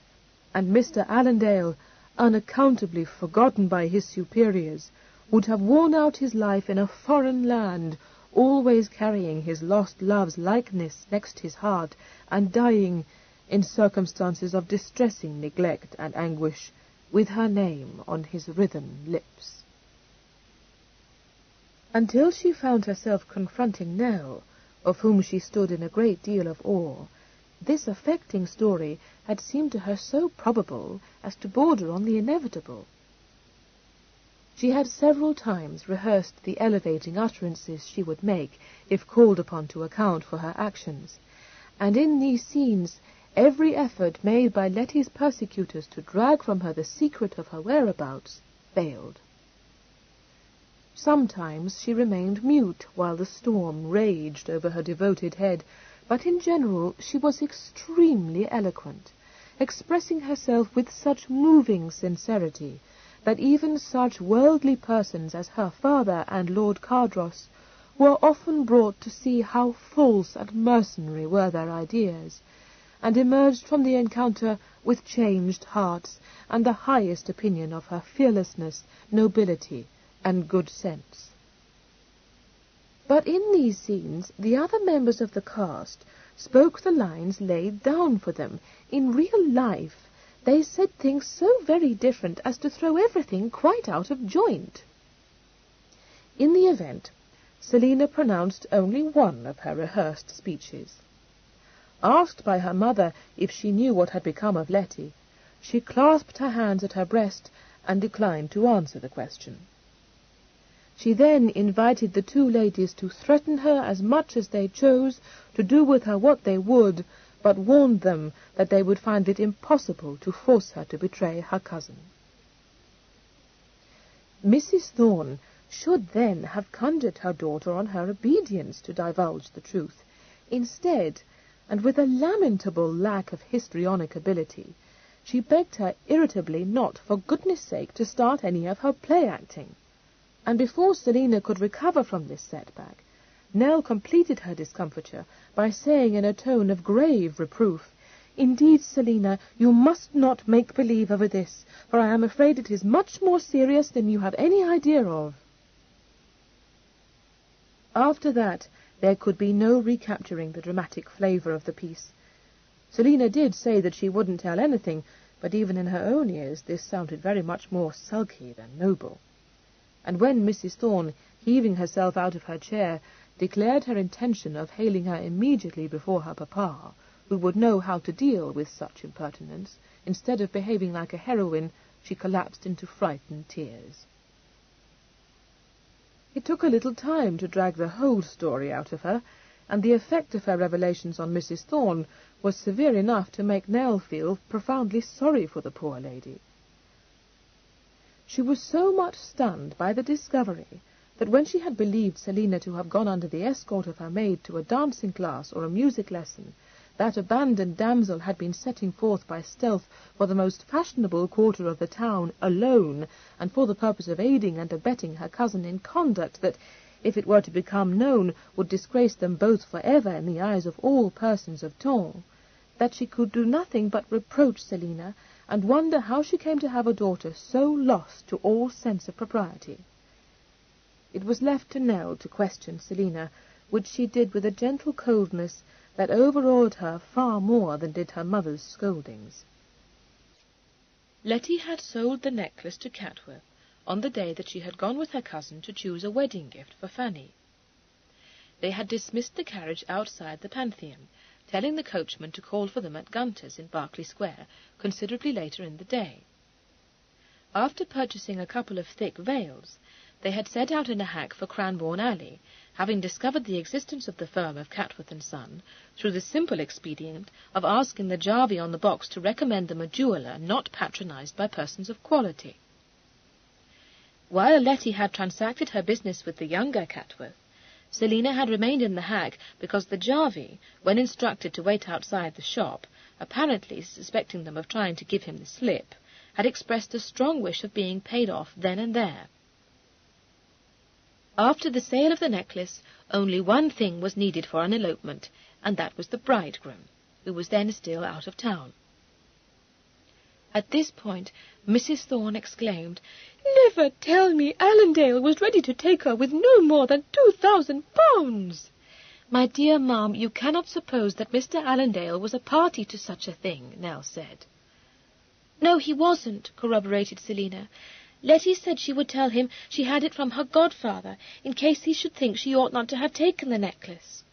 and Mr. Allendale, unaccountably forgotten by his superiors, would have worn out his life in a foreign land, always carrying his lost love's likeness next his heart, and dying, in circumstances of distressing neglect and anguish, with her name on his writhen lips. Until she found herself confronting Nell, of whom she stood in a great deal of awe, this affecting story had seemed to her so probable as to border on the inevitable. She had several times rehearsed the elevating utterances she would make if called upon to account for her actions, and in these scenes every effort made by Letty's persecutors to drag from her the secret of her whereabouts failed. Sometimes she remained mute while the storm raged over her devoted head, but in general she was extremely eloquent, expressing herself with such moving sincerity that even such worldly persons as her father and Lord Cardross were often brought to see how false and mercenary were their ideas, and emerged from the encounter with changed hearts and the highest opinion of her fearlessness, nobility, and good sense. But in these scenes the other members of the cast spoke the lines laid down for them. In real life They said things so very different as to throw everything quite out of joint. In the event, Selina pronounced only one of her rehearsed speeches. Asked by her mother if she knew what had become of Letty, she clasped her hands at her breast and declined to answer the question. She then invited the two ladies to threaten her as much as they chose, to do with her what they would, but warned them that they would find it impossible to force her to betray her cousin. Mrs. Thorne should then have conjured her daughter on her obedience to divulge the truth. Instead, and with a lamentable lack of histrionic ability, she begged her irritably not, for goodness sake, to start any of her play-acting. And before Selina could recover from this setback, Nell completed her discomfiture by saying in a tone of grave reproof, "Indeed, Selina, you must not make believe over this, for I am afraid it is much more serious than you have any idea of." After that, there could be no recapturing the dramatic flavour of the piece. Selina did say that she wouldn't tell anything, but even in her own ears this sounded very much more sulky than noble. And when Mrs. Thorne, heaving herself out of her chair, declared her intention of hailing her immediately before her papa, who would know how to deal with such impertinence, instead of behaving like a heroine, she collapsed into frightened tears. It took a little time to drag the whole story out of her, and the effect of her revelations on Mrs. Thorne was severe enough to make Nell feel profoundly sorry for the poor lady. She was so much stunned by the discovery that when she had believed Selina to have gone under the escort of her maid to a dancing class or a music lesson, that abandoned damsel had been setting forth by stealth for the most fashionable quarter of the town alone, and for the purpose of aiding and abetting her cousin in conduct that, if it were to become known, would disgrace them both for ever in the eyes of all persons of ton, that she could do nothing but reproach Selina, and wonder how she came to have a daughter so lost to all sense of propriety. It was left to Nell to question Selina, which she did with a gentle coldness that overawed her far more than did her mother's scoldings. Letty had sold the necklace to Catworth on the day that she had gone with her cousin to choose a wedding gift for Fanny. They had dismissed the carriage outside the Pantheon, telling the coachman to call for them at Gunter's in Berkeley Square considerably later in the day. After purchasing a couple of thick veils, they had set out in a hack for Cranbourne Alley, having discovered the existence of the firm of Catworth and Son through the simple expedient of asking the jarvey on the box to recommend them a jeweller not patronized by persons of quality. While Letty had transacted her business with the younger Catworth, Selina had remained in the hack because the jarvey, when instructed to wait outside the shop, apparently suspecting them of trying to give him the slip, had expressed a strong wish of being paid off then and there. After the sale of the necklace, only one thing was needed for an elopement, and that was the bridegroom, who was then still out of town. At this point, Mrs. Thorne exclaimed, "Never tell me Allendale was ready to take her with no more than £2,000. My dear ma'am, you cannot suppose that Mr. Allendale was a party to such a thing," Nell said. "No, he wasn't," corroborated Selina. "Letty said she would tell him she had it from her godfather, in case he should think she ought not to have taken the necklace."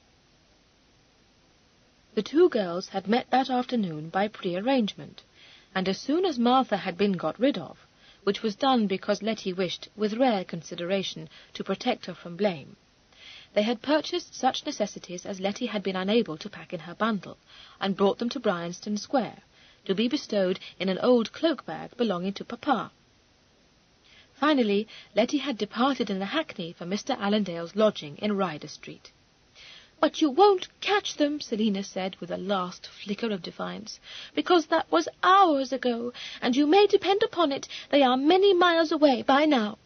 The two girls had met that afternoon by pre-arrangement, and as soon as Martha had been got rid of, which was done because Letty wished, with rare consideration, to protect her from blame, they had purchased such necessities as Letty had been unable to pack in her bundle, and brought them to Bryanston Square, to be bestowed in an old cloak-bag belonging to Papa. Finally, Letty had departed in a hackney for Mr. Allendale's lodging in Ryder Street. "But you won't catch them," Selina said, with a last flicker of defiance, "because that was hours ago, and you may depend upon it they are many miles away by now."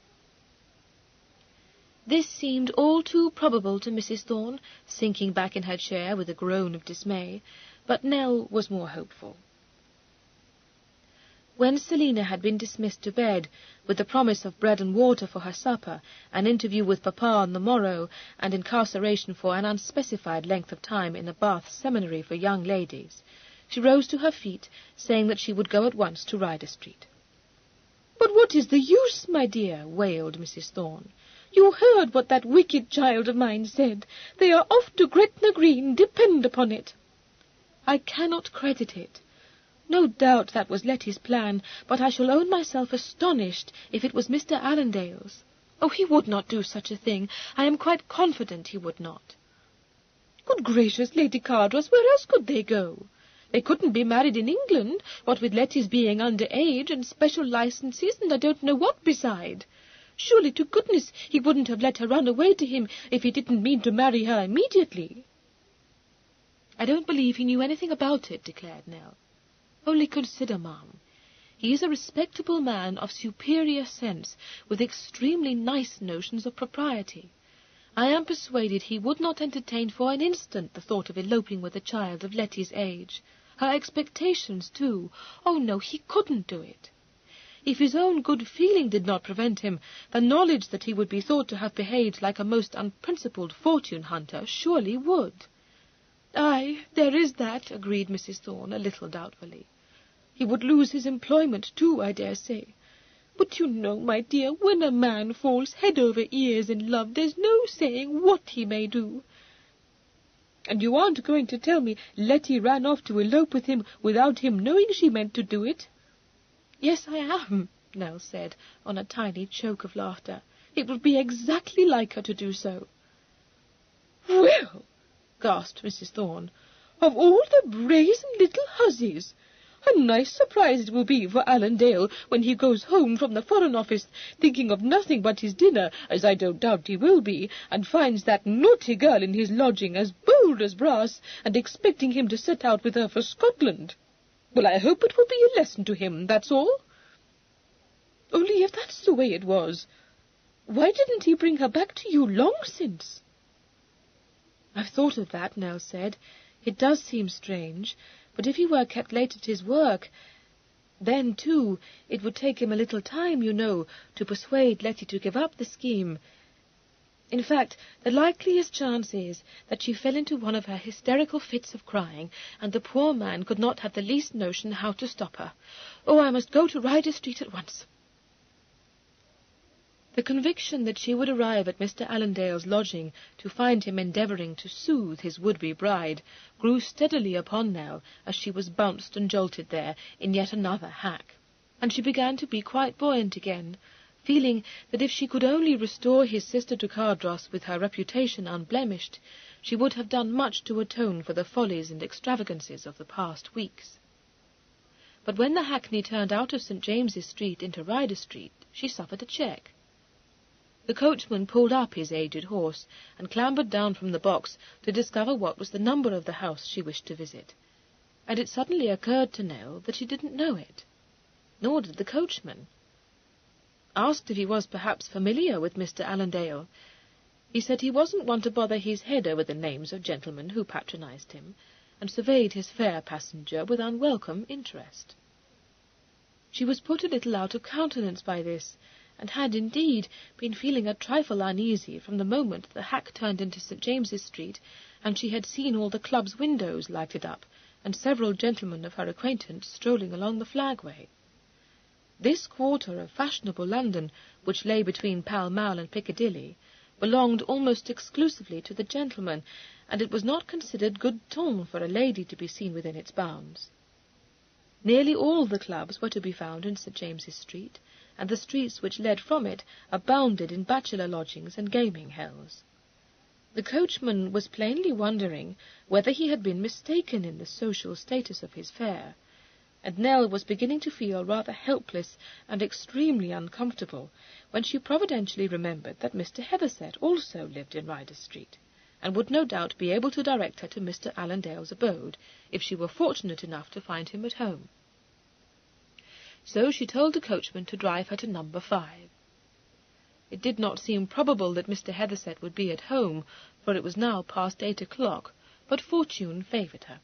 This seemed all too probable to Mrs. Thorne, sinking back in her chair with a groan of dismay, but Nell was more hopeful. When Selina had been dismissed to bed, with the promise of bread and water for her supper, an interview with Papa on the morrow, and incarceration for an unspecified length of time in a Bath seminary for young ladies, She rose to her feet, saying that she would go at once to Ryder Street. "But what is the use, my dear?" wailed Mrs. Thorne. "You heard what that wicked child of mine said. They are off to Gretna Green, depend upon it." "I cannot credit it. No doubt that was Letty's plan, but I shall own myself astonished if it was Mr. Allendale's. Oh, he would not do such a thing. I am quite confident he would not." "Good gracious, Lady Cardross, where else could they go? They couldn't be married in England, what with Letty's being under age and special licenses and I don't know what beside. Surely to goodness he wouldn't have let her run away to him if he didn't mean to marry her immediately." "I don't believe he knew anything about it," declared Nell. "Only consider, ma'am. He is a respectable man of superior sense, with extremely nice notions of propriety. I am persuaded he would not entertain for an instant the thought of eloping with a child of Letty's age. Her expectations, too. Oh, no, he couldn't do it. If his own good feeling did not prevent him, the knowledge that he would be thought to have behaved like a most unprincipled fortune-hunter surely would." "Aye, there is that," agreed Mrs. Thorne, a little doubtfully. "He would lose his employment, too, I dare say. But you know, my dear, when a man falls head over ears in love, there's no saying what he may do. And you aren't going to tell me Letty ran off to elope with him without him knowing she meant to do it?" "Yes, I am," Nell said, on a tiny choke of laughter. "It would be exactly like her to do so." "Well," gasped Mrs. Thorne, "of all the brazen little hussies! A nice surprise it will be for Allendale when he goes home from the Foreign Office, thinking of nothing but his dinner, as I don't doubt he will be, and finds that naughty girl in his lodging as bold as brass, and expecting him to set out with her for Scotland. Well, I hope it will be a lesson to him, that's all. Only if that's the way it was, why didn't he bring her back to you long since?" "I've thought of that," Nell said. "It does seem strange, but if he were kept late at his work, then, too, it would take him a little time, you know, to persuade Letty to give up the scheme. In fact, the likeliest chance is that she fell into one of her hysterical fits of crying, and the poor man could not have the least notion how to stop her. Oh, I must go to Ryder Street at once." The conviction that she would arrive at Mr. Allendale's lodging to find him endeavouring to soothe his would-be bride grew steadily upon Nell as she was bounced and jolted there in yet another hack, and she began to be quite buoyant again, feeling that if she could only restore his sister to Cardross with her reputation unblemished, she would have done much to atone for the follies and extravagances of the past weeks. But when the hackney turned out of St. James's Street into Ryder Street, she suffered a check. The coachman pulled up his aged horse, and clambered down from the box to discover what was the number of the house she wished to visit, and it suddenly occurred to Nell that she didn't know it, nor did the coachman. Asked if he was perhaps familiar with Mr. Allendale, he said he wasn't one to bother his head over the names of gentlemen who patronized him, and surveyed his fair passenger with unwelcome interest. She was put a little out of countenance by this, and had, indeed, been feeling a trifle uneasy from the moment the hack turned into St. James's Street, and she had seen all the club's windows lighted up, and several gentlemen of her acquaintance strolling along the flagway. This quarter of fashionable London, which lay between Pall Mall and Piccadilly, belonged almost exclusively to the gentlemen, and it was not considered good ton for a lady to be seen within its bounds. Nearly all the clubs were to be found in St. James's Street, and the streets which led from it abounded in bachelor lodgings and gaming hells. The coachman was plainly wondering whether he had been mistaken in the social status of his fare, and Nell was beginning to feel rather helpless and extremely uncomfortable when she providentially remembered that Mr. Hethersett also lived in Ryder Street, and would no doubt be able to direct her to Mr. Allendale's abode, if she were fortunate enough to find him at home. So she told the coachman to drive her to number 5. It did not seem probable that Mr. Hethersett would be at home, for it was now past 8 o'clock, but fortune favoured her.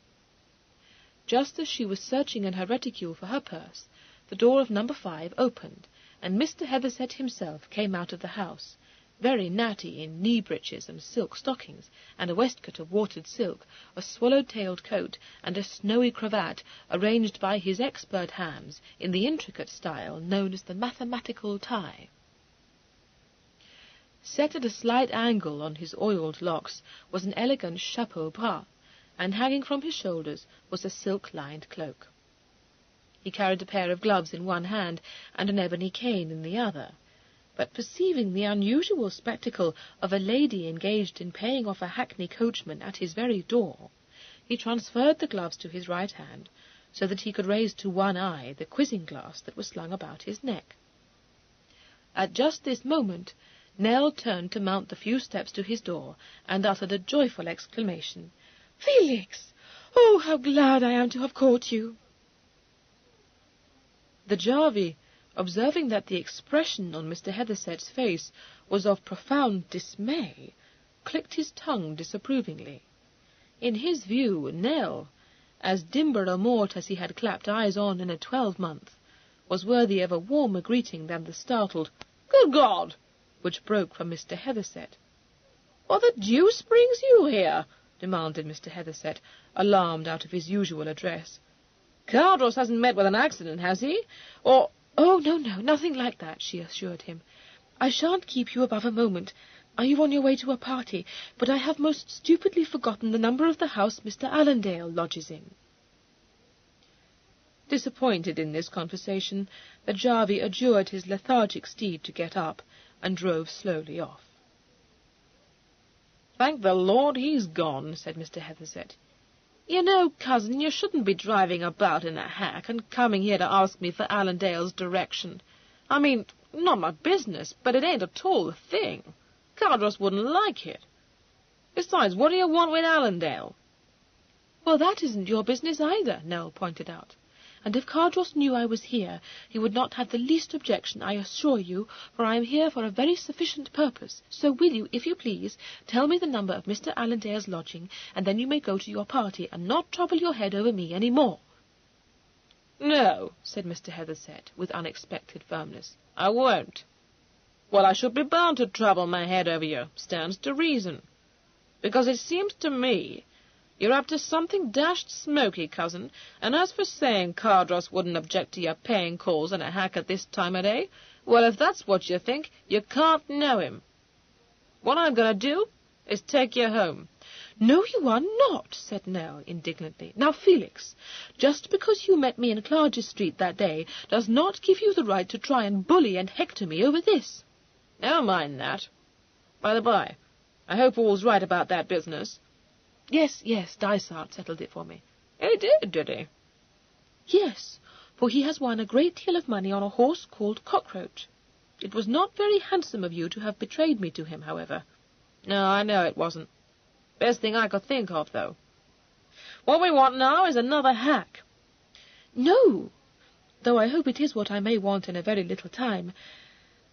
Just as she was searching in her reticule for her purse, the door of number 5 opened, and Mr. Hethersett himself came out of the house, very natty in knee-breeches and silk stockings, and a waistcoat of watered silk, a swallow-tailed coat, and a snowy cravat arranged by his expert hands in the intricate style known as the mathematical tie. Set at a slight angle on his oiled locks was an elegant chapeau bras, and hanging from his shoulders was a silk-lined cloak. He carried a pair of gloves in one hand and an ebony cane in the other, but perceiving the unusual spectacle of a lady engaged in paying off a hackney coachman at his very door, he transferred the gloves to his right hand, so that he could raise to one eye the quizzing-glass that was slung about his neck. At just this moment, Nell turned to mount the few steps to his door, and uttered a joyful exclamation. "Felix! Oh, how glad I am to have caught you!" The jarvey, observing that the expression on Mr. Heatherset's face was of profound dismay, clicked his tongue disapprovingly. In his view, Nell, as dimber a mort as he had clapped eyes on in a 12-month, was worthy of a warmer greeting than the startled "Good God!" which broke from Mr. Heatherset. "What the deuce brings you here?" demanded Mr. Heatherset, alarmed out of his usual address. "Cardross hasn't met with an accident, has he? Or—" "Oh, no, nothing like that," she assured him. "I shan't keep you above a moment. Are you on your way to a party? But I have most stupidly forgotten the number of the house Mr. Allendale lodges in." Disappointed in this conversation, the jarvey adjured his lethargic steed to get up, and drove slowly off. "Thank the Lord he's gone," said Mr. Heatherset. "You know, cousin, you shouldn't be driving about in a hack and coming here to ask me for Allendale's direction. I mean, not my business, but it ain't at all the thing. Cardross wouldn't like it. Besides, what do you want with Allendale?" "Well, that isn't your business either," Nell pointed out. "And if Cardross knew I was here, he would not have the least objection, I assure you, for I am here for a very sufficient purpose. So will you, if you please, tell me the number of Mr. Allendale's lodging, and then you may go to your party, and not trouble your head over me any more." "No," said Mr. Heatherset, with unexpected firmness, "I won't." "Well, I should be bound to trouble my head over you, stands to reason. Because it seems to me you're up to something dashed smoky, cousin, and as for saying Cardross wouldn't object to your paying calls in a hack at this time of day, well, if that's what you think, you can't know him. What I'm going to do is take you home." "No, you are not," said Nell indignantly. "Now, Felix, just because you met me in Clarges Street that day does not give you the right to try and bully and hector me over this." "Never mind that. By the by, I hope all's right about that business." Yes, Dysart settled it for me." "He did he?" "Yes, for he has won a great deal of money on a horse called Cockroach. It was not very handsome of you to have betrayed me to him, however." "No, I know it wasn't. Best thing I could think of, though. What we want now is another hack." "No, though I hope it is what I may want in a very little time.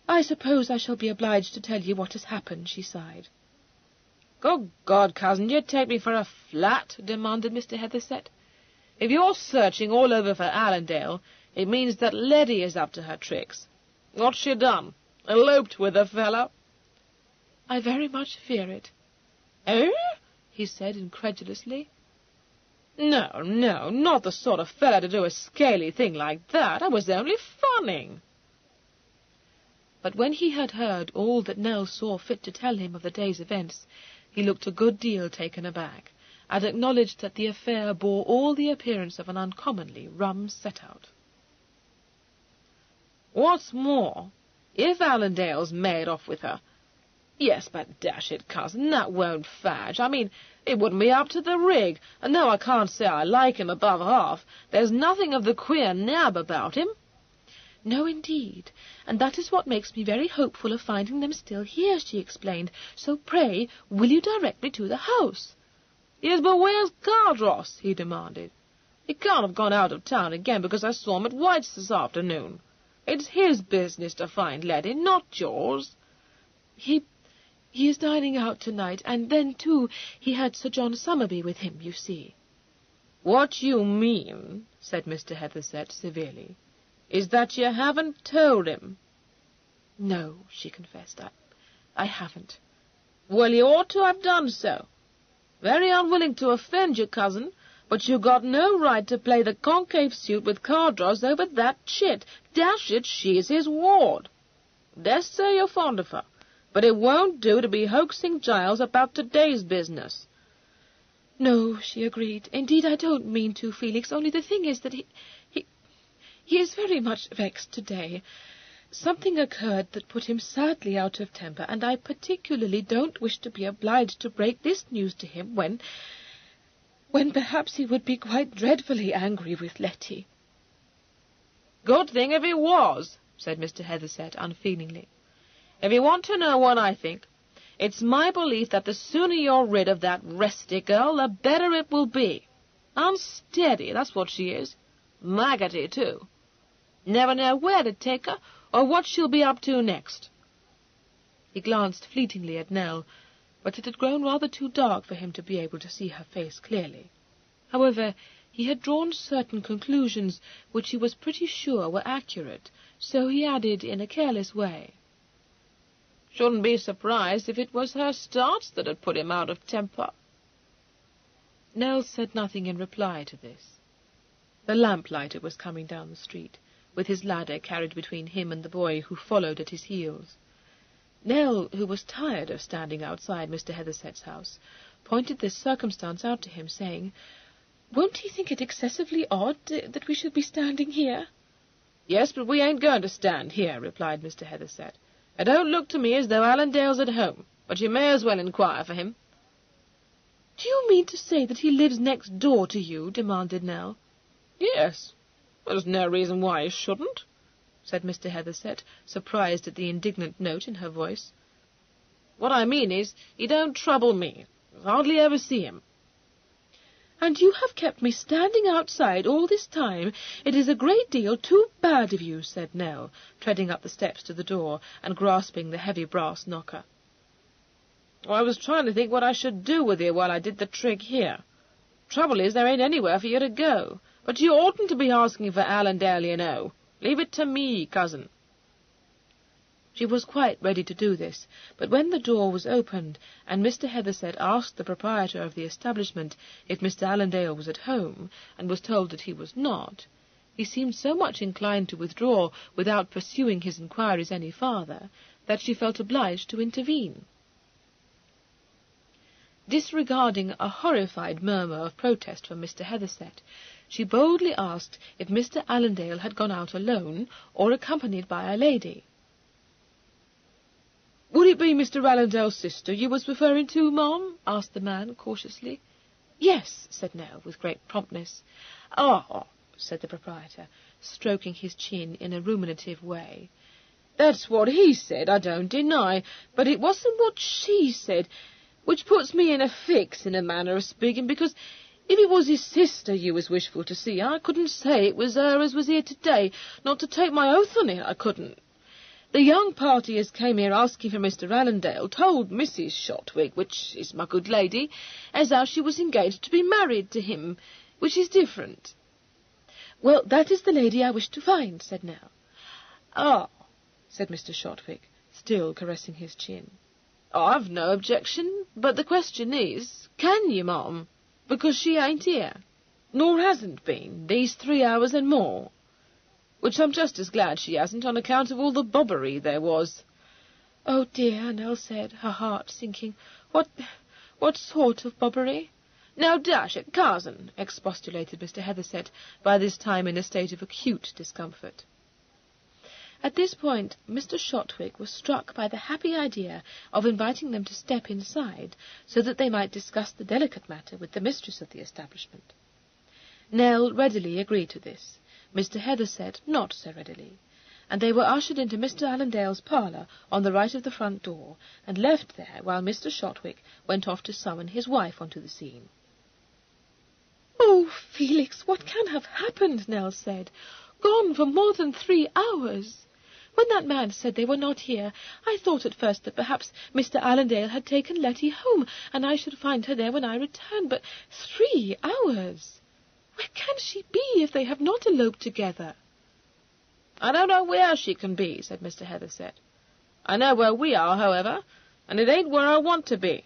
I suppose I shall be obliged to tell you what has happened," she sighed. "Good God, cousin, do you take me for a flat?" demanded Mr. Heatherset. "If you're searching all over for Allendale, it means that Letty is up to her tricks. What's she done? Eloped with the fellow?" "I very much fear it." "Eh?" he said incredulously. No, not the sort of fellow to do a scaly thing like that. I was only funning." But when he had heard all that Nell saw fit to tell him of the day's events, he looked a good deal taken aback, and acknowledged that the affair bore all the appearance of an uncommonly rum set-out. "What's more, if Allendale's made off with her— Yes, but dash it, cousin, that won't fadge. I mean, it wouldn't be up to the rig, and though I can't say I like him above half, there's nothing of the queer nab about him." "No, indeed, and that is what makes me very hopeful of finding them still here," she explained. "So pray, will you direct me to the house?" "Yes, but where's Cardross?" he demanded. "He can't have gone out of town again because I saw him at White's this afternoon. It's his business to find Letty, not yours." He is dining out tonight, and then, too, he had Sir John Somerby with him, you see." "What you mean," said Mr. Heatherset severely, "is that you haven't told him." "No," she confessed. "I haven't." "Well, you ought to have done so. Very unwilling to offend your cousin, but you got no right to play the concave suit with Cardross over that chit. Dash it, she's his ward. Dessay you're fond of her, but it won't do to be hoaxing Giles about today's business." "No," she agreed. "Indeed, I don't mean to, Felix, only the thing is that he is very much vexed today. Something occurred that put him sadly out of temper, and I particularly don't wish to be obliged to break this news to him when perhaps he would be quite dreadfully angry with Letty." "Good thing if he was," said Mr. Heatherset unfeelingly. "If you want to know what I think, it's my belief that the sooner you're rid of that resty girl, the better it will be. Unsteady, that's what she is. Maggoty, too. Never know where to take her, or what she'll be up to next." He glanced fleetingly at Nell, but it had grown rather too dark for him to be able to see her face clearly. However, he had drawn certain conclusions which he was pretty sure were accurate, so he added in a careless way, "Shouldn't be surprised if it was her starts that had put him out of temper." Nell said nothing in reply to this. The lamplighter was coming down the street, with his ladder carried between him and the boy, who followed at his heels. Nell, who was tired of standing outside Mr. Heatherset's house, pointed this circumstance out to him, saying, "Won't he think it excessively odd that we should be standing here?" "Yes, but we ain't going to stand here," replied Mr. Heatherset. "It don't look to me as though Allendale's at home, but you may as well inquire for him." "Do you mean to say that he lives next door to you?" demanded Nell. "Yes. There's no reason why he shouldn't," said Mr. Heatherset, surprised at the indignant note in her voice. "What I mean is, he don't trouble me. I hardly ever see him." "And you have kept me standing outside all this time. It is a great deal too bad of you," said Nell, treading up the steps to the door and grasping the heavy brass knocker. "I was trying to think what I should do with you while I did the trick here. Trouble is, there ain't anywhere for you to go. But you oughtn't to be asking for Allendale, you know. Leave it to me, cousin." She was quite ready to do this, but when the door was opened, and Mr. Heatherset asked the proprietor of the establishment if Mr. Allendale was at home, and was told that he was not, he seemed so much inclined to withdraw without pursuing his inquiries any farther, that she felt obliged to intervene. Disregarding a horrified murmur of protest from Mr. Heatherset, she boldly asked if Mr. Allendale had gone out alone or accompanied by a lady. "Would it be Mr. Allendale's sister you was referring to, ma'am?" asked the man cautiously. "Yes," said Nell, with great promptness. "Ah," said the proprietor, stroking his chin in a ruminative way. "That's what he said, I don't deny, but it wasn't what she said, which puts me in a fix, in a manner of speaking, because if it was his sister you was wishful to see, I couldn't say it was her as was here today, not to take my oath on it, I couldn't. The young party as came here asking for Mr. Allendale told Mrs. Shotwig, which is my good lady, as how she was engaged to be married to him, which is different." "Well, that is the lady I wish to find," said Nell. "Ah," said Mr. Shotwig, still caressing his chin. "I've no objection, but the question is, can you, ma'am? Because she ain't here, nor hasn't been, these 3 hours and more. Which I'm just as glad she hasn't, on account of all the bobbery there was." "Oh, dear," Nell said, her heart sinking. What sort of bobbery?" "Now, dash it, cousin," expostulated Mr. Heatherset, by this time in a state of acute discomfort. At this point, Mr. Shotwig was struck by the happy idea of inviting them to step inside, so that they might discuss the delicate matter with the mistress of the establishment. Nell readily agreed to this, Mr. Heatherset not so readily, and they were ushered into Mr. Allendale's parlour on the right of the front door, and left there while Mr. Shotwig went off to summon his wife onto the scene. "Oh, Felix, what can have happened?" Nell said. "Gone for more than 3 hours. When that man said they were not here, I thought at first that perhaps Mr. Allendale had taken Letty home, and I should find her there when I returned, but 3 hours! Where can she be if they have not eloped together?" "I don't know where she can be," said Mr. Heatherset. I know where we are, however, and it ain't where I want to be.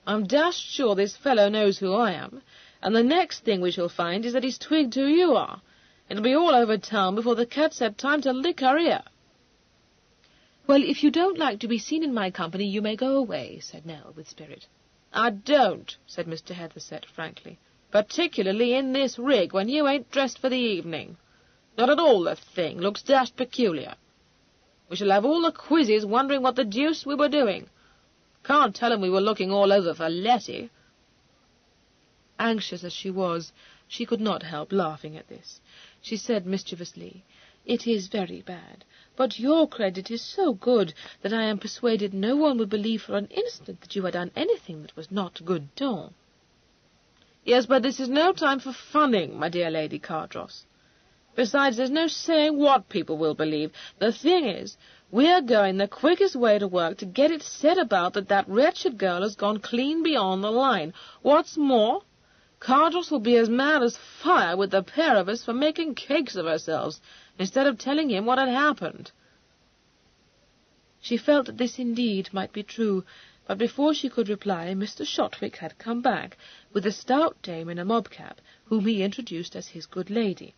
I'm dashed sure this fellow knows who I am, and the next thing we shall find is that he's twigged who you are. It'll be all over town before the cat's had time to lick her ear." "Well, if you don't like to be seen in my company, you may go away," said Nell with spirit. "I don't," said Mr. Heatherset frankly, "particularly in this rig when you ain't dressed for the evening. Not at all the thing. Looks dashed peculiar. We shall have all the quizzes wondering what the deuce we were doing. Can't tell 'em we were looking all over for Letty." Anxious as she was, she could not help laughing at this. She said mischievously, "It is very bad, but your credit is so good that I am persuaded no one would believe for an instant that you had done anything that was not good ton." "Yes, but this is no time for funning, my dear Lady Cardross. Besides, there's no saying what people will believe. The thing is, we're going the quickest way to work to get it said about that wretched girl has gone clean beyond the line. What's more, Cardross will be as mad as fire with the pair of us for making cakes of ourselves, instead of telling him what had happened." She felt that this indeed might be true, but before she could reply, Mr. Shotwick had come back, with a stout dame in a mob-cap, whom he introduced as his good lady.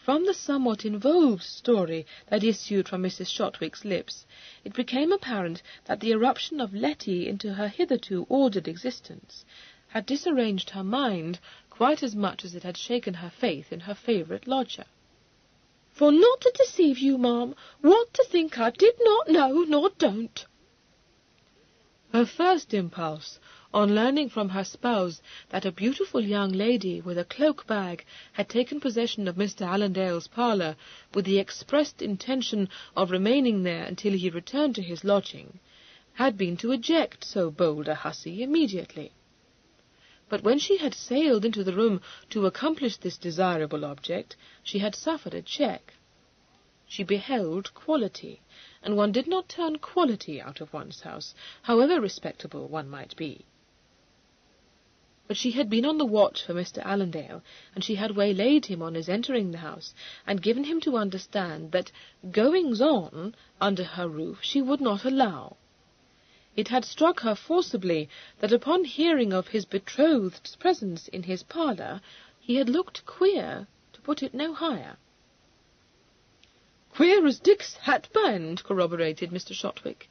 From the somewhat involved story that issued from Mrs. Shotwick's lips, it became apparent that the irruption of Letty into her hitherto ordered existence had disarranged her mind quite as much as it had shaken her faith in her favourite lodger. "For not to deceive you, ma'am, what to think I did not know nor don't." Her first impulse, on learning from her spouse that a beautiful young lady with a cloak-bag had taken possession of Mr. Allendale's parlour with the expressed intention of remaining there until he returned to his lodging, had been to eject so bold a hussy immediately. But when she had sailed into the room to accomplish this desirable object, she had suffered a check. She beheld quality, and one did not turn quality out of one's house, however respectable one might be. But she had been on the watch for Mr. Allendale, and she had waylaid him on his entering the house, and given him to understand that goings-on under her roof she would not allow. It had struck her forcibly that upon hearing of his betrothed's presence in his parlour, he had looked queer, to put it no higher. "Queer as Dick's hatband," corroborated Mr. Shotwick.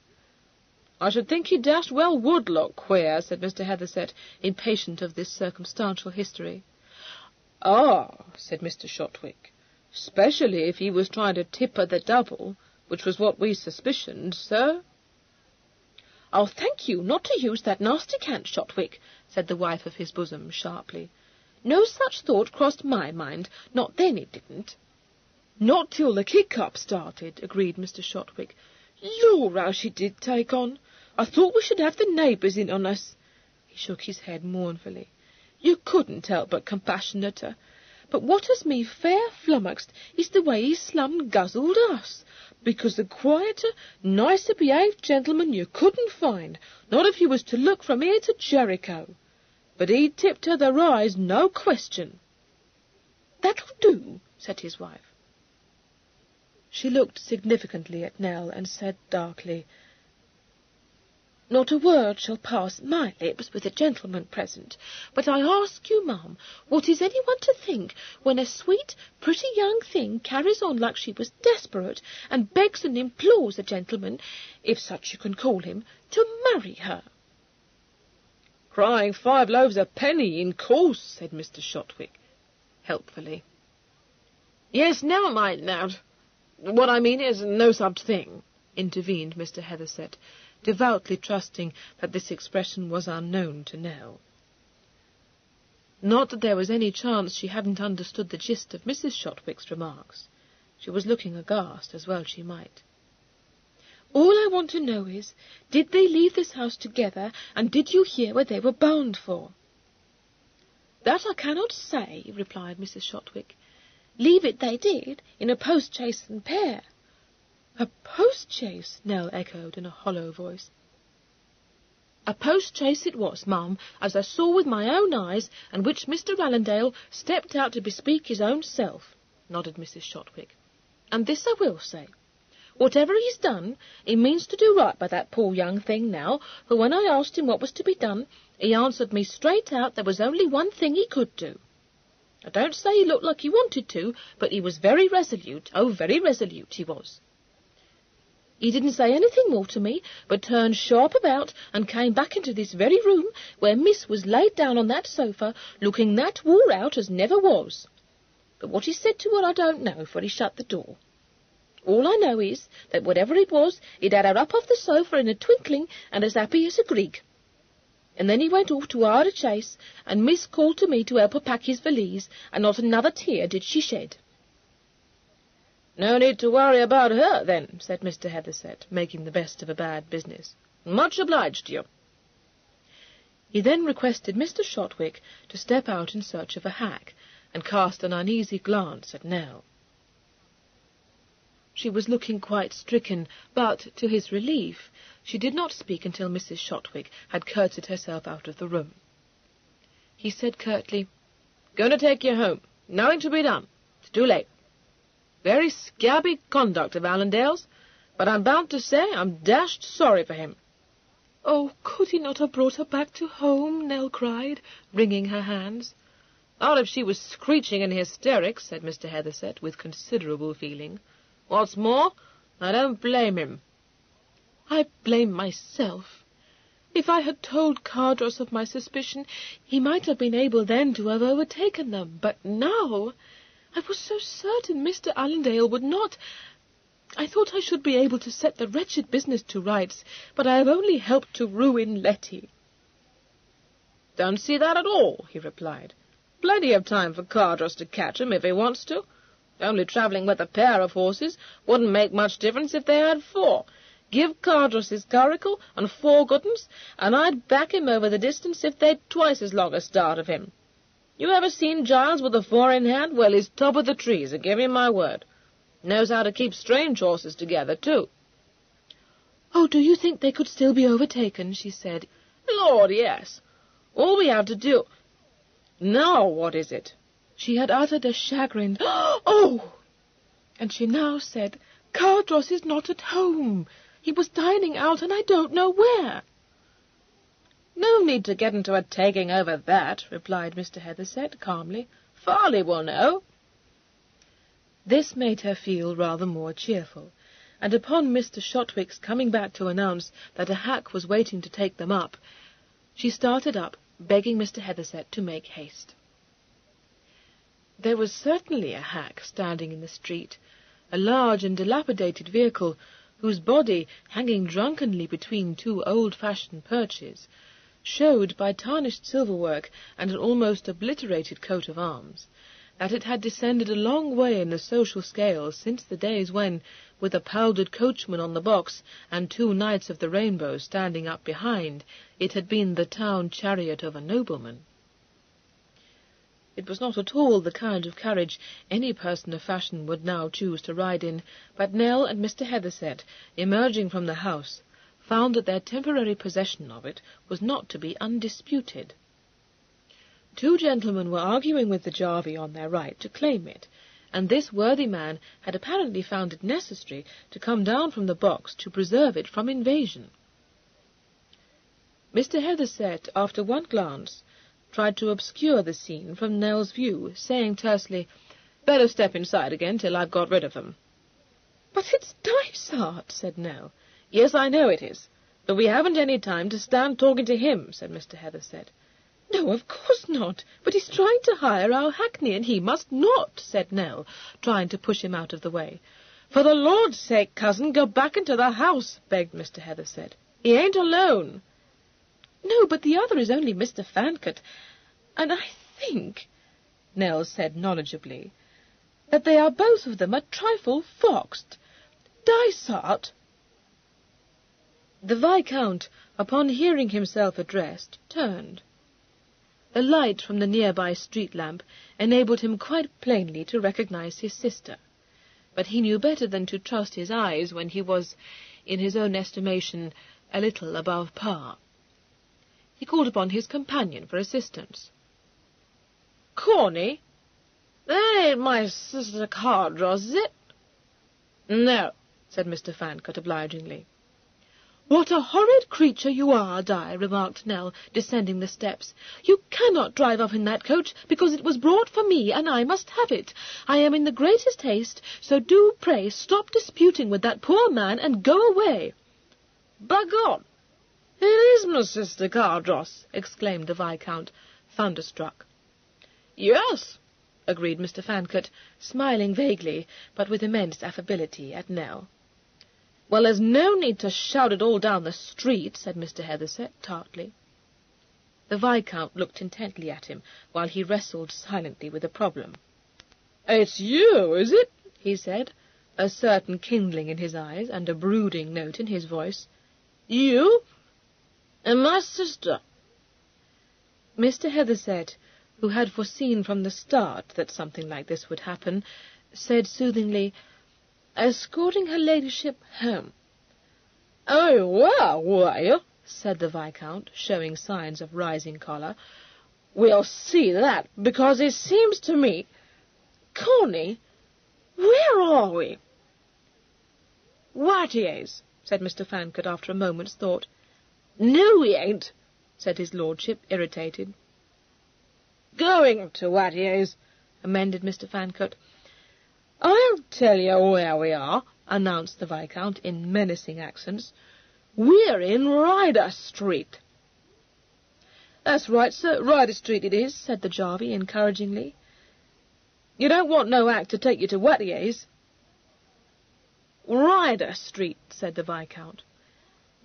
"I should think he dashed well would look queer," said Mr. Heatherset, impatient of this circumstantial history. "Ah," said Mr. Shotwick, "specially if he was trying to tip her the double, which was what we suspicioned, sir." "I'll thank you not to use that nasty cant, Shotwick," said the wife of his bosom, sharply. "No such thought crossed my mind, not then it didn't." "Not till the kick-up started," agreed Mr. Shotwick. "Lor, how she did take on! I thought we should have the neighbours in on us." He shook his head mournfully. "You couldn't help but compassionate her. But what has me fair flummoxed is the way he slum-guzzled us, because the quieter, nicer behaved gentleman you couldn't find, not if you was to look from here to Jericho. But he tipped her the rise, no question." "That'll do," said his wife. She looked significantly at Nell and said darkly, "Not a word shall pass my lips with a gentleman present, but I ask you, ma'am, what is anyone to think when a sweet, pretty young thing carries on like she was desperate, and begs and implores a gentleman, if such you can call him, to marry her?" "Crying 5 loaves a penny, in course," said Mr. Shotwick, helpfully. "Yes, never mind that. What I mean is, no such thing," intervened Mr. Heatherset, devoutly trusting that this expression was unknown to Nell. Not that there was any chance she hadn't understood the gist of Mrs. Shotwick's remarks. She was looking aghast, as well she might. "All I want to know is, did they leave this house together, and did you hear where they were bound for?" "That I cannot say," replied Mrs. Shotwick. "Leave it they did, in a post-chaise and pair." "A post-chaise?" Nell echoed in a hollow voice. "A post-chaise it was, ma'am, as I saw with my own eyes, and which Mr. Allendale stepped out to bespeak his own self," nodded Mrs. Shotwick. "And this I will say. Whatever he's done, he means to do right by that poor young thing now, for when I asked him what was to be done, he answered me straight out there was only one thing he could do. I don't say he looked like he wanted to, but he was very resolute. Oh, very resolute he was. He didn't say anything more to me, but turned sharp about and came back into this very room where Miss was laid down on that sofa, looking that wore out as never was. But what he said to her I don't know, for he shut the door. All I know is that whatever it was, he'd had her up off the sofa in a twinkling and as happy as a Greek. And then he went off to hire a chaise, and Miss called to me to help her pack his valise, and not another tear did she shed. "No need to worry about her, then," said Mr. Heatherset, making the best of a bad business. "Much obliged to you." He then requested Mr. Shotwick to step out in search of a hack, and cast an uneasy glance at Nell. She was looking quite stricken, but, to his relief, she did not speak until Mrs. Shotwick had curtsied herself out of the room. He said curtly, "Going to take you home. Nothing to be done. It's too late. Very scabby conduct of Allendale's, but I'm bound to say I'm dashed sorry for him." "Oh, could he not have brought her back to home?" Nell cried, wringing her hands. "Not if she was screeching in hysterics," said Mr. Heatherset, with considerable feeling. "What's more, I don't blame him." "I blame myself. If I had told Cardross of my suspicion, he might have been able then to have overtaken them. But now I was so certain Mr. Allendale would not. I thought I should be able to set the wretched business to rights, but I have only helped to ruin Letty." "Don't see that at all," he replied. "Plenty of time for Cardross to catch him if he wants to. Only travelling with a pair of horses wouldn't make much difference if they had 4. Give Cardross his curricle and 4 good uns, and I'd back him over the distance if they'd twice as long a start of him. You ever seen Giles with a 4 in hand? Well, he's top of the trees, I give you my word. Knows how to keep strange horses together, too." "Oh, do you think they could still be overtaken?" she said. "Lord, yes. All we have to do... Now, what is it?" She had uttered a chagrined, "Oh!" and she now said, "Cardross is not at home. He was dining out, and I don't know where." "No need to get into a taking over that," replied Mr. Heatherset calmly. "Farley will know." This made her feel rather more cheerful, and upon Mr. Shotwick's coming back to announce that a hack was waiting to take them up, she started up, begging Mr. Heatherset to make haste. There was certainly a hack standing in the street, a large and dilapidated vehicle, whose body, hanging drunkenly between 2 old-fashioned perches, showed, by tarnished silverwork and an almost obliterated coat of arms, that it had descended a long way in the social scale since the days when, with a powdered coachman on the box and 2 knights of the rainbow standing up behind, it had been the town chariot of a nobleman. It was not at all the kind of carriage any person of fashion would now choose to ride in, but Nell and Mr. Heatherset, emerging from the house, found that their temporary possession of it was not to be undisputed. 2 gentlemen were arguing with the jarvey on their right to claim it, and this worthy man had apparently found it necessary to come down from the box to preserve it from invasion. Mr. Heatherset, after one glance, tried to obscure the scene from Nell's view, saying tersely, "Better step inside again till I've got rid of them." "But it's Dysart," said Nell. "Yes, I know it is, but we haven't any time to stand talking to him," said Mr. Heatherset. "No, of course not, but he's trying to hire our hackney, and he must not," said Nell, trying to push him out of the way. "For the Lord's sake, cousin, go back into the house," begged Mr. Heatherset. "He ain't alone." "No, but the other is only Mr. Fancourt, and I think," Nell said knowledgeably, "that they are both of them a trifle foxed. Dysart—" The Viscount, upon hearing himself addressed, turned. A light from the nearby street lamp enabled him quite plainly to recognize his sister, but he knew better than to trust his eyes when he was, in his own estimation, a little above par. He called upon his companion for assistance. "Corney, that ain't my sister Cardross, is it?" "No," said Mr. Fancourt obligingly. "What a horrid creature you are, Di," remarked Nell, descending the steps. "You cannot drive off in that coach, because it was brought for me, and I must have it. I am in the greatest haste, so do pray stop disputing with that poor man, and go away." "B'God, it is my sister Cardross!" exclaimed the Viscount, thunderstruck. "Yes," agreed Mr. Fancourt, smiling vaguely, but with immense affability, at Nell. "Well, there's no need to shout it all down the street," said Mr. Heatherset tartly. The Viscount looked intently at him, while he wrestled silently with the problem. "It's you, is it?" he said, a certain kindling in his eyes, and a brooding note in his voice. "You? And my sister?" Mr. Heatherset, who had foreseen from the start that something like this would happen, said soothingly, "Escorting her ladyship home." "Oh, well, were you?" said the Viscount, showing signs of rising choler. "We'll see that, because it seems to me... Connie, where are we?" "Watier's," said Mr. Fancourt after a moment's thought. "No, we ain't," said his lordship, irritated. "Going to Watier's," amended Mr. Fancourt. "I'll tell you where we are," announced the Viscount in menacing accents. "We're in Ryder Street." "That's right, sir, Ryder Street it is," said the Jarvey encouragingly. "You don't want no hack to take you to Watier's." "Ryder Street," said the Viscount.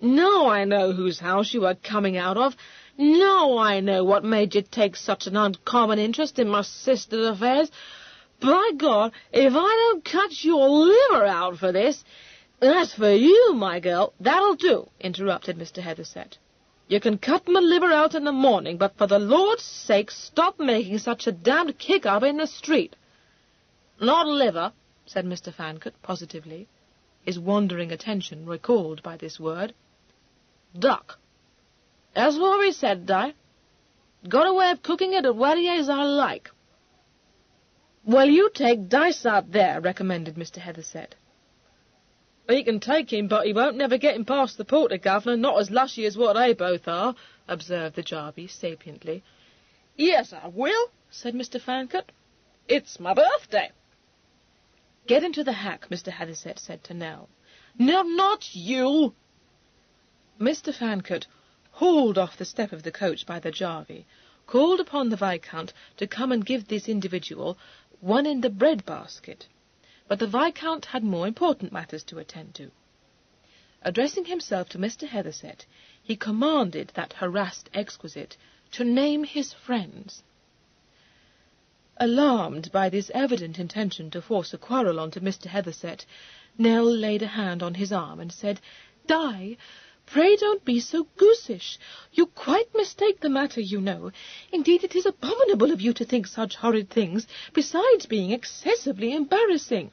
"Now I know whose house you were coming out of. Now I know what made you take such an uncommon interest in my sister's affairs. By God, if I don't cut your liver out for this—" "That's for you, my girl, that'll do," interrupted Mr. Heatherset. "You can cut my liver out in the morning, but for the Lord's sake stop making such a damned kick-up in the street." "Not liver," said Mr. Fancourt positively, his wandering attention recalled by this word. "Duck. That's what we said, Di. Got a way of cooking it at Watier's I like." "Well, you take Dysart there," recommended Mr. Heatherset. "He can take him, but he won't never get him past the porter, governor, not as lushy as what they both are," observed the Jarvey sapiently. "Yes, I will," said Mr. Fancourt. "It's my birthday." "Get into the hack," Mr. Heatherset said to Nell. "No, not you." Mr. Fancourt, hauled off the step of the coach by the Jarvey, called upon the Viscount to come and give this individual one in the bread-basket, but the Viscount had more important matters to attend to. Addressing himself to Mr. Heatherset, he commanded that harassed exquisite to name his friends. Alarmed by this evident intention to force a quarrel on to Mr. Heatherset, Nell laid a hand on his arm and said, "Di, pray don't be so goosish. You quite mistake the matter, you know. Indeed, it is abominable of you to think such horrid things, besides being excessively embarrassing."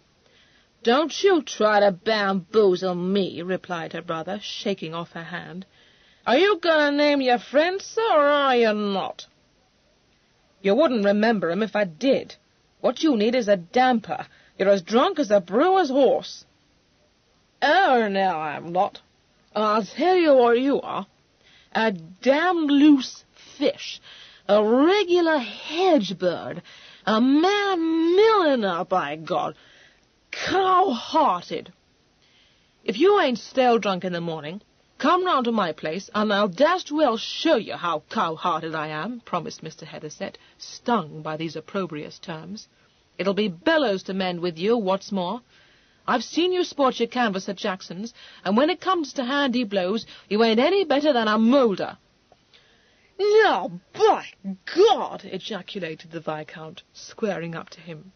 "Don't you try to bamboozle me," replied her brother, shaking off her hand. "Are you going to name your friends, sir, or are you not?" "You wouldn't remember 'em if I did. What you need is a damper. You're as drunk as a brewer's horse." "Oh, no, I'm not. I'll tell you what you are. A damned loose fish, a regular hedge-bird, a mad milliner, by God, cow-hearted. If you ain't stale drunk in the morning, come round to my place, and I'll dashed well show you how cow-hearted I am," promised Mr. Heatherset, stung by these opprobrious terms. "It'll be bellows to mend with you, what's more. I've seen you sport your canvas at Jackson's, and when it comes to handy blows, you ain't any better than a moulder." "Now, by God!" ejaculated the Viscount, squaring up to him.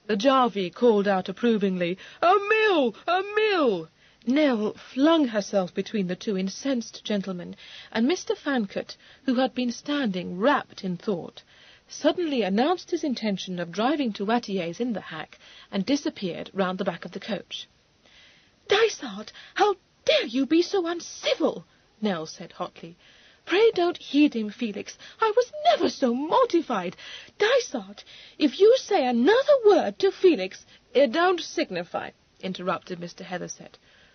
The Jarvey called out approvingly, "A mill! A mill!" Nell flung herself between the two incensed gentlemen, and Mr. Fancourt, who had been standing wrapped in thought, suddenly announced his intention of driving to Watier's in the hack, and disappeared round the back of the coach. "Dysart, how dare you be so uncivil?" Nell said hotly. "Pray don't heed him, Felix. I was never so mortified. Dysart, if you say another word to Felix—" "It don't signify. interrupted Mr. Heatherset,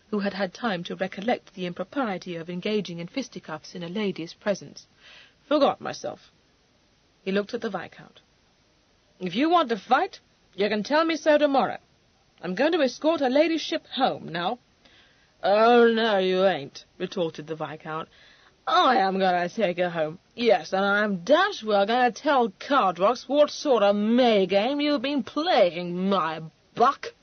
who had had time to recollect the impropriety of engaging in fisticuffs in a lady's presence. "Forgot myself." He looked at the Viscount. "If you want to fight, you can tell me so tomorrow. I'm going to escort her ladyship home now." "Oh, no, you ain't," retorted the Viscount. "I am going to take her home. Yes, and I'm dashed well going to tell Cardross what sort of May game you've been playing, my buck."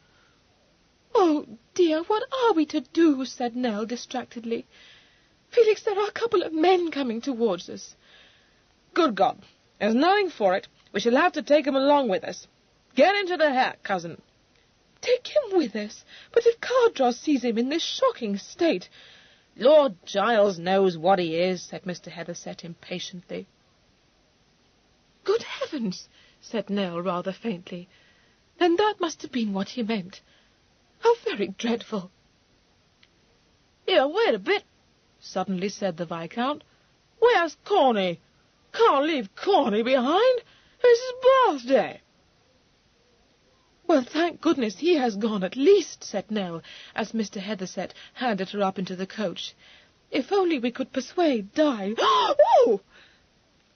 "Oh, dear, what are we to do?" said Nell distractedly. "Felix, there are a couple of men coming towards us." "Good God, there's nothing for it. We shall have to take him along with us. Get into the hack, cousin." "Take him with us? But if Cardross sees him in this shocking state—" "Lord Giles knows what he is," said Mr. Heatherset impatiently. "Good heavens!" said Nell rather faintly. "Then that must have been what he meant. How very dreadful!" "Here, wait a bit," suddenly said the Viscount. "Where's Corney? Can't leave Corney behind. It's his birthday." "Well, thank goodness he has gone at least," said Nell, as Mr. Heatherset handed her up into the coach. "If only we could persuade Di—" "Oh!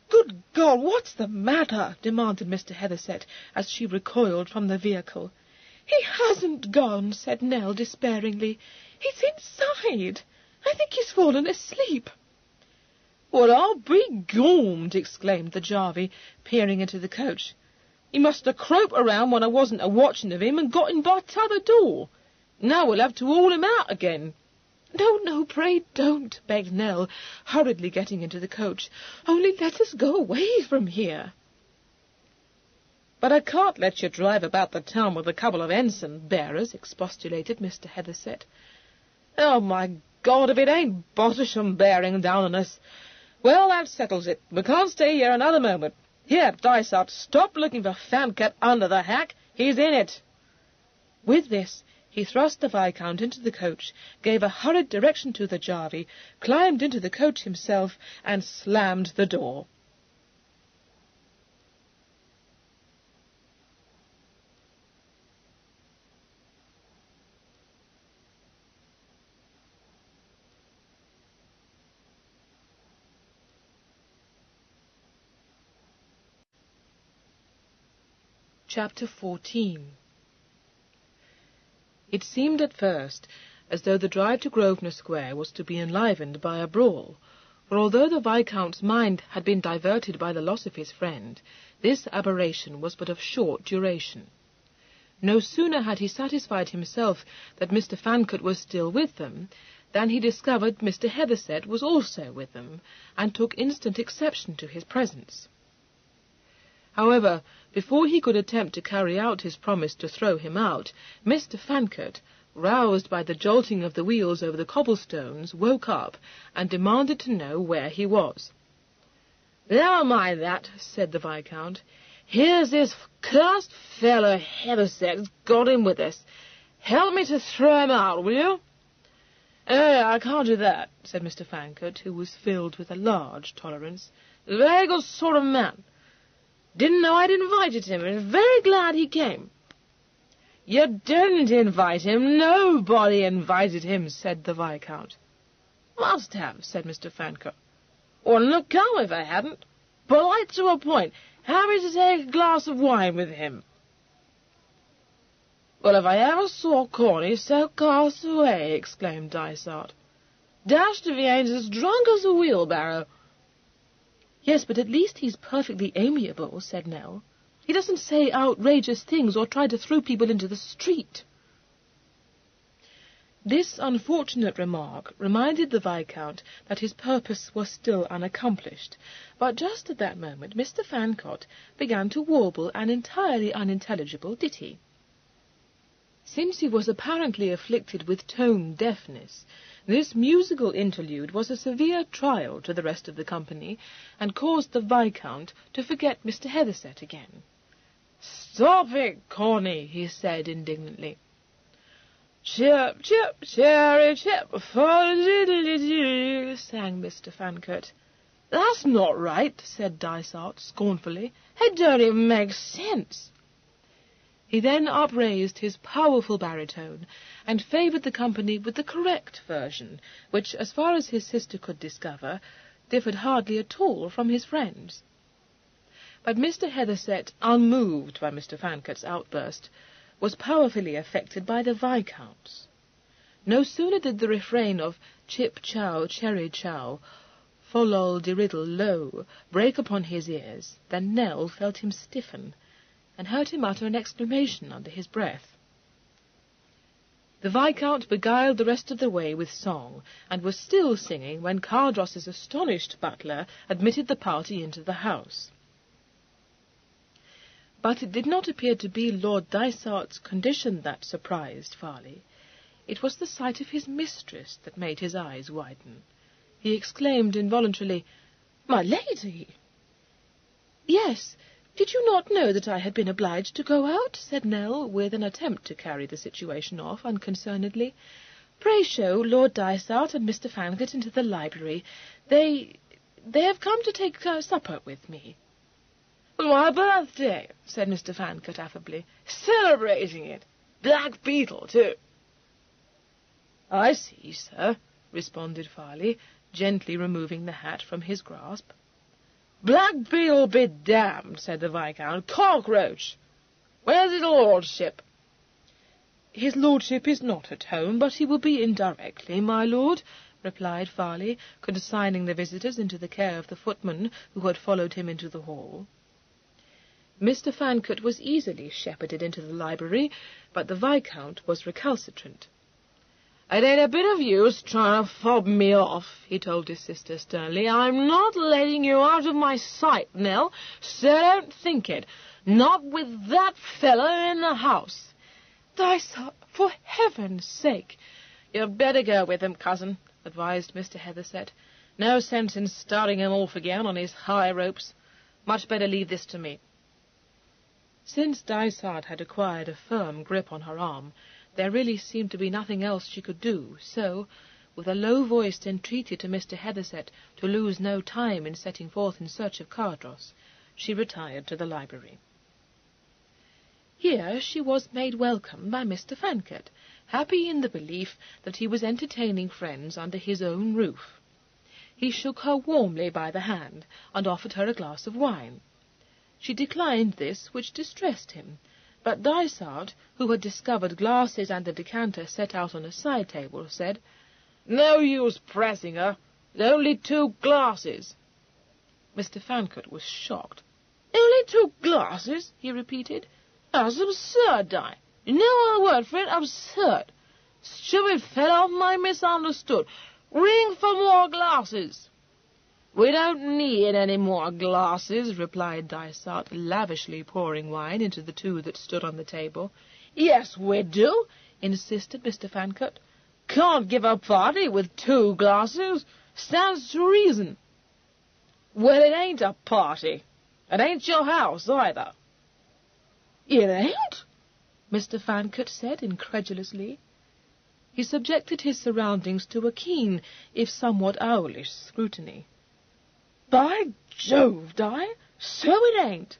"Good God, what's the matter?" demanded Mr. Heatherset, as she recoiled from the vehicle. "He hasn't gone," said Nell despairingly. "He's inside. I think he's fallen asleep." "Well, I'll be gormed!" exclaimed the Jarvey, peering into the coach. "He must have crope around when I wasn't a-watching of him and got in by t'other door. Now we'll have to haul him out again." "No, no, pray don't," begged Nell, hurriedly getting into the coach. "Only let us go away from here." "But I can't let you drive about the town with a couple of ensign-bearers," expostulated Mr. Heatherset. "Oh, my God, if it ain't Bottisham bearing down on us! Well, that settles it. We can't stay here another moment. Here, Dysart, stop looking for Fancourt under the hack. He's in it." With this, he thrust the Viscount into the coach, gave a hurried direction to the Jarvey, climbed into the coach himself, and slammed the door. Chapter 14. It seemed at first as though the drive to Grosvenor Square was to be enlivened by a brawl, for although the Viscount's mind had been diverted by the loss of his friend, this aberration was but of short duration. No sooner had he satisfied himself that Mr. Fancourt was still with them, than he discovered Mr. Heatherset was also with them, and took instant exception to his presence. However, before he could attempt to carry out his promise to throw him out, Mr. Fancourt, roused by the jolting of the wheels over the cobblestones, woke up and demanded to know where he was. "Never mind that," said the Viscount. "Here's this cursed fellow Heatherset's got him with us. Help me to throw him out, will you?" "Oh, I can't do that," said Mr. Fancourt, who was filled with a large tolerance. "Very good sort of man. Didn't know I'd invited him, and very glad he came." "You didn't invite him. Nobody invited him," said the Viscount. "Must have," said Mr. Fancourt. "Wouldn't have come if I hadn't. Polite to a point. Happy to take a glass of wine with him." "Well, if I ever saw Corney so cast away," exclaimed Dysart. "Dashed if he ain't as drunk as a wheelbarrow." "Yes, but at least he's perfectly amiable," said Nell. "He doesn't say outrageous things or try to throw people into the street." This unfortunate remark reminded the Viscount that his purpose was still unaccomplished, but just at that moment Mr. Fancourt began to warble an entirely unintelligible ditty. Since he was apparently afflicted with tone deafness, this musical interlude was a severe trial to the rest of the company, and caused the Viscount to forget Mr. Heatherset again. "Stop it, Corney," he said indignantly. "Chip, chip, cherry chip, fudge-diddly-doo," sang Mr. Fancourt. "That's not right," said Dysart scornfully. "It don't even make sense." He then upraised his powerful baritone, and favoured the company with the correct version, which, as far as his sister could discover, differed hardly at all from his friend's. But Mr. Heatherset, unmoved by Mr. Fancott's outburst, was powerfully affected by the Viscount's. No sooner did the refrain of "Chip chow, cherry chow, folol de riddle low" break upon his ears than Nell felt him stiffen, and heard him utter an exclamation under his breath. The Viscount beguiled the rest of the way with song, and was still singing when Cardross's astonished butler admitted the party into the house. But it did not appear to be Lord Dysart's condition that surprised Farley. It was the sight of his mistress that made his eyes widen. He exclaimed involuntarily, "My lady!" "Yes, did you not know that I had been obliged to go out?" said Nell, with an attempt to carry the situation off unconcernedly. "Pray show Lord Dysart and Mr. Fancott into the library. They have come to take supper with me." "My birthday," said Mr. Fancott affably. "Celebrating it. Black Beetle, too." "I see, sir," responded Farley, gently removing the hat from his grasp. "Black Beetle be damned," said the Viscount. "Cockroach! Where's his lordship?" "His lordship is not at home, but he will be in directly, my lord," replied Farley, consigning the visitors into the care of the footman who had followed him into the hall. Mr. Fancott was easily shepherded into the library, but the Viscount was recalcitrant. "It ain't a bit of use trying to fob me off," he told his sister sternly. "I'm not letting you out of my sight, Nell, so don't think it. Not with that fellow in the house." "Dysart, for heaven's sake!" "You'd better go with him, cousin," advised Mr. Heatherset. "No sense in starting him off again on his high ropes. Much better leave this to me." Since Dysart had acquired a firm grip on her arm, there really seemed to be nothing else she could do, so, with a low-voiced entreaty to Mr. Heatherset to lose no time in setting forth in search of Cardross, she retired to the library. Here she was made welcome by Mr. Fancott, happy in the belief that he was entertaining friends under his own roof. He shook her warmly by the hand, and offered her a glass of wine. She declined this, which distressed him, but Dysart, who had discovered glasses and a decanter set out on a side table, said, "No use pressing her. There's only 2 glasses." Mr. Fancott was shocked. "Only 2 glasses?" he repeated. "That's absurd, Di. No other word for it, absurd. Stupid fellow of mine misunderstood. Ring for more glasses." "We don't need any more glasses," replied Dysart, lavishly pouring wine into the 2 that stood on the table. "Yes, we do," insisted Mr. Fancott. "Can't give a party with 2 glasses. Stands to reason." "Well, it ain't a party. It ain't your house, either." "It ain't?" Mr. Fancott said incredulously. He subjected his surroundings to a keen, if somewhat owlish, scrutiny. "By Jove, Di, so it ain't.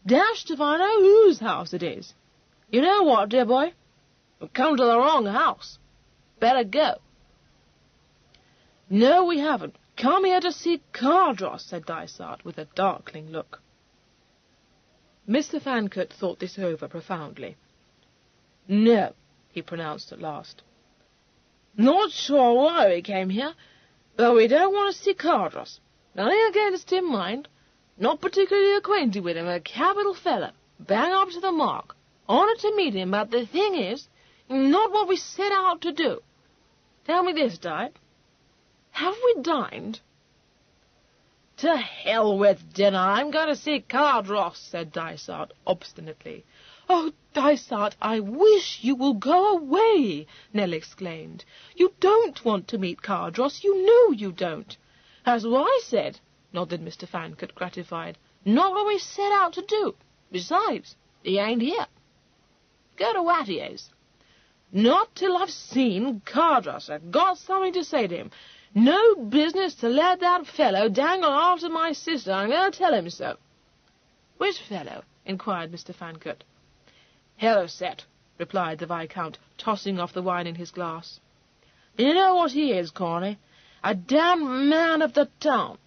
Dashed if I know whose house it is. You know what, dear boy? We've come to the wrong house. Better go." "No, we haven't. Come here to see Cardross," said Dysart, with a darkling look. Mr. Fancott thought this over profoundly. "No," he pronounced at last. "Not sure why we came here, but we don't want to see Cardross. Nothing against him, mind. Not particularly acquainted with him. A capital fellow. Bang up to the mark. Honoured to meet him, but the thing is, not what we set out to do. Tell me this, Di. Have we dined?" "To hell with dinner. I'm going to see Cardross," said Dysart obstinately. "Oh, Dysart, I wish you will go away," Nell exclaimed. "You don't want to meet Cardross. You know you don't." "That's what I said," nodded Mr. Fancott, gratified. "Not what we set out to do. Besides, he ain't here. Go to Wattier's." "Not till I've seen Cardross. I've got something to say to him. No business to let that fellow dangle after my sister. I'm going to tell him so." "Which fellow?" inquired Mr. Fancott. "Hethersett," replied the Viscount, tossing off the wine in his glass. "You know what he is, Corney? A damned man of the town.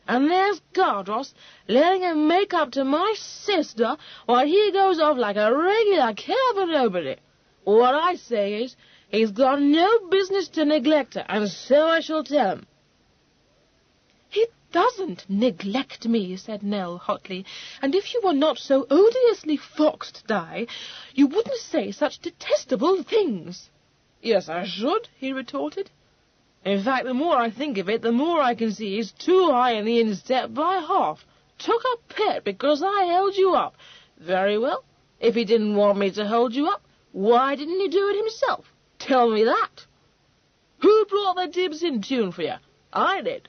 And there's Cardross letting him make up to my sister while he goes off like a regular care for nobody. What I say is, he's got no business to neglect her, and so I shall tell him." "He doesn't neglect me," said Nell hotly, "and if you were not so odiously foxed, Di, you wouldn't say such detestable things." "Yes, I should," he retorted. "In fact, the more I think of it, the more I can see he's too high in the instep by half. Took a pet because I held you up. Very well. If he didn't want me to hold you up, why didn't he do it himself? Tell me that. Who brought the dibs in tune for you? I did.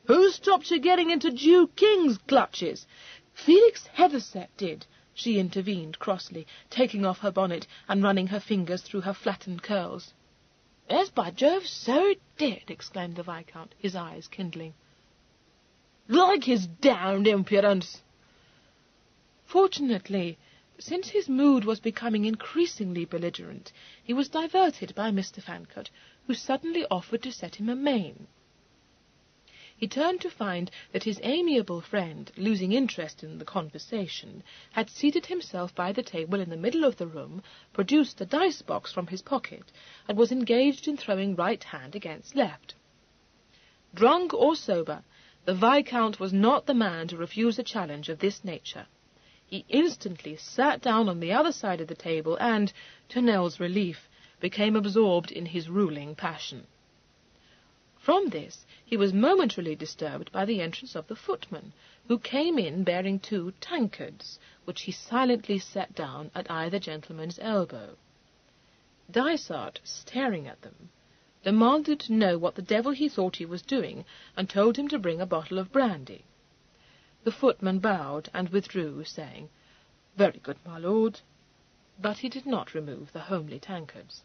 Who stopped you getting into Duke King's clutches?" "Felix Hethersett did," she intervened crossly, taking off her bonnet and running her fingers through her flattened curls. "Yes, by Jove, so it did," exclaimed the Viscount, his eyes kindling. "Like his damned impudence!" Fortunately, since his mood was becoming increasingly belligerent, he was diverted by Mr. Fancourt, who suddenly offered to set him a main. He turned to find that his amiable friend, losing interest in the conversation, had seated himself by the table in the middle of the room, produced a dice-box from his pocket, and was engaged in throwing right hand against left. Drunk or sober, the Viscount was not the man to refuse a challenge of this nature. He instantly sat down on the other side of the table and, to Nell's relief, became absorbed in his ruling passion. From this he was momentarily disturbed by the entrance of the footman, who came in bearing 2 tankards, which he silently set down at either gentleman's elbow. Dysart, staring at them, demanded to know what the devil he thought he was doing, and told him to bring a bottle of brandy. The footman bowed and withdrew, saying, "Very good, my lord," but he did not remove the homely tankards.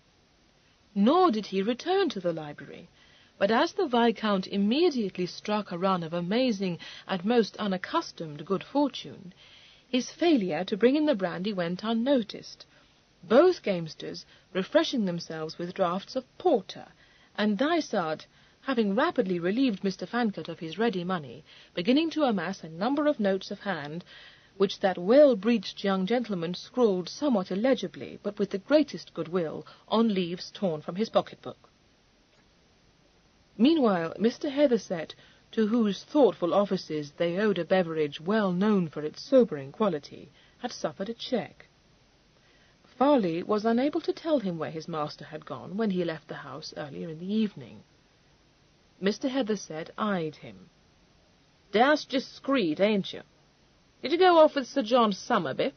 Nor did he return to the library, but as the Viscount immediately struck a run of amazing and most unaccustomed good fortune, his failure to bring in the brandy went unnoticed, both gamesters refreshing themselves with draughts of porter, and Dysart, having rapidly relieved Mr. Fancourt of his ready money, beginning to amass a number of notes of hand, which that well-breeched young gentleman scrawled somewhat illegibly, but with the greatest good-will, on leaves torn from his pocket-book. Meanwhile, Mr. Hethersett, to whose thoughtful offices they owed a beverage well known for its sobering quality, had suffered a check. Farley was unable to tell him where his master had gone when he left the house earlier in the evening. Mr. Hethersett eyed him. "Dashed discreet, ain't you? Did you go off with Sir John Somerby?"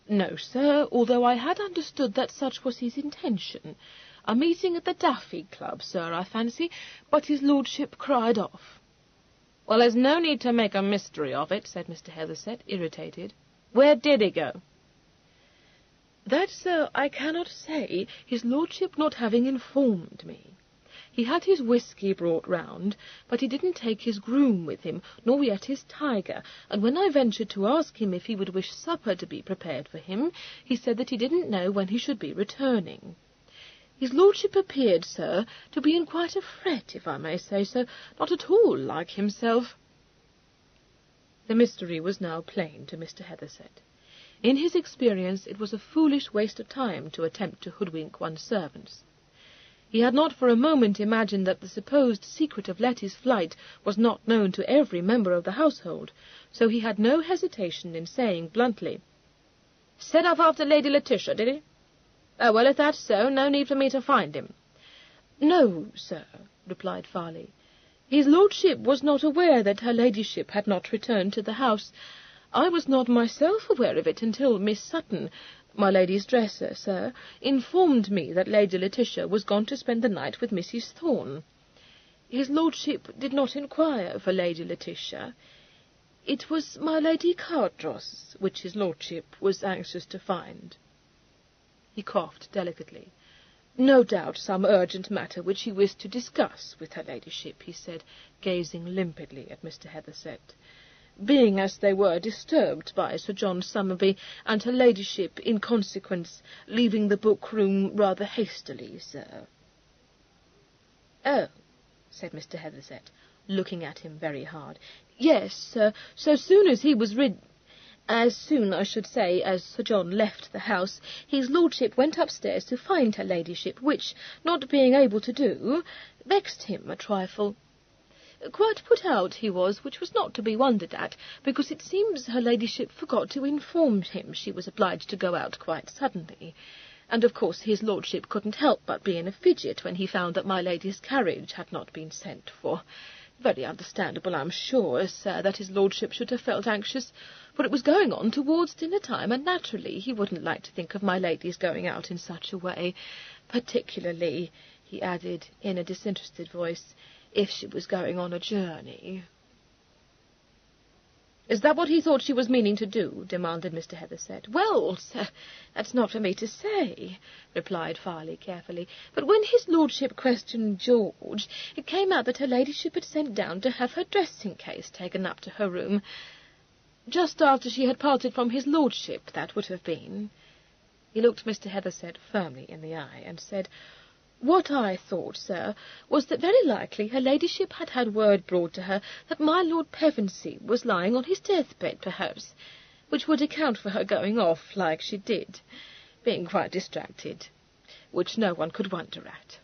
"No, sir, although I had understood that such was his intention. A meeting at the Daffy Club, sir, I fancy, but his lordship cried off." "Well, there's no need to make a mystery of it," said Mr. Hethersett, irritated. "Where did he go?" "That, sir, I cannot say, his lordship not having informed me. He had his whisky brought round, but he didn't take his groom with him, nor yet his tiger, and when I ventured to ask him if he would wish supper to be prepared for him, he said that he didn't know when he should be returning. His lordship appeared, sir, to be in quite a fret, if I may say so, not at all like himself." The mystery was now plain to Mr. Hethersett. In his experience, it was a foolish waste of time to attempt to hoodwink one's servants. He had not for a moment imagined that the supposed secret of Letty's flight was not known to every member of the household, so he had no hesitation in saying bluntly, "Set off after Lady Letitia, did he? Oh, well, if that's so, no need for me to find him." "No, sir," replied Farley. "His lordship was not aware that her ladyship had not returned to the house. I was not myself aware of it until Miss Sutton, my lady's dresser, sir, informed me that Lady Letitia was gone to spend the night with Mrs. Thorne. His lordship did not inquire for Lady Letitia. It was my Lady Cardross which his lordship was anxious to find." He coughed delicately. "No doubt some urgent matter which he wished to discuss with her ladyship," he said, gazing limpidly at Mr. Hethersett. being, as they were, disturbed by Sir John Somerby, and her ladyship, in consequence, leaving the book-room rather hastily, sir." "Oh," said Mr. Hethersett, looking at him very hard. "Yes, sir, so soon as he was as soon, I should say, as Sir John left the house, his lordship went upstairs to find her ladyship, which, not being able to do, vexed him a trifle. Quite put out he was, which was not to be wondered at, because it seems her ladyship forgot to inform him she was obliged to go out quite suddenly, and of course his lordship couldn't help but be in a fidget when he found that my lady's carriage had not been sent for. Very understandable, I'm sure, sir, that his lordship should have felt anxious, for it was going on towards dinner-time, and naturally he wouldn't like to think of my lady's going out in such a way, particularly," he added in a disinterested voice, "if she was going on a journey." "Is that what he thought she was meaning to do?" demanded Mr. Hethersett. "Well, sir, that's not for me to say," replied Farley carefully, "but when his lordship questioned George, it came out that her ladyship had sent down to have her dressing-case taken up to her room. Just after she had parted from his lordship, that would have been." He looked Mr. Hethersett firmly in the eye, and said, "What I thought, sir, was that very likely her ladyship had had word brought to her that my Lord Pevensey was lying on his deathbed, perhaps, which would account for her going off like she did, being quite distracted, which no one could wonder at."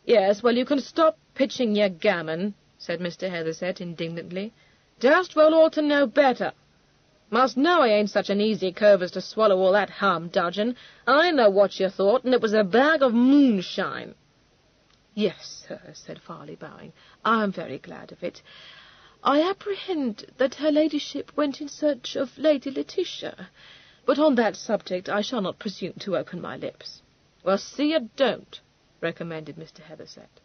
"Yes, well, you can stop pitching your gammon," said Mr. Hethersett indignantly. "Just well ought to know better. Must know I ain't such an easy cove as to swallow all that humdudgeon. I know what you thought, and it was a bag of moonshine." "Yes, sir," said Farley, bowing. "I am very glad of it. I apprehend that her ladyship went in search of Lady Letitia, but on that subject I shall not presume to open my lips." "Well, see you don't," recommended Mr. Hethersett.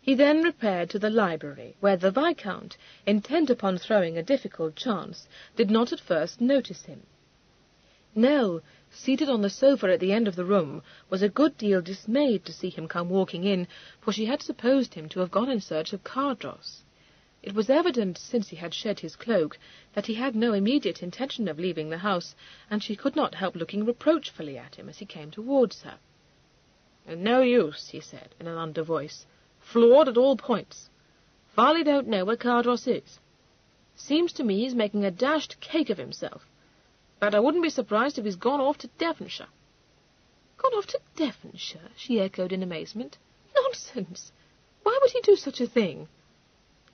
He then repaired to the library, where the Viscount, intent upon throwing a difficult chance, did not at first notice him. Nell, seated on the sofa at the end of the room, was a good deal dismayed to see him come walking in, for she had supposed him to have gone in search of Cardross. It was evident, since he had shed his cloak, that he had no immediate intention of leaving the house, and she could not help looking reproachfully at him as he came towards her. "No use," he said, in an under voice. "Floored at all points. Farley don't know where Cardross is. Seems to me he's making a dashed cake of himself. But I wouldn't be surprised if he's gone off to Devonshire." "Gone off to Devonshire?" she echoed in amazement. "Nonsense! Why would he do such a thing?"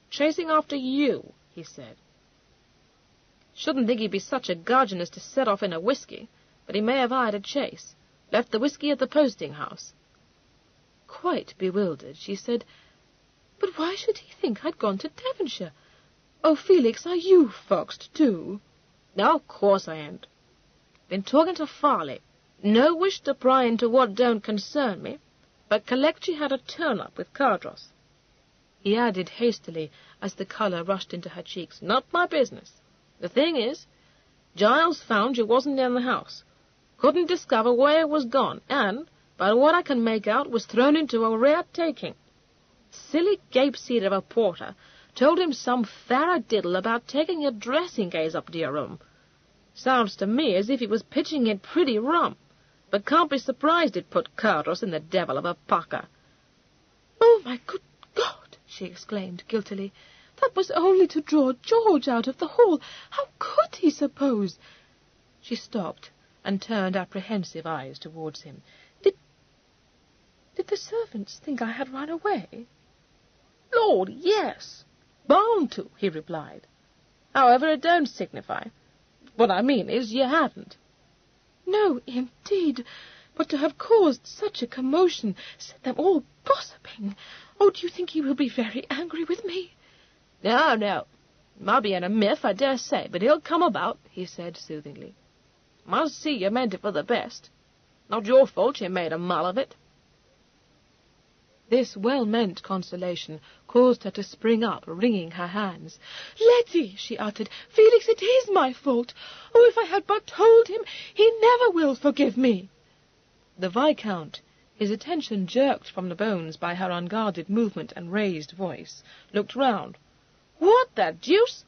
"Chasing after you," he said. "Shouldn't think he'd be such a gudgeon as to set off in a whisky, but he may have hired a chaise. Left the whisky at the posting-house." Quite bewildered, she said, "But why should he think I'd gone to Devonshire? Oh, Felix, are you foxed too?" "No, of course I ain't. Been talking to Farley. No wish to pry into what don't concern me, but collect she had a turn-up with Cardross." He added hastily, as the colour rushed into her cheeks, "Not my business. The thing is, Giles found you wasn't in the house. Couldn't discover where it was gone, and, by what I can make out, was thrown into a rare taking. Silly gape-seed of a porter told him some faradiddle about taking your dressing-case up to your room. Sounds to me as if he was pitching it pretty rum, but can't be surprised it put Cardross in the devil of a pucker." "Oh, my good God!" she exclaimed guiltily. "That was only to draw George out of the hall. How could he suppose—" She stopped and turned apprehensive eyes towards him. Did the servants think I had run away?" "Lord, yes. Bound to," he replied. "However, it don't signify. What I mean is, you hadn't." "No, indeed. But to have caused such a commotion, set them all gossiping. Oh, do you think he will be very angry with me?" No. Might be in a miff, I dare say, but he'll come about," he said soothingly. "Must see you meant it for the best. Not your fault you made a mull of it." This well-meant consolation caused her to spring up, wringing her hands. "Letty," she uttered, "Felix, it is my fault. Oh, if I had but told him, he never will forgive me." The Viscount, His attention, jerked from the bones by her unguarded movement and raised voice, looked round. "What the deuce?"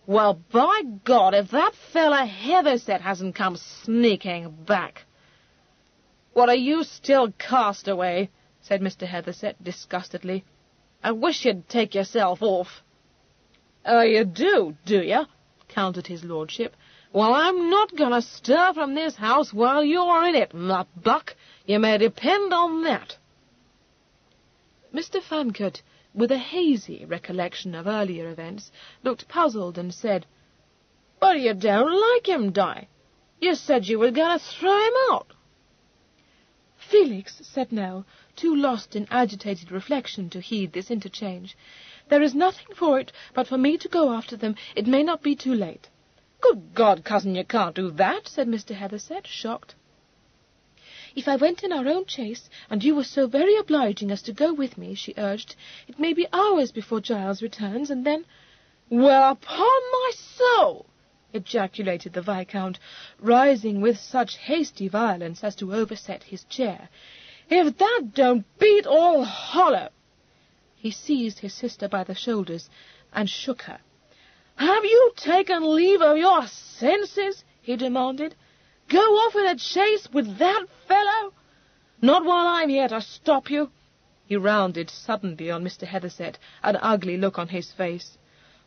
"Well, by God, if that fella Heatherset hasn't come sneaking back!" "What, are you still castaway?" said Mr. Heatherset disgustedly. "I wish you'd take yourself off." "Oh, you do you?" countered his lordship. "Well, I'm not going to stir from this house while you're in it, nut buck. You may depend on that." Mr. Fancourt, with a hazy recollection of earlier events, looked puzzled and said, "But you don't like him, Di. You said you were going to throw him out." "Felix," said Nell, too lost in agitated reflection to heed this interchange, "there is nothing for it but for me to go after them. It may not be too late." "Good God, cousin, you can't do that," said Mr. Heatherset, shocked. "If I went in our own chaise, and you were so very obliging as to go with me," she urged, "it may be hours before Giles returns, and then—" "Well, upon my soul!" ejaculated the Viscount, rising with such hasty violence as to overset his chair. "If that don't beat all hollow!" He seized his sister by the shoulders and shook her. "Have you taken leave of your senses?" he demanded. "Go off in a chase with that fellow? Not while I'm here to stop you." He rounded suddenly on Mr. Heatherset, an ugly look on his face.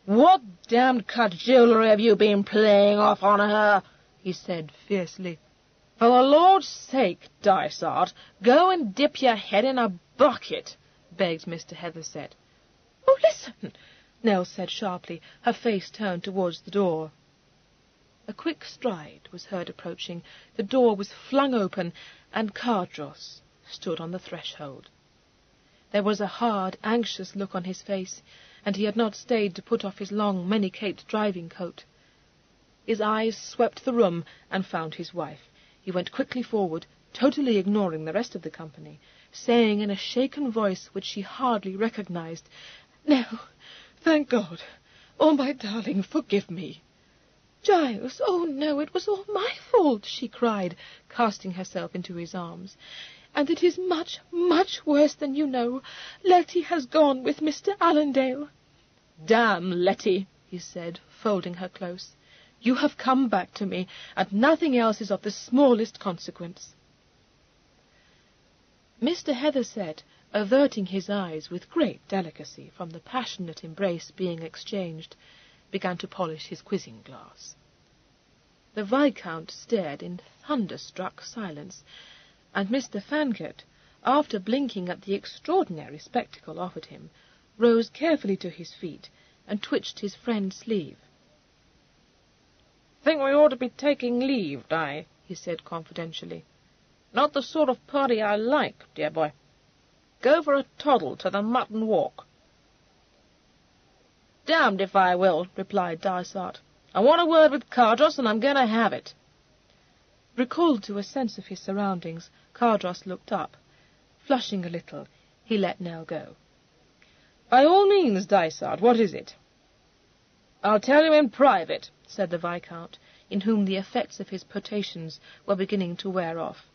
"What damned cajolery have you been playing off on her?" he said fiercely. "For the Lord's sake, Dysart, go and dip your head in a bucket," begged Mr. Heatherset. "Oh, listen!" Nell said sharply, her face turned towards the door. A quick stride was heard approaching, the door was flung open, and Cardross stood on the threshold. There was a hard, anxious look on his face, and he had not stayed to put off his long, many-caped driving coat. His eyes swept the room and found his wife. He went quickly forward, totally ignoring the rest of the company, saying in a shaken voice which she hardly recognized, "Nell, thank God! Oh, my darling, forgive me!" "Giles, oh no, it was all my fault," she cried, casting herself into his arms. "And it is much, much worse than you know. Letty has gone with Mr. Allendale." "Damn Letty," he said, folding her close. "You have come back to me, and nothing else is of the smallest consequence." Mr. Heatherset, averting his eyes with great delicacy from the passionate embrace being exchanged, began to polish his quizzing-glass. The Viscount stared in thunderstruck silence, and Mr. Fancourt, after blinking at the extraordinary spectacle offered him, rose carefully to his feet and twitched his friend's sleeve. "Think we ought to be taking leave, Di," he said confidentially. "Not the sort of party I like, dear boy. Go for a toddle to the mutton walk." "Damned if I will," replied Dysart. "I want a word with Cardross, and I'm going to have it." Recalled to a sense of his surroundings, Cardross looked up. Flushing a little, he let Nell go. "By all means, Dysart, what is it?" "I'll tell you in private," said the Viscount, in whom the effects of his potations were beginning to wear off.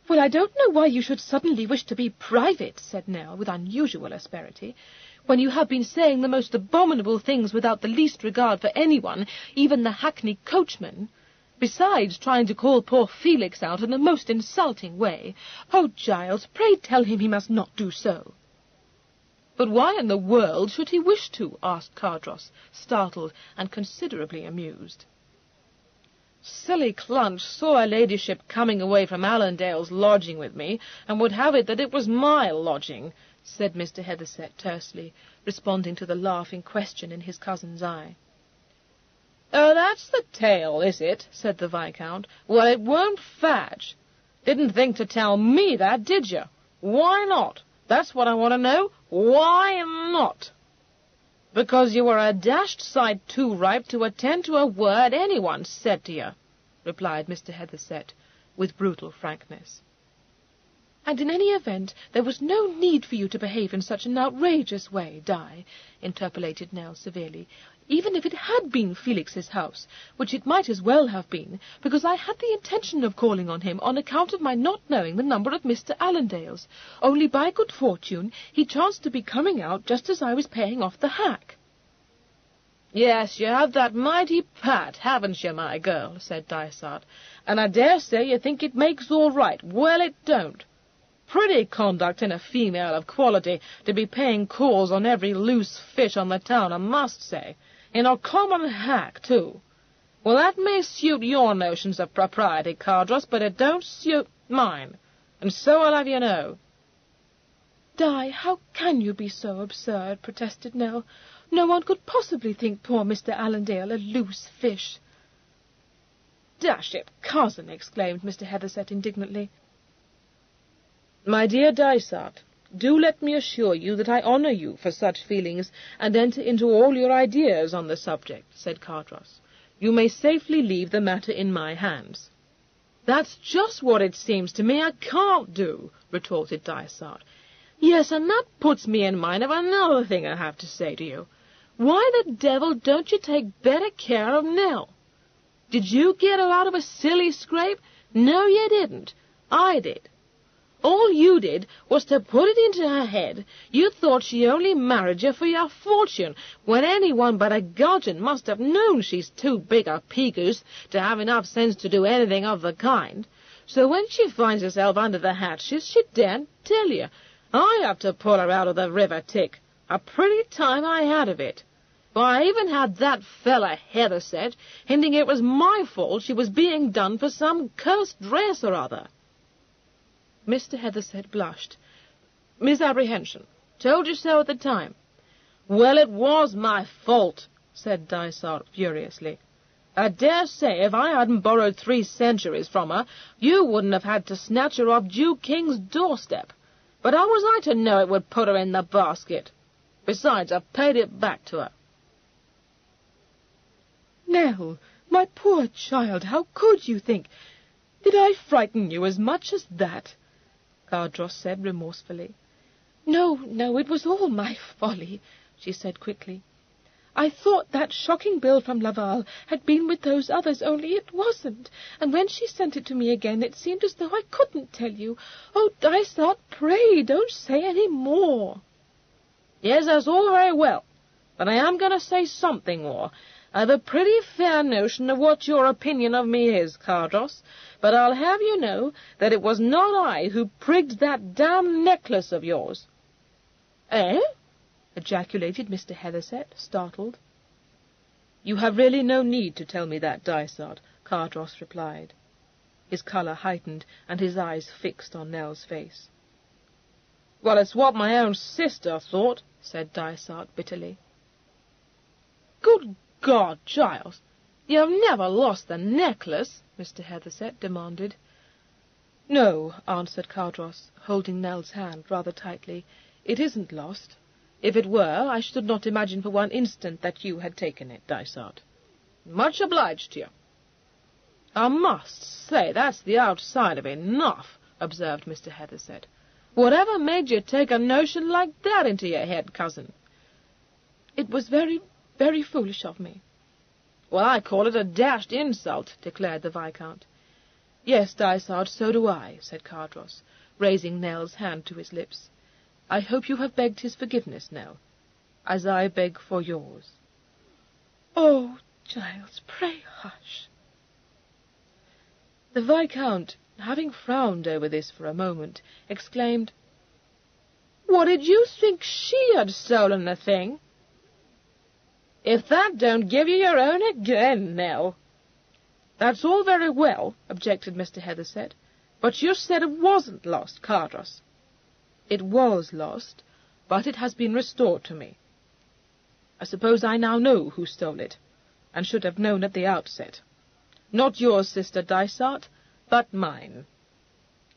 "Well, I don't know why you should suddenly wish to be private," said Nell, with unusual asperity, "when you have been saying the most abominable things without the least regard for anyone, even the hackney coachman, besides trying to call poor Felix out in the most insulting way. Oh, Giles, pray tell him he must not do so." "But why in the world should he wish to?" asked Cardross, startled and considerably amused. "Silly Clunch saw her ladyship coming away from Allendale's lodging with me, and would have it that it was my lodging," said Mr. Heatherset tersely, responding to the laughing question in his cousin's eye. "Oh, that's the tale, is it?" said the Viscount. "Well, it won't fadge. Didn't think to tell me that, did you? Why not? That's what I want to know. Why not?" "Because you were a dashed sight too ripe to attend to a word anyone said to you," replied Mr. Heatherset, with brutal frankness. "And in any event, there was no need for you to behave in such an outrageous way, Di," interpolated Nell severely. even if it had been Felix's house, which it might as well have been, because I had the intention of calling on him on account of my not knowing the number of Mr. Allendale's, only by good fortune he chanced to be coming out just as I was paying off the hack." "Yes, you have that mighty pat, haven't you, my girl?" said Dysart, "and I dare say you think it makes all right. Well, it don't. Pretty conduct in a female of quality, to be paying calls on every loose fish on the town, I must say. In a common hack, too. Well, that may suit your notions of propriety, Cardross, but it don't suit mine, and so I'll have you know." "Di, how can you be so absurd?" protested Nell. "No one could possibly think poor Mr. Allendale a loose fish." "Dash it, cousin!" exclaimed Mr. Heatherset indignantly. "My dear Dysart, do let me assure you that I honour you for such feelings, and enter into all your ideas on the subject," said Cardross. "You may safely leave the matter in my hands." "That's just what it seems to me I can't do," retorted Dysart. "Yes, and that puts me in mind of another thing I have to say to you. Why the devil don't you take better care of Nell? Did you get her out of a silly scrape? No, you didn't. I did. All you did was to put it into her head you thought she only married you for your fortune, when anyone but a gudgeon must have known she's too big a pea-goose to have enough sense to do anything of the kind. So when she finds herself under the hatches, she daren't tell you. I have to pull her out of the river tick. A pretty time I had of it. Why, I even had that fella Heatherset hinting it was my fault she was being done for some cursed dress or other." Mr. Heatherset blushed. "Misapprehension. Told you so at the time." "Well, it was my fault," said Dysart furiously. "I dare say if I hadn't borrowed 3 centuries from her, you wouldn't have had to snatch her off Jew King's doorstep. But how was I to know it would put her in the basket? Besides, I paid it back to her." "Nell, my poor child, how could you think? Did I frighten you as much as that?" Cardross said remorsefully. "No, no, it was all my folly," she said quickly. "I thought that shocking bill from Laval had been with those others, only it wasn't, and when she sent it to me again it seemed as though I couldn't tell you. Oh, Dysart, pray don't say any more." "Yes, that's all very well, but I am going to say something more. I've a pretty fair notion of what your opinion of me is, Cardross, but I'll have you know that it was not I who prigged that damned necklace of yours." "Eh?" ejaculated Mr. Heatherset, startled. "You have really no need to tell me that, Dysart," Cardross replied. His colour heightened, and his eyes fixed on Nell's face. "Well, it's what my own sister thought," said Dysart bitterly. "Good God, Giles, you've never lost the necklace?" Mr. Heatherset demanded. "No," answered Cardross, holding Nell's hand rather tightly. "It isn't lost. If it were, I should not imagine for one instant that you had taken it, Dysart." "Much obliged to you." "I must say that's the outside of enough," observed Mr. Heatherset. "Whatever made you take a notion like that into your head, cousin?" "It was very, very foolish of me." "Well, I call it a dashed insult," declared the Viscount. "Yes, Dysart, so do I," said Cardross, raising Nell's hand to his lips. "I hope you have begged his forgiveness, Nell, as I beg for yours." "Oh, Giles, pray hush." The Viscount, having frowned over this for a moment, exclaimed, "What, did you think she had stolen the thing?" "If that don't give you your own again, Nell." "That's all very well," objected Mr. Heatherset, "but you said it wasn't lost, Cardross." "It was lost, but it has been restored to me. I suppose I now know who stole it, and should have known at the outset. Not yours, Sister Dysart, but mine.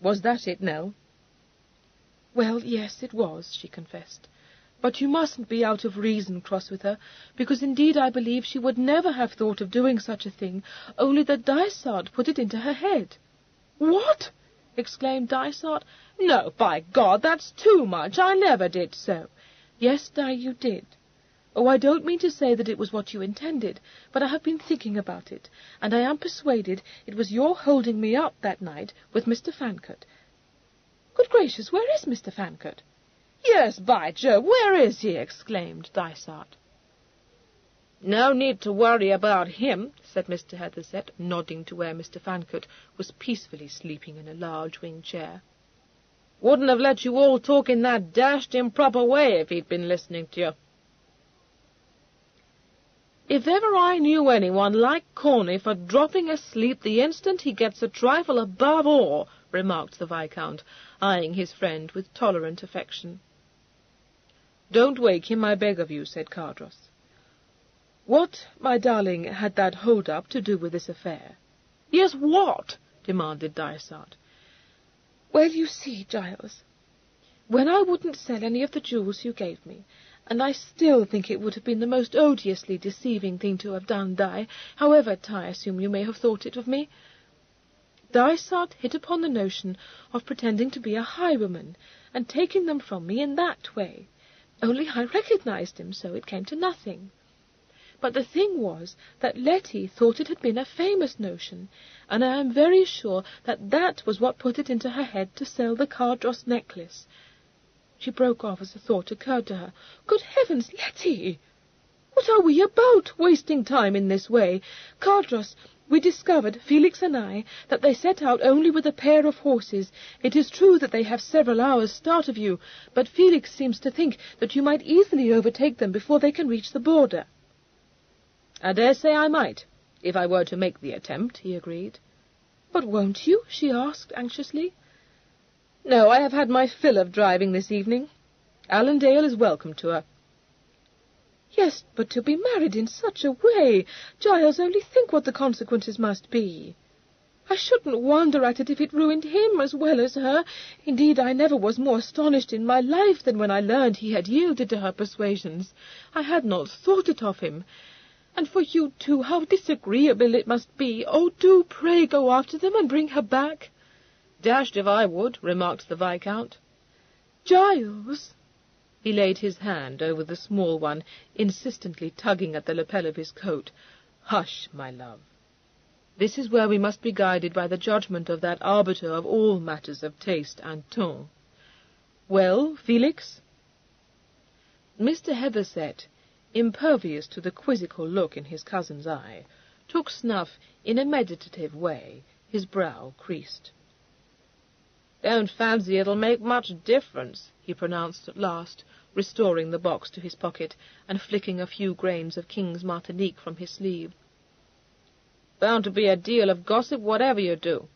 Was that it, Nell?" "Well, yes, it was," she confessed. "But you mustn't be out of reason cross with her, because indeed I believe she would never have thought of doing such a thing, only that Dysart put it into her head." "What?" exclaimed Dysart. "No, by God, that's too much. I never did so." "Yes, Di, you did. Oh, I don't mean to say that it was what you intended, but I have been thinking about it, and I am persuaded it was your holding me up that night with Mr. Fancourt. Good gracious, where is Mr. Fancourt?" "Yes, by Jove, where is he?" exclaimed Dysart. "No need to worry about him," said Mr. Hethersett, nodding to where Mr. Fancourt was peacefully sleeping in a large wing chair. "Wouldn't have let you all talk in that dashed improper way if he'd been listening to you." "If ever I knew anyone like Corney for dropping asleep the instant he gets a trifle above awe," remarked the Viscount, eyeing his friend with tolerant affection. "Don't wake him, I beg of you," said Cardross. "What, my darling, had that hold-up to do with this affair?" "Yes, what?" demanded Dysart. "Well, you see, Giles, when I wouldn't sell any of the jewels you gave me, and I still think it would have been the most odiously deceiving thing to have done, Di, however tiresome you may have thought it of me, Dysart hit upon the notion of pretending to be a highwayman, and taking them from me in that way. Only I recognized him, so it came to nothing. But the thing was that Letty thought it had been a famous notion, and I am very sure that that was what put it into her head to sell the Cardross necklace." She broke off as a thought occurred to her. "Good heavens, Letty! What are we about, wasting time in this way? Cardross, we discovered, Felix and I, that they set out only with a pair of horses. It is true that they have several hours' start of you, but Felix seems to think that you might easily overtake them before they can reach the border." "I dare say I might, if I were to make the attempt," he agreed. "But won't you?" she asked anxiously. "No, I have had my fill of driving this evening. Allendale is welcome to her." "Yes, but to be married in such a way! Giles, only think what the consequences must be. I shouldn't wonder at it if it ruined him as well as her. Indeed, I never was more astonished in my life than when I learned he had yielded to her persuasions. I had not thought it of him. And for you, too, how disagreeable it must be. Oh, do pray go after them and bring her back." "Dashed if I would," remarked the Viscount. "Giles!" He laid his hand over the small one, insistently tugging at the lapel of his coat. "Hush, my love. This is where we must be guided by the judgment of that arbiter of all matters of taste and ton. Well, Felix?" Mr. Hethersett, impervious to the quizzical look in his cousin's eye, took snuff in a meditative way, his brow creased. "Don't fancy it'll make much difference," he pronounced at last, restoring the box to his pocket, and flicking a few grains of King's Martinique from his sleeve. "Bound to be a deal of gossip whatever you do.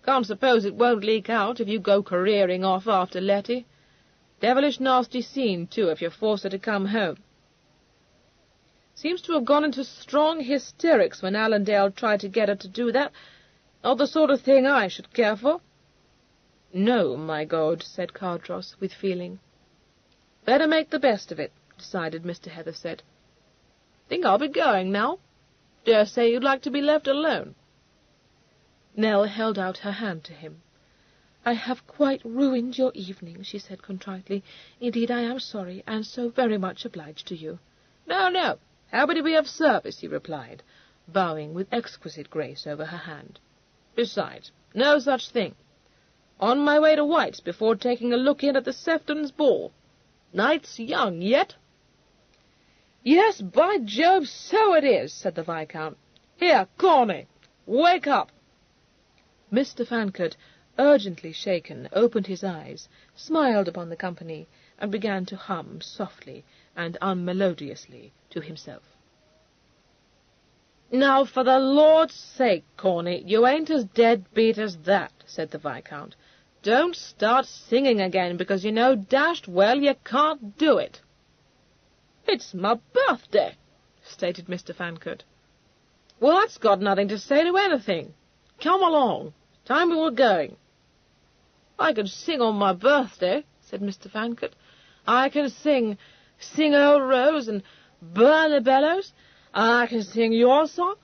Can't suppose it won't leak out if you go careering off after Letty. Devilish nasty scene, too, if you force her to come home. Seems to have gone into strong hysterics when Allendale tried to get her to do that. Not the sort of thing I should care for." "No, my God," said Cardross, with feeling. "Better make the best of it," decided Mr. Hethersett. "Think I'll be going now. Dare say you'd like to be left alone." Nell held out her hand to him. "I have quite ruined your evening," she said contritely. "Indeed, I am sorry, and so very much obliged to you." "No, no. Happy to be of service," he replied, bowing with exquisite grace over her hand. "Besides, no such thing. On my way to White's before taking a look in at the Seftons' ball. Night's young yet." "Yes, by Jove, so it is," said the Viscount. "Here, Corney, wake up." Mr. Fancourt, urgently shaken, opened his eyes, smiled upon the company, and began to hum softly and unmelodiously to himself. "Now, for the Lord's sake, Corney, you ain't as dead-beat as that," said the Viscount. "Don't start singing again, because you know dashed well you can't do it." "It's my birthday," stated Mr. Fancourt. "Well, that's got nothing to say to anything. Come along. Time we were going." "I can sing on my birthday," said Mr. Fancourt. "I can sing 'Sing, Old Rose' and 'Burn the Bellows,' and I can sing your song,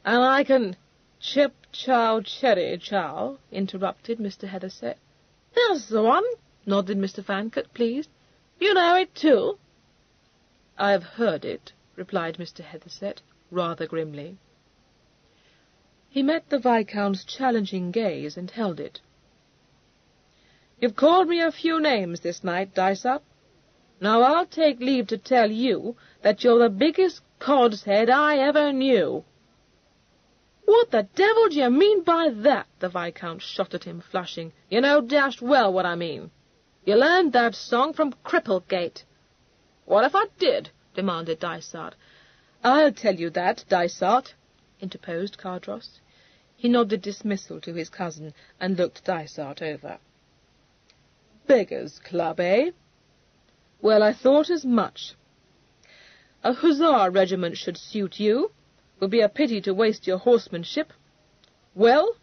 and I can—" "Chip, chow, cherry, chow," interrupted Mr. Hethersett. "That's the one," nodded Mr. Fancourt, pleased. "You know it, too." "I've heard it," replied Mr. Hethersett, rather grimly. He met the Viscount's challenging gaze and held it. "You've called me a few names this night, Dysart. Now I'll take leave to tell you that you're the biggest cod's head I ever knew." "What the devil do you mean by that?" the Viscount shot at him, flushing. "You know dashed well what I mean. You learned that song from Cripplegate." "What if I did?" demanded Dysart. "I'll tell you that, Dysart," interposed Cardross. He nodded dismissal to his cousin and looked Dysart over. "Beggars' Club, eh? Well, I thought as much. A hussar regiment should suit you. Would be a pity to waste your horsemanship. Well?"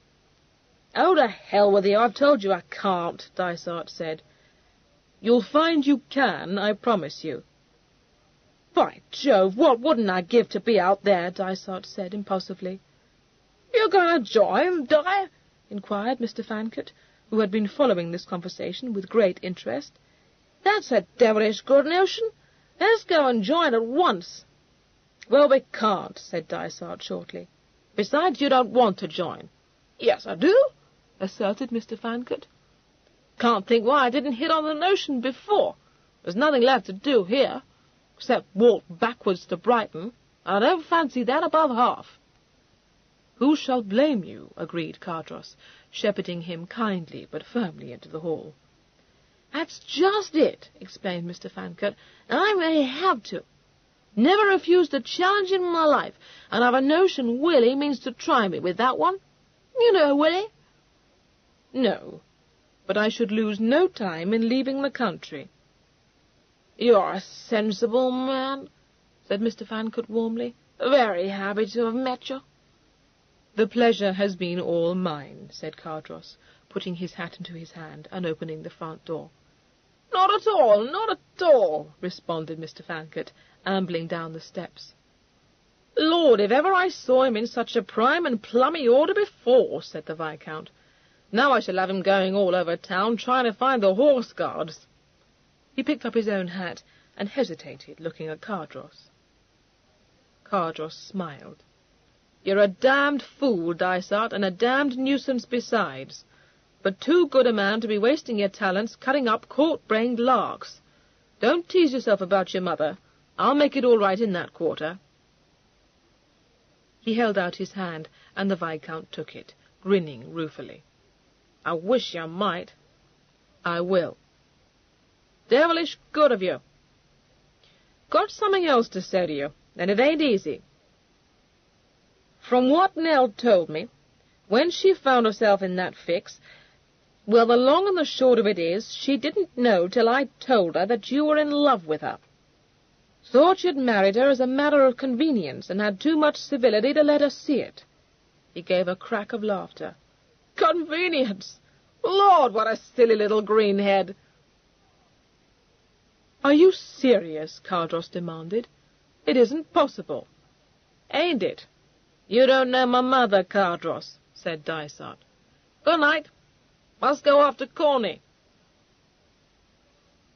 "Oh, to hell with you, I've told you I can't," Dysart said. "You'll find you can, I promise you." "By Jove, what wouldn't I give to be out there?" Dysart said impulsively. "You're going to join, Di?" inquired Mr. Fancourt, who had been following this conversation with great interest. "That's a devilish good notion. Let's go and join at once." "Well, we can't," said Dysart shortly. "Besides, you don't want to join." "Yes, I do," asserted Mr. Fancourt. "Can't think why I didn't hit on the notion before. There's nothing left to do here, except walk backwards to Brighton, and I don't fancy that above half." "Who shall blame you?" agreed Cardross, shepherding him kindly but firmly into the hall. "That's just it," explained Mr. Fancourt, "and I may have to. Never refused a challenge in my life, and I've a notion Willie means to try me with that one. You know Willie?" "No, but I should lose no time in leaving the country." "You're a sensible man," said Mr. Fancourt warmly. "Very happy to have met you." "The pleasure has been all mine," said Cardross, putting his hat into his hand and opening the front door. "Not at all, not at all," responded Mr. Fancourt, ambling down the steps. "Lord, if ever I saw him in such a prime and plummy order before," said the Viscount. "Now I shall have him going all over town trying to find the Horse Guards." He picked up his own hat and hesitated, looking at Cardross. Cardross smiled. "You're a damned fool, Dysart, and a damned nuisance besides, but too good a man to be wasting your talents cutting up court-brained larks. Don't tease yourself about your mother. I'll make it all right in that quarter." He held out his hand, and the Viscount took it, grinning ruefully. "I wish you might." "I will." "Devilish good of you. Got something else to say to you, and it ain't easy. From what Nell told me, when she found herself in that fix, well, the long and the short of it is, she didn't know till I told her that you were in love with her. Thought you'd married her as a matter of convenience, and had too much civility to let her see it." He gave a crack of laughter. "Convenience! Lord, what a silly little greenhead!" "Are you serious?" Cardross demanded. "It isn't possible." "Ain't it? You don't know my mother, Cardross," said Dysart. "Good night. Must go after Corney."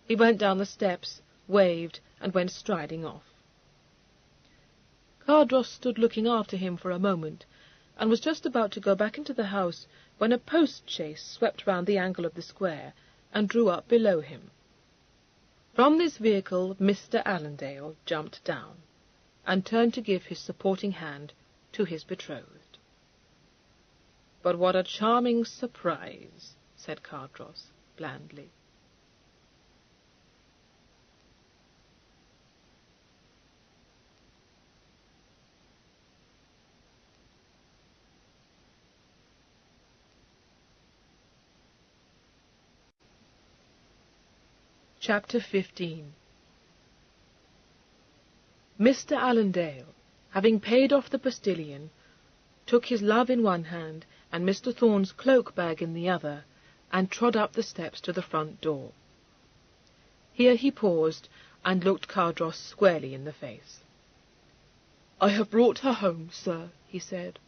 He went down the steps, waved, and went striding off. Cardross stood looking after him for a moment, and was just about to go back into the house when a post-chaise swept round the angle of the square and drew up below him. From this vehicle Mr. Allendale jumped down, and turned to give his supporting hand to his betrothed. "But what a charming surprise," said Cardross blandly. Chapter 15. Mr. Allendale, having paid off the postillion, took his love in one hand and Mr. Thorne's cloak-bag in the other, and trod up the steps to the front door. Here he paused, and looked Cardross squarely in the face. "I have brought her home, sir," he said.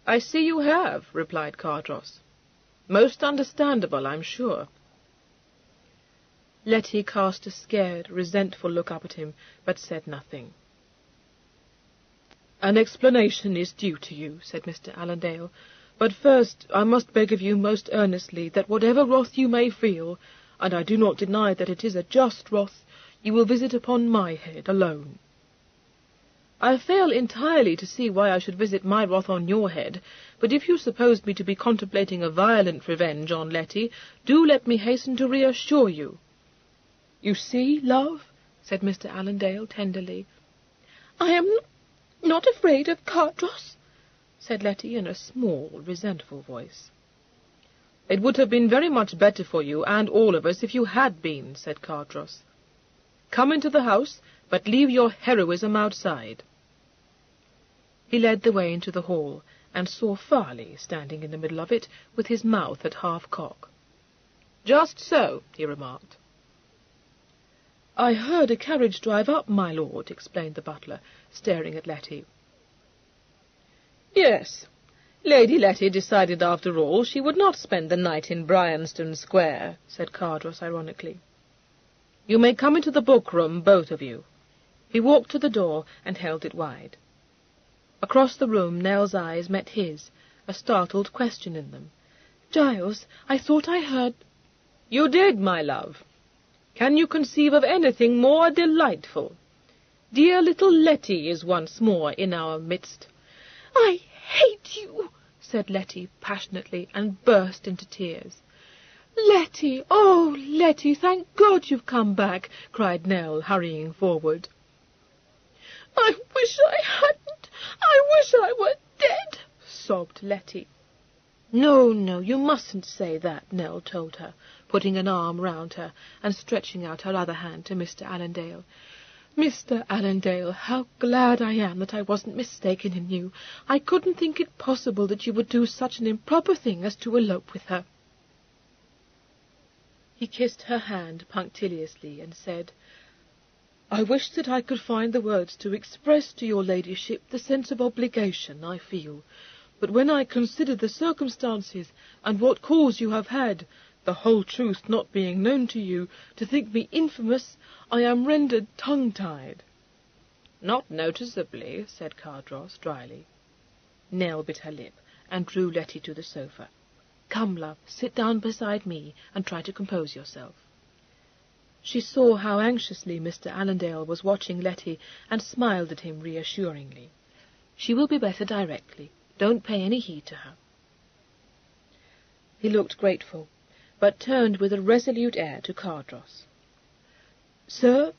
"I see you have," replied Cardross. "Most understandable, I'm sure." Letty cast a scared, resentful look up at him, but said nothing. "An explanation is due to you," said Mr. Allendale, "but first I must beg of you most earnestly that whatever wrath you may feel, and I do not deny that it is a just wrath, you will visit upon my head alone." "I fail entirely to see why I should visit my wrath on your head, but if you suppose me to be contemplating a violent revenge on Letty, do let me hasten to reassure you." "You see, love," said Mr. Allendale tenderly. "I am not afraid of Cardross," said Letty in a small, resentful voice. "It would have been very much better for you and all of us if you had been," said Cardross. "Come into the house, but leave your heroism outside." He led the way into the hall, and saw Farley standing in the middle of it, with his mouth at half-cock. "Just so," he remarked. "I heard a carriage drive up, my lord," explained the butler, staring at Letty. "Yes, Lady Letty decided after all she would not spend the night in Bryanston Square," said Cardross ironically. "You may come into the book-room, both of you." He walked to the door and held it wide. Across the room Nell's eyes met his, a startled question in them. "Giles, I thought I heard—" "You did, my love. Can you conceive of anything more delightful? Dear little Letty is once more in our midst." "I hate you," said Letty passionately, and burst into tears. "Letty, oh, Letty, thank God you've come back," cried Nell, hurrying forward. "I wish I hadn't. I wish I were dead," sobbed Letty. "No, no, you mustn't say that," Nell told her, putting an arm round her and stretching out her other hand to Mr. Allendale. "Mr. Allendale, how glad I am that I wasn't mistaken in you. I couldn't think it possible that you would do such an improper thing as to elope with her." He kissed her hand punctiliously and said, "I wish that I could find the words to express to your ladyship the sense of obligation I feel, but when I consider the circumstances and what cause you have had, the whole truth not being known to you, to think me infamous, I am rendered tongue-tied." "Not noticeably," said Cardross dryly. Nell bit her lip and drew Letty to the sofa. "Come, love, sit down beside me and try to compose yourself." She saw how anxiously Mr. Allendale was watching Letty, and smiled at him reassuringly. "She will be better directly. Don't pay any heed to her." He looked grateful, but turned with a resolute air to Cardross. "Sir,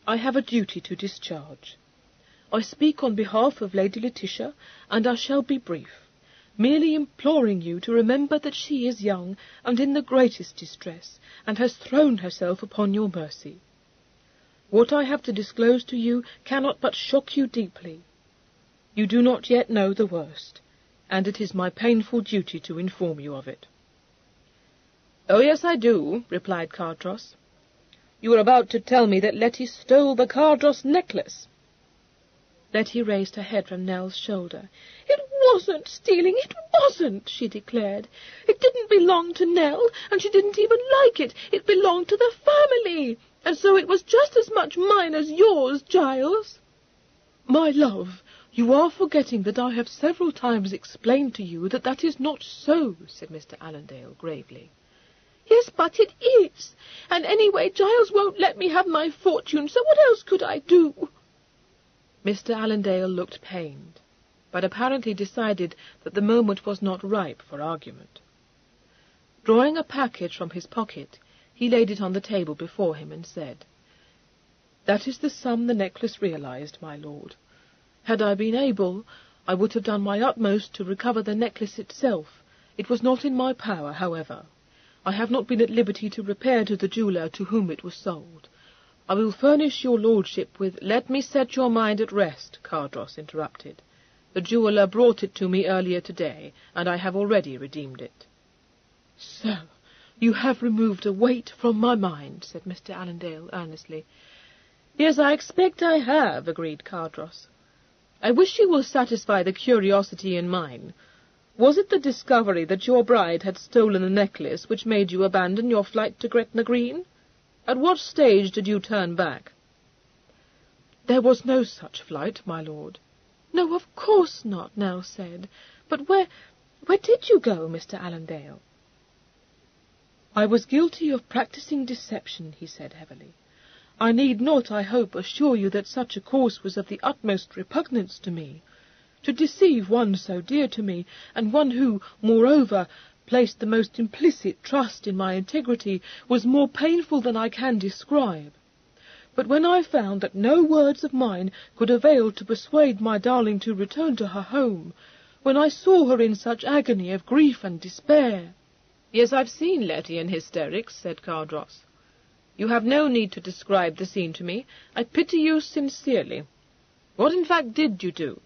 I have a duty to discharge. I speak on behalf of Lady Letitia, and I shall be brief, merely imploring you to remember that she is young and in the greatest distress, and has thrown herself upon your mercy. What I have to disclose to you cannot but shock you deeply. You do not yet know the worst, and it is my painful duty to inform you of it." "Oh, yes, I do," replied Cardross. "You were about to tell me that Letty stole the Cardross necklace." Letty raised her head from Nell's shoulder. "It wasn't stealing, it wasn't," she declared. "It didn't belong to Nell, and she didn't even like it. It belonged to the family, and so it was just as much mine as yours, Giles." "My love, you are forgetting that I have several times explained to you that that is not so," said Mr. Allendale gravely. "Yes, but it is. And anyway, Giles won't let me have my fortune, so what else could I do?" Mr. Allendale looked pained, but apparently decided that the moment was not ripe for argument. Drawing a package from his pocket, he laid it on the table before him and said, "That is the sum the necklace realized, my lord. Had I been able, I would have done my utmost to recover the necklace itself. It was not in my power, however. I have not been at liberty to repair to the jeweller to whom it was sold. I will furnish your lordship with—" "Let me set your mind at rest," Cardross interrupted. "The jeweller brought it to me earlier today, and I have already redeemed it." "Sir, you have removed a weight from my mind," said Mr. Allendale earnestly. "Yes, I expect I have," agreed Cardross. "I wish you will satisfy the curiosity in mine. Was it the discovery that your bride had stolen the necklace which made you abandon your flight to Gretna Green?" At what stage did you turn back?" "There was no such flight, my lord." "No, of course not," Nell said. "But where did you go, Mr. Allendale?" "I was guilty of practising deception," he said heavily. "I need not, I hope, assure you that such a course was of the utmost repugnance to me. To deceive one so dear to me, and one who, moreover, placed the most implicit trust in my integrity, was more painful than I can describe. But when I found that no words of mine could avail to persuade my darling to return to her home, when I saw her in such agony of grief and despair—" "Yes, I've seen Letty in hysterics," said Cardross. "You have no need to describe the scene to me. I pity you sincerely. What, in fact, did you do?"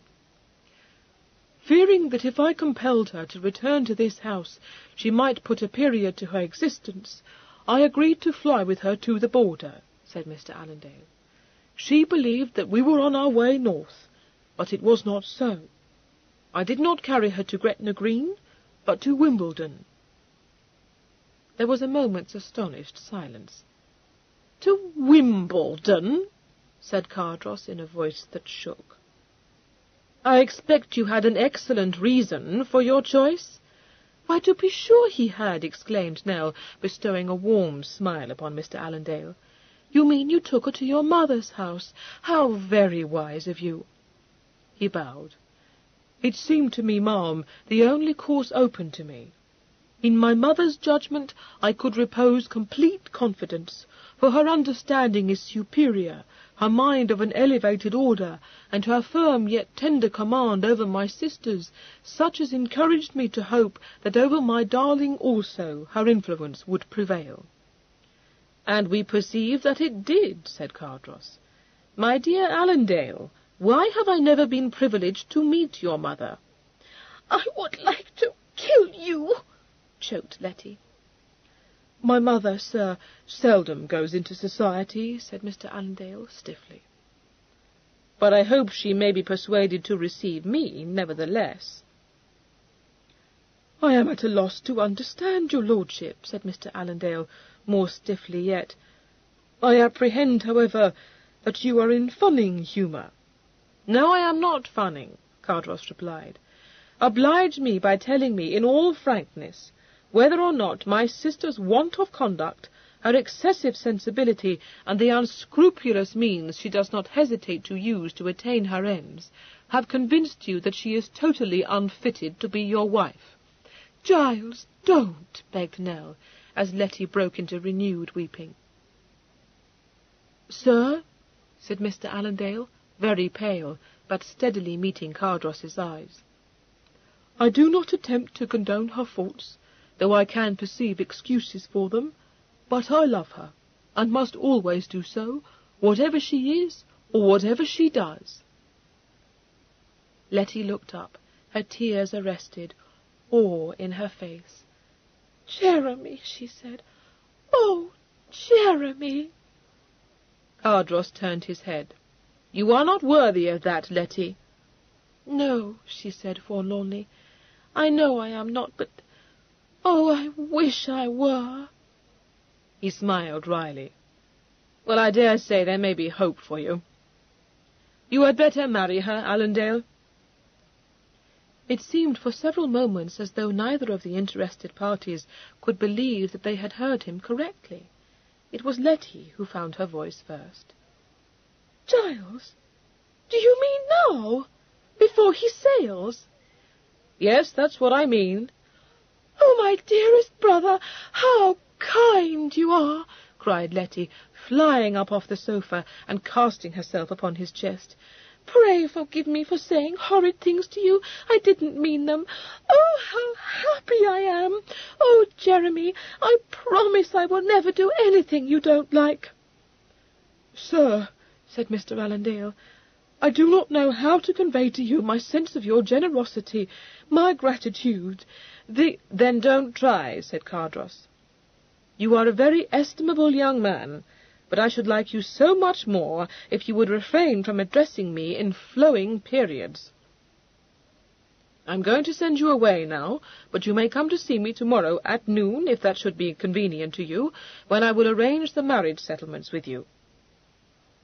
"Fearing that if I compelled her to return to this house she might put a period to her existence, I agreed to fly with her to the border," said Mr. Allendale. "She believed that we were on our way north, but it was not so. I did not carry her to Gretna Green, but to Wimbledon." There was a moment's astonished silence. "To Wimbledon?" said Cardross in a voice that shook. "I expect you had an excellent reason for your choice?" "Why, to be sure he had," exclaimed Nell, bestowing a warm smile upon Mr. Allendale. "You mean you took her to your mother's house? How very wise of you!" He bowed. "It seemed to me, ma'am, the only course open to me. In my mother's judgment I could repose complete confidence, for her understanding is superior, her mind of an elevated order, and her firm yet tender command over my sisters, such as encouraged me to hope that over my darling also her influence would prevail." "And we perceive that it did," said Cardross. "My dear Allendale, why have I never been privileged to meet your mother?" "I would like to kill you," choked Letty. "My mother, sir, seldom goes into society," said Mr. Allendale stiffly. "But I hope she may be persuaded to receive me, nevertheless." "I am at a loss to understand your lordship," said Mr. Allendale, more stiffly yet. "I apprehend, however, that you are in funning humour." "No, I am not funning," Cardross replied. "Oblige me by telling me in all frankness whether or not my sister's want of conduct, her excessive sensibility, and the unscrupulous means she does not hesitate to use to attain her ends, have convinced you that she is totally unfitted to be your wife." "Giles, don't," begged Nell, as Letty broke into renewed weeping. "Sir," said Mr. Allendale, very pale, but steadily meeting Cardross's eyes, "I do not attempt to condone her faults, though I can perceive excuses for them, but I love her, and must always do so, whatever she is, or whatever she does." Letty looked up, her tears arrested, awe in her face. "Jeremy," she said. "Oh, Jeremy!" Cardross turned his head. "You are not worthy of that, Letty." "No," she said forlornly. "I know I am not, but oh, I wish I were." He smiled wryly. "Well, I dare say there may be hope for you. You had better marry her, Allendale." It seemed for several moments as though neither of the interested parties could believe that they had heard him correctly. It was Letty who found her voice first. "Giles, do you mean now? Before he sails?" "Yes, that's what I mean." "Oh, my dearest brother, how kind you are!" cried Letty, flying up off the sofa and casting herself upon his chest. "Pray forgive me for saying horrid things to you. I didn't mean them. Oh, how happy I am! Oh, Jeremy, I promise I will never do anything you don't like." "Sir," said Mr. Allendale, "I do not know how to convey to you my sense of your generosity, my gratitude, Then don't try," said Cardross. "You are a very estimable young man, but I should like you so much more if you would refrain from addressing me in flowing periods." I'm going to send you away now, but you may come to see me tomorrow at noon, if that should be convenient to you, when I will arrange the marriage settlements with you.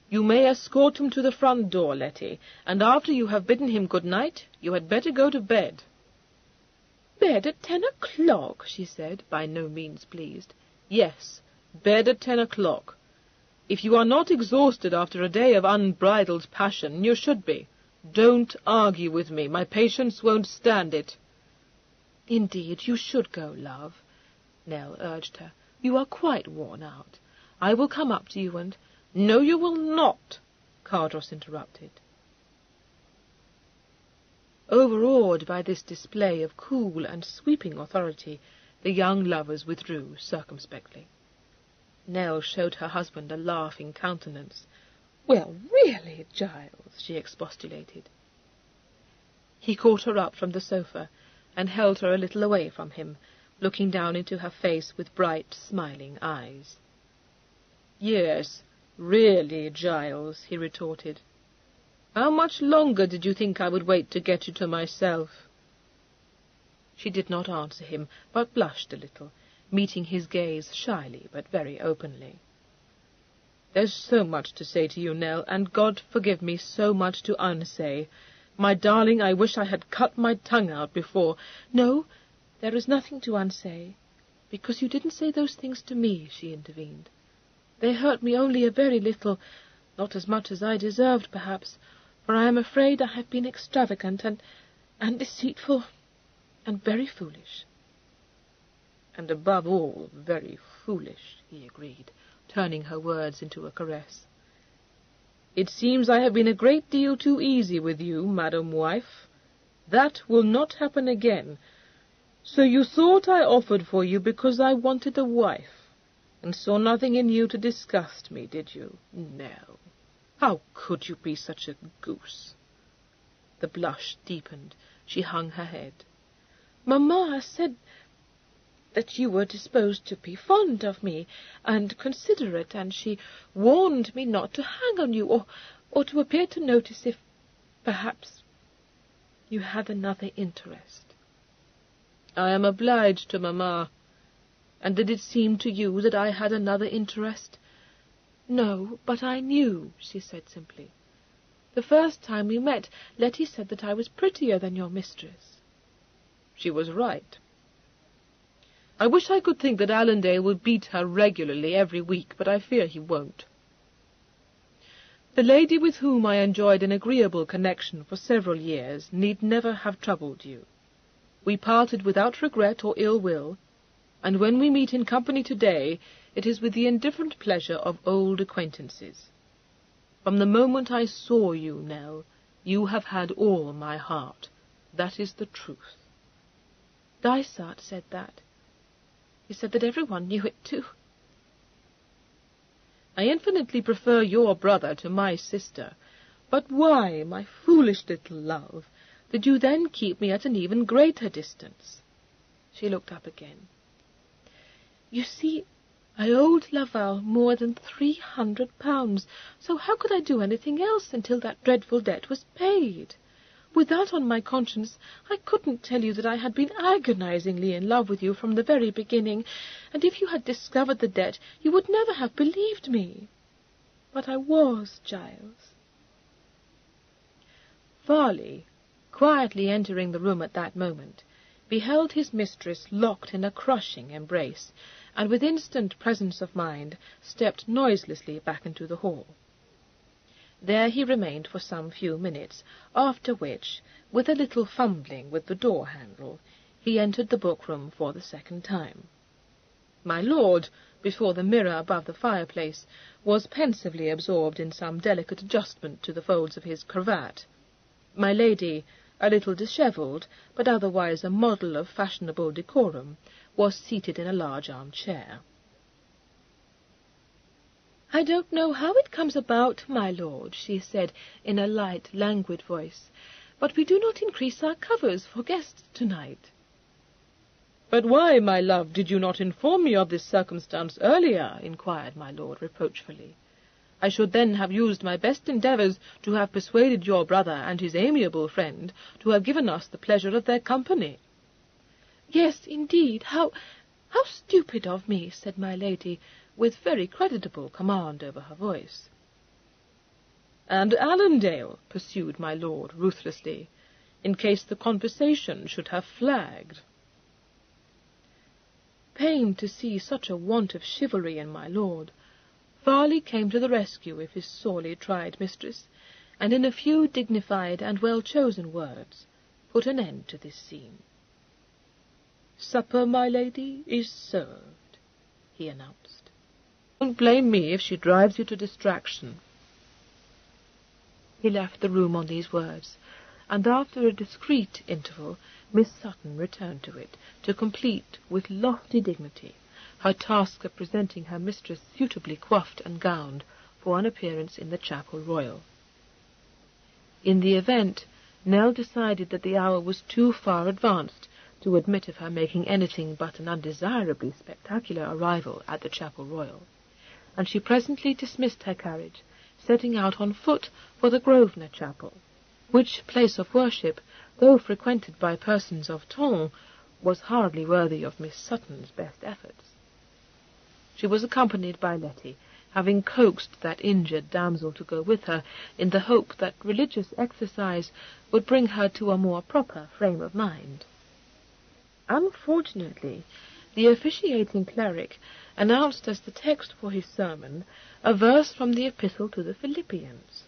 You may escort him to the front door, Letty, and after you have bidden him good night, you had better go to bed." "Bed at 10 o'clock?" she said, by no means pleased. "Yes, bed at 10 o'clock. If you are not exhausted after a day of unbridled passion, you should be. Don't argue with me. My patience won't stand it." "Indeed, you should go, love," Nell urged her. "You are quite worn out. I will come up to you and—" "No, you will not," Cardross interrupted. Overawed by this display of cool and sweeping authority, the young lovers withdrew circumspectly. Nell showed her husband a laughing countenance. "Well, really, Giles," she expostulated. He caught her up from the sofa and held her a little away from him, looking down into her face with bright, smiling eyes. "Yes, really, Giles," he retorted. "How much longer did you think I would wait to get you to myself?" She did not answer him, but blushed a little, meeting his gaze shyly but very openly. "There's so much to say to you, Nell, and God forgive me, so much to unsay. My darling, I wish I had cut my tongue out before—" "No, there is nothing to unsay, because you didn't say those things to me," she intervened. "They hurt me only a very little, not as much as I deserved, perhaps, for I am afraid I have been extravagant and deceitful and very foolish." "And above all, very foolish," he agreed, turning her words into a caress. "It seems I have been a great deal too easy with you, madam wife. That will not happen again. So you thought I offered for you because I wanted a wife, and saw nothing in you to disgust me, did you? Nell, how could you be such a goose?" The blush deepened. She hung her head. "Mamma said that you were disposed to be fond of me and considerate, and she warned me not to hang on you, or to appear to notice if, perhaps, you had another interest." "I am obliged to mamma. And did it seem to you that I had another interest?" "No, but I knew," she said simply. "The first time we met, Letty said that I was prettier than your mistress." "She was right. I wish I could think that Allendale would beat her regularly every week, but I fear he won't. The lady with whom I enjoyed an agreeable connection for several years need never have troubled you. We parted without regret or ill will, and when we meet in company today, it is with the indifferent pleasure of old acquaintances. From the moment I saw you, Nell, you have had all my heart. That is the truth." "Dysart said that. He said that everyone knew it too." "I infinitely prefer your brother to my sister. But why, my foolish little love, did you then keep me at an even greater distance?" She looked up again. "You see, I owed Laval more than £300, so how could I do anything else until that dreadful debt was paid? With that on my conscience, I couldn't tell you that I had been agonizingly in love with you from the very beginning, and if you had discovered the debt, you would never have believed me. But I was, Giles." Farley, quietly entering the room at that moment, beheld his mistress locked in a crushing embrace, and with instant presence of mind stepped noiselessly back into the hall. There he remained for some few minutes, after which, with a little fumbling with the door-handle, he entered the book-room for the second time. My lord, before the mirror above the fireplace, was pensively absorbed in some delicate adjustment to the folds of his cravat. My lady, a little dishevelled, but otherwise a model of fashionable decorum, was seated in a large arm-chair. "I don't know how it comes about, my lord," she said in a light, languid voice, "but we do not increase our covers for guests tonight." "But why, my love, did you not inform me of this circumstance earlier?" inquired my lord reproachfully. I should then have used my best endeavours to have persuaded your brother and his amiable friend to have given us the pleasure of their company." "Yes, indeed, how stupid of me," said my lady, with very creditable command over her voice. "And Allendale," pursued my lord ruthlessly, "in case the conversation should have flagged." Pained to see such a want of chivalry in my lord, Farley came to the rescue of his sorely tried mistress, and in a few dignified and well-chosen words put an end to this scene. "Supper, my lady, is served," he announced. "Don't blame me if she drives you to distraction." He left the room on these words, and after a discreet interval Miss Sutton returned to it, to complete, with lofty dignity, her task of presenting her mistress suitably coiffed and gowned for an appearance in the Chapel Royal. In the event, Nell decided that the hour was too far advanced to admit of her making anything but an undesirably spectacular arrival at the Chapel Royal, and she presently dismissed her carriage, setting out on foot for the Grosvenor Chapel, which place of worship, though frequented by persons of ton, was hardly worthy of Miss Sutton's best efforts. She was accompanied by Letty, having coaxed that injured damsel to go with her, in the hope that religious exercise would bring her to a more proper frame of mind. Unfortunately, the officiating cleric announced as the text for his sermon a verse from the Epistle to the Philippians.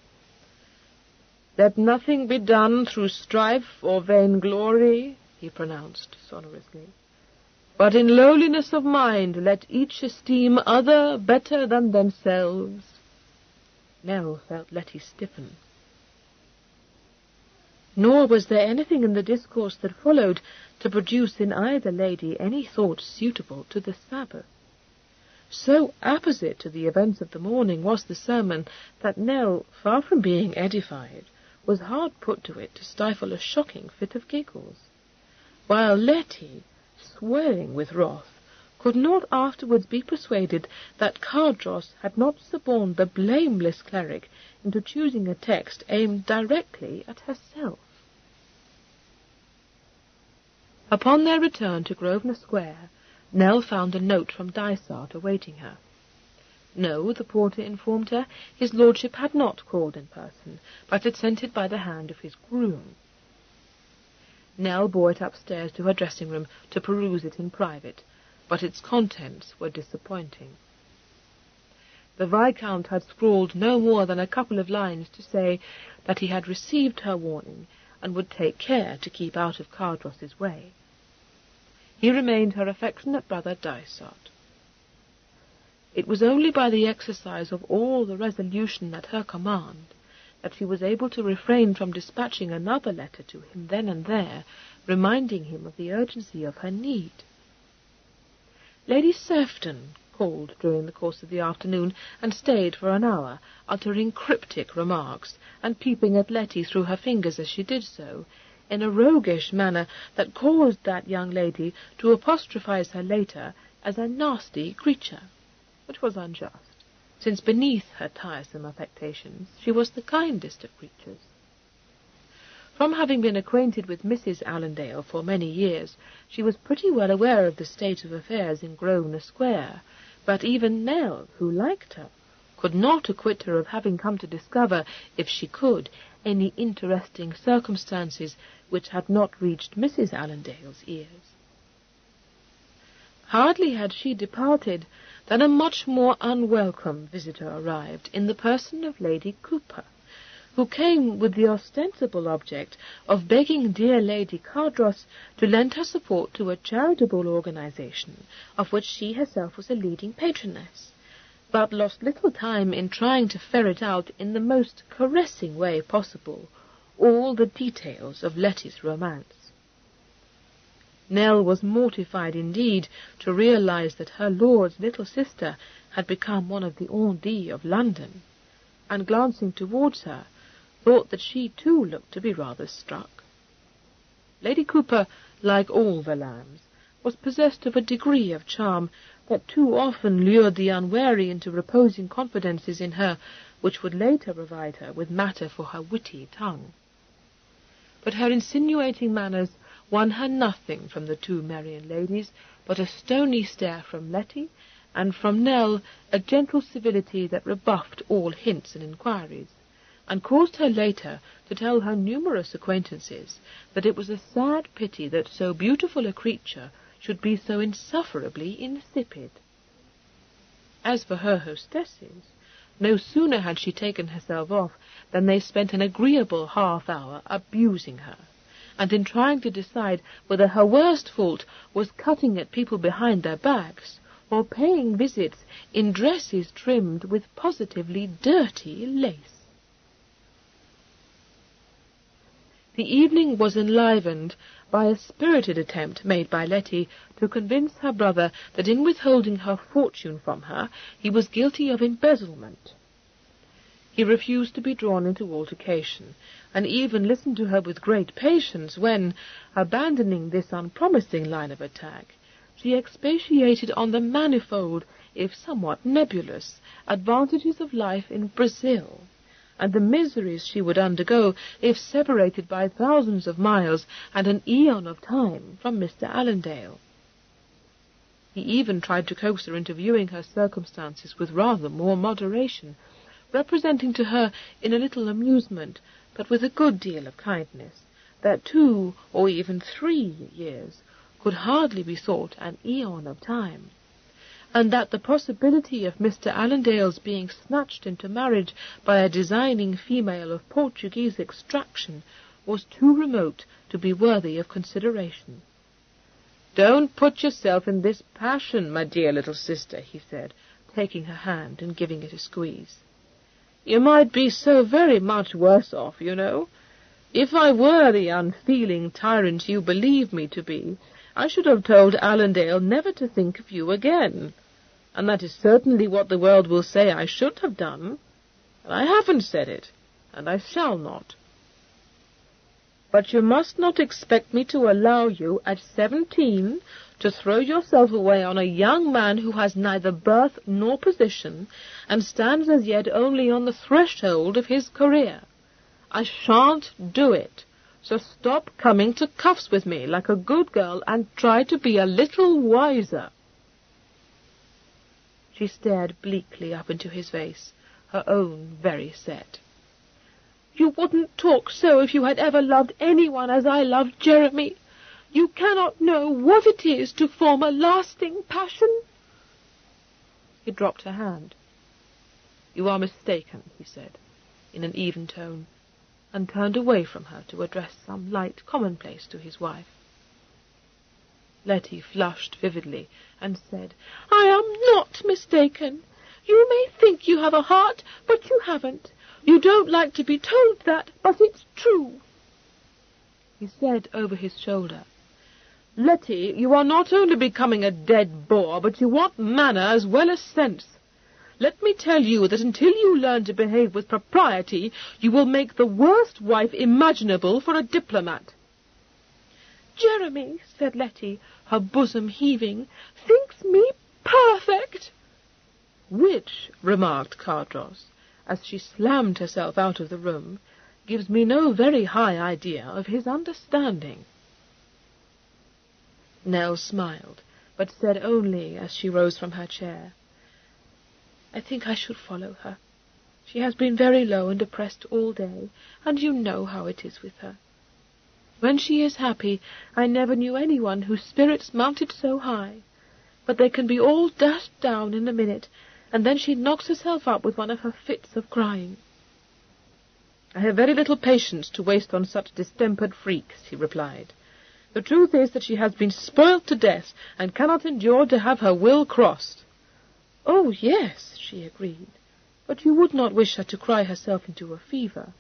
"Let nothing be done through strife or vainglory," he pronounced sonorously, "but in lowliness of mind let each esteem other better than themselves." Nell felt Letty stiffen. Nor was there anything in the discourse that followed to produce in either lady any thought suitable to the Sabbath. So opposite to the events of the morning was the sermon that Nell, far from being edified, was hard put to it to stifle a shocking fit of giggles, while Letty, swelling with wrath, could not afterwards be persuaded that Cardross had not suborned the blameless cleric into choosing a text aimed directly at herself. Upon their return to Grosvenor Square, Nell found a note from Dysart awaiting her. No, the porter informed her, his lordship had not called in person, but had sent it by the hand of his groom. Nell bore it upstairs to her dressing-room to peruse it in private, but its contents were disappointing. The Viscount had scrawled no more than a couple of lines to say that he had received her warning and would take care to keep out of Cardross's way. He remained her affectionate brother Dysart. It was only by the exercise of all the resolution at her command that she was able to refrain from dispatching another letter to him then and there, reminding him of the urgency of her need. Lady Sefton called during the course of the afternoon, and stayed for an hour, uttering cryptic remarks, and peeping at Letty through her fingers as she did so, in a roguish manner that caused that young lady to apostrophize her later as a nasty creature, which was unjust, since beneath her tiresome affectations she was the kindest of creatures. From having been acquainted with Mrs. Allendale for many years, she was pretty well aware of the state of affairs in Grosvenor Square, but even Nell, who liked her, could not acquit her of having come to discover, if she could, any interesting circumstances which had not reached Mrs. Allendale's ears. Hardly had she departed than a much more unwelcome visitor arrived in the person of Lady Cooper, who came with the ostensible object of begging dear Lady Cardross to lend her support to a charitable organization of which she herself was a leading patroness, but lost little time in trying to ferret out in the most caressing way possible all the details of Letty's romance. Nell was mortified indeed to realize that her lord's little sister had become one of the on dit of London, and glancing towards her, thought that she too looked to be rather struck. Lady Cooper, like all the lambs, was possessed of a degree of charm that too often lured the unwary into reposing confidences in her which would later provide her with matter for her witty tongue. But her insinuating manners won her nothing from the two Marian ladies but a stony stare from Letty, and from Nell a gentle civility that rebuffed all hints and inquiries, and caused her later to tell her numerous acquaintances that it was a sad pity that so beautiful a creature should be so insufferably insipid. As for her hostesses, no sooner had she taken herself off than they spent an agreeable half-hour abusing her, and in trying to decide whether her worst fault was cutting at people behind their backs, or paying visits in dresses trimmed with positively dirty lace. The evening was enlivened by a spirited attempt made by Letty to convince her brother that in withholding her fortune from her he was guilty of embezzlement. He refused to be drawn into altercation, and even listened to her with great patience when, abandoning this unpromising line of attack, she expatiated on the manifold, if somewhat nebulous, advantages of life in Brazil, and the miseries she would undergo if separated by thousands of miles and an aeon of time from Mr. Allendale. He even tried to coax her into viewing her circumstances with rather more moderation, representing to her in a little amusement, but with a good deal of kindness, that 2 or even 3 years could hardly be thought an aeon of time, and that the possibility of Mr. Allendale's being snatched into marriage by a designing female of Portuguese extraction was too remote to be worthy of consideration. "Don't put yourself in this passion, my dear little sister," he said, taking her hand and giving it a squeeze. "You might be so very much worse off, you know. If I were the unfeeling tyrant you believe me to be, I should have told Allendale never to think of you again, and that is certainly what the world will say I should have done. And I haven't said it, and I shall not. But you must not expect me to allow you, at 17, to throw yourself away on a young man who has neither birth nor position, and stands as yet only on the threshold of his career. I shan't do it. So stop coming to cuffs with me like a good girl and try to be a little wiser." She stared bleakly up into his face, her own very set. "You wouldn't talk so if you had ever loved anyone as I loved Jeremy. You cannot know what it is to form a lasting passion." He dropped her hand. "You are mistaken," he said, in an even tone, and turned away from her to address some light commonplace to his wife. Letty flushed vividly, and said, "I am not mistaken. You may think you have a heart, but you haven't. You don't like to be told that, but it's true." He said over his shoulder, "Letty, you are not only becoming a dead bore, but you want manner as well as sense. Let me tell you that until you learn to behave with propriety, you will make the worst wife imaginable for a diplomat." "Jeremy," said Letty, her bosom heaving, "thinks me perfect." "Which," remarked Cardross, as she slammed herself out of the room, "gives me no very high idea of his understanding." Nell smiled, but said only, as she rose from her chair, "I think I should follow her. She has been very low and depressed all day, and you know how it is with her. When she is happy, I never knew anyone whose spirits mounted so high, but they can be all dashed down in a minute, and then she knocks herself up with one of her fits of crying." "I have very little patience to waste on such distempered freaks," he replied. "The truth is that she has been spoilt to death, and cannot endure to have her will crossed." "Oh, yes," she agreed, "but you would not wish her to cry herself into a fever."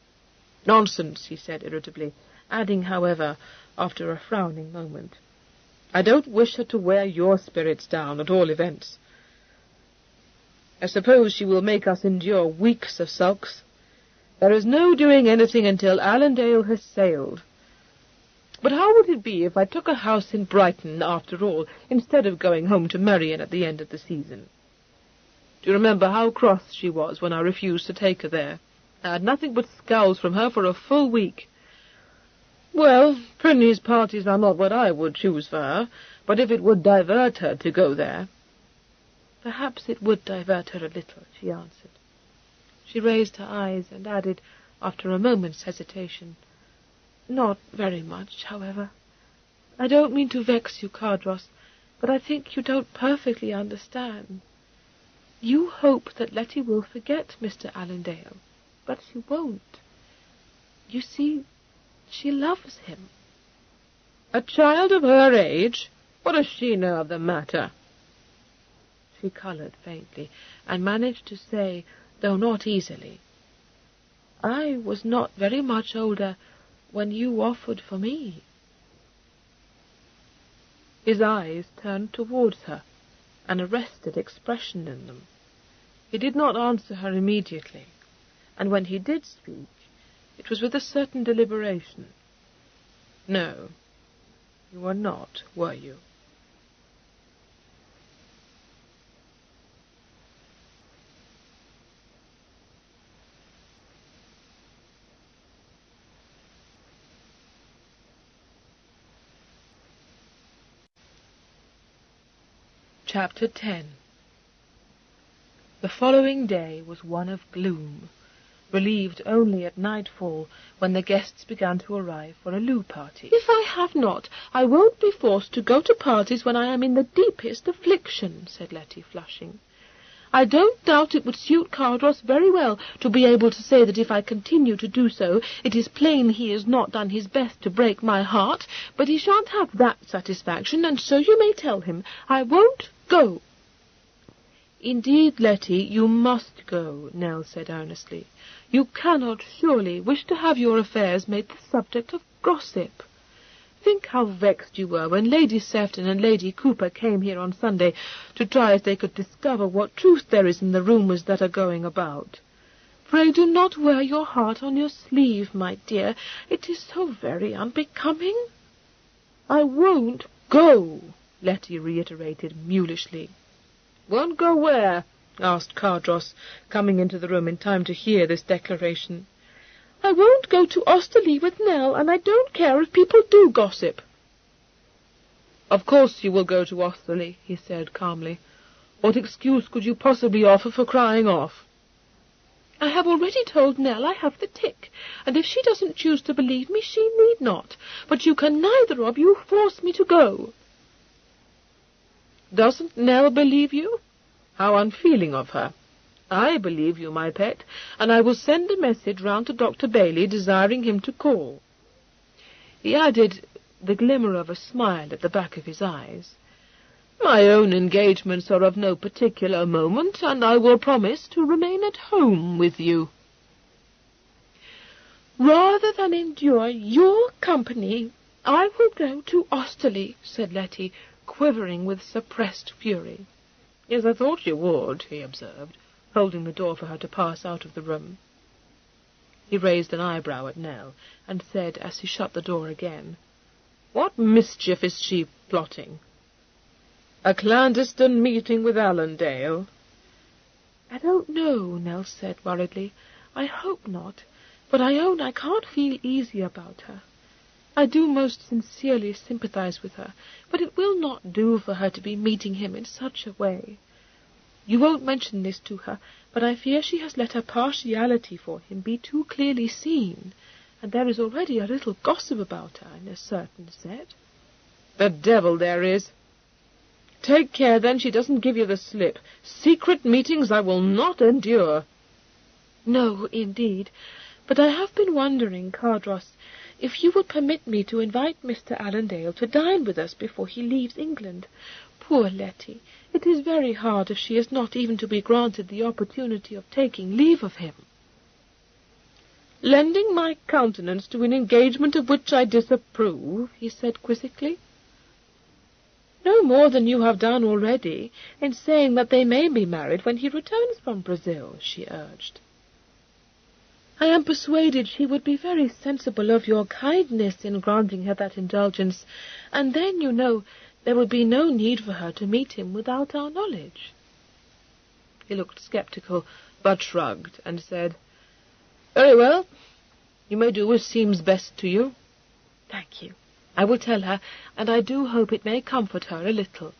"Nonsense," he said irritably, adding, however, after a frowning moment, "I don't wish her to wear your spirits down, at all events. I suppose she will make us endure weeks of sulks. There is no doing anything until Allendale has sailed. But how would it be if I took a house in Brighton, after all, instead of going home to Marion at the end of the season? Do you remember how cross she was when I refused to take her there? I had nothing but scowls from her for a full week. Well, Prinny's parties are not what I would choose for her, but if it would divert her to go there—" "Perhaps it would divert her a little," she answered. She raised her eyes and added, after a moment's hesitation, "Not very much, however. I don't mean to vex you, Cardross, but I think you don't perfectly understand. You hope that Letty will forget Mr. Allendale, but she won't. You see, she loves him." "A child of her age? What does she know of the matter?" She coloured faintly, and managed to say, though not easily, "I was not very much older when you offered for me." His eyes turned towards her, an arrested expression in them. He did not answer her immediately, and when he did speak, it was with a certain deliberation. "No, you were not, were you?" Chapter 10. The following day was one of gloom, relieved only at nightfall, when the guests began to arrive for a loo party. "If I have not, I won't be forced to go to parties when I am in the deepest affliction," said Letty, flushing. "I don't doubt it would suit Cardross very well to be able to say that if I continue to do so, it is plain he has not done his best to break my heart, but he shan't have that satisfaction, and so you may tell him. I won't go." "Indeed, Letty, you must go," Nell said earnestly. "You cannot surely wish to have your affairs made the subject of gossip. Think how vexed you were when Lady Sefton and Lady Cooper came here on Sunday to try if they could discover what truth there is in the rumours that are going about. Pray do not wear your heart on your sleeve, my dear. It is so very unbecoming." "I won't go," Letty reiterated mulishly. "Won't go where?" asked Cardross, coming into the room in time to hear this declaration. "I won't go to Osterley with Nell, and I don't care if people do gossip." "Of course you will go to Osterley," he said calmly. "What excuse could you possibly offer for crying off?" "I have already told Nell I have the tic, and if she doesn't choose to believe me, she need not. But you can neither of you force me to go." "Doesn't Nell believe you? How unfeeling of her. I believe you, my pet, and I will send a message round to Dr. Bailey desiring him to call." He added, the glimmer of a smile at the back of his eyes, "My own engagements are of no particular moment, and I will promise to remain at home with you." "Rather than endure your company, I will go to Osterley," said Letty, quivering with suppressed fury. "Yes, I thought you would," he observed, holding the door for her to pass out of the room. He raised an eyebrow at Nell, and said, as he shut the door again, "What mischief is she plotting? A clandestine meeting with Allendale?" "I don't know," Nell said worriedly. "I hope not, but I own I can't feel easy about her. I do most sincerely sympathize with her, but it will not do for her to be meeting him in such a way. You won't mention this to her, but I fear she has let her partiality for him be too clearly seen, and there is already a little gossip about her in a certain set." "The devil there is! Take care, then, she doesn't give you the slip. Secret meetings I will not endure." "No, indeed. But I have been wondering, Cardross, if you would permit me to invite Mr. Allendale to dine with us before he leaves England. Poor Letty! It is very hard if she is not even to be granted the opportunity of taking leave of him." "Lending my countenance to an engagement of which I disapprove?" he said quizzically. "No more than you have done already, in saying that they may be married when he returns from Brazil," she urged. I am persuaded she would be very sensible of your kindness in granting her that indulgence, and then, you know, there would be no need for her to meet him without our knowledge." He looked sceptical, but shrugged, and said, "Very well. You may do as seems best to you." "Thank you. I will tell her, and I do hope it may comfort her a little."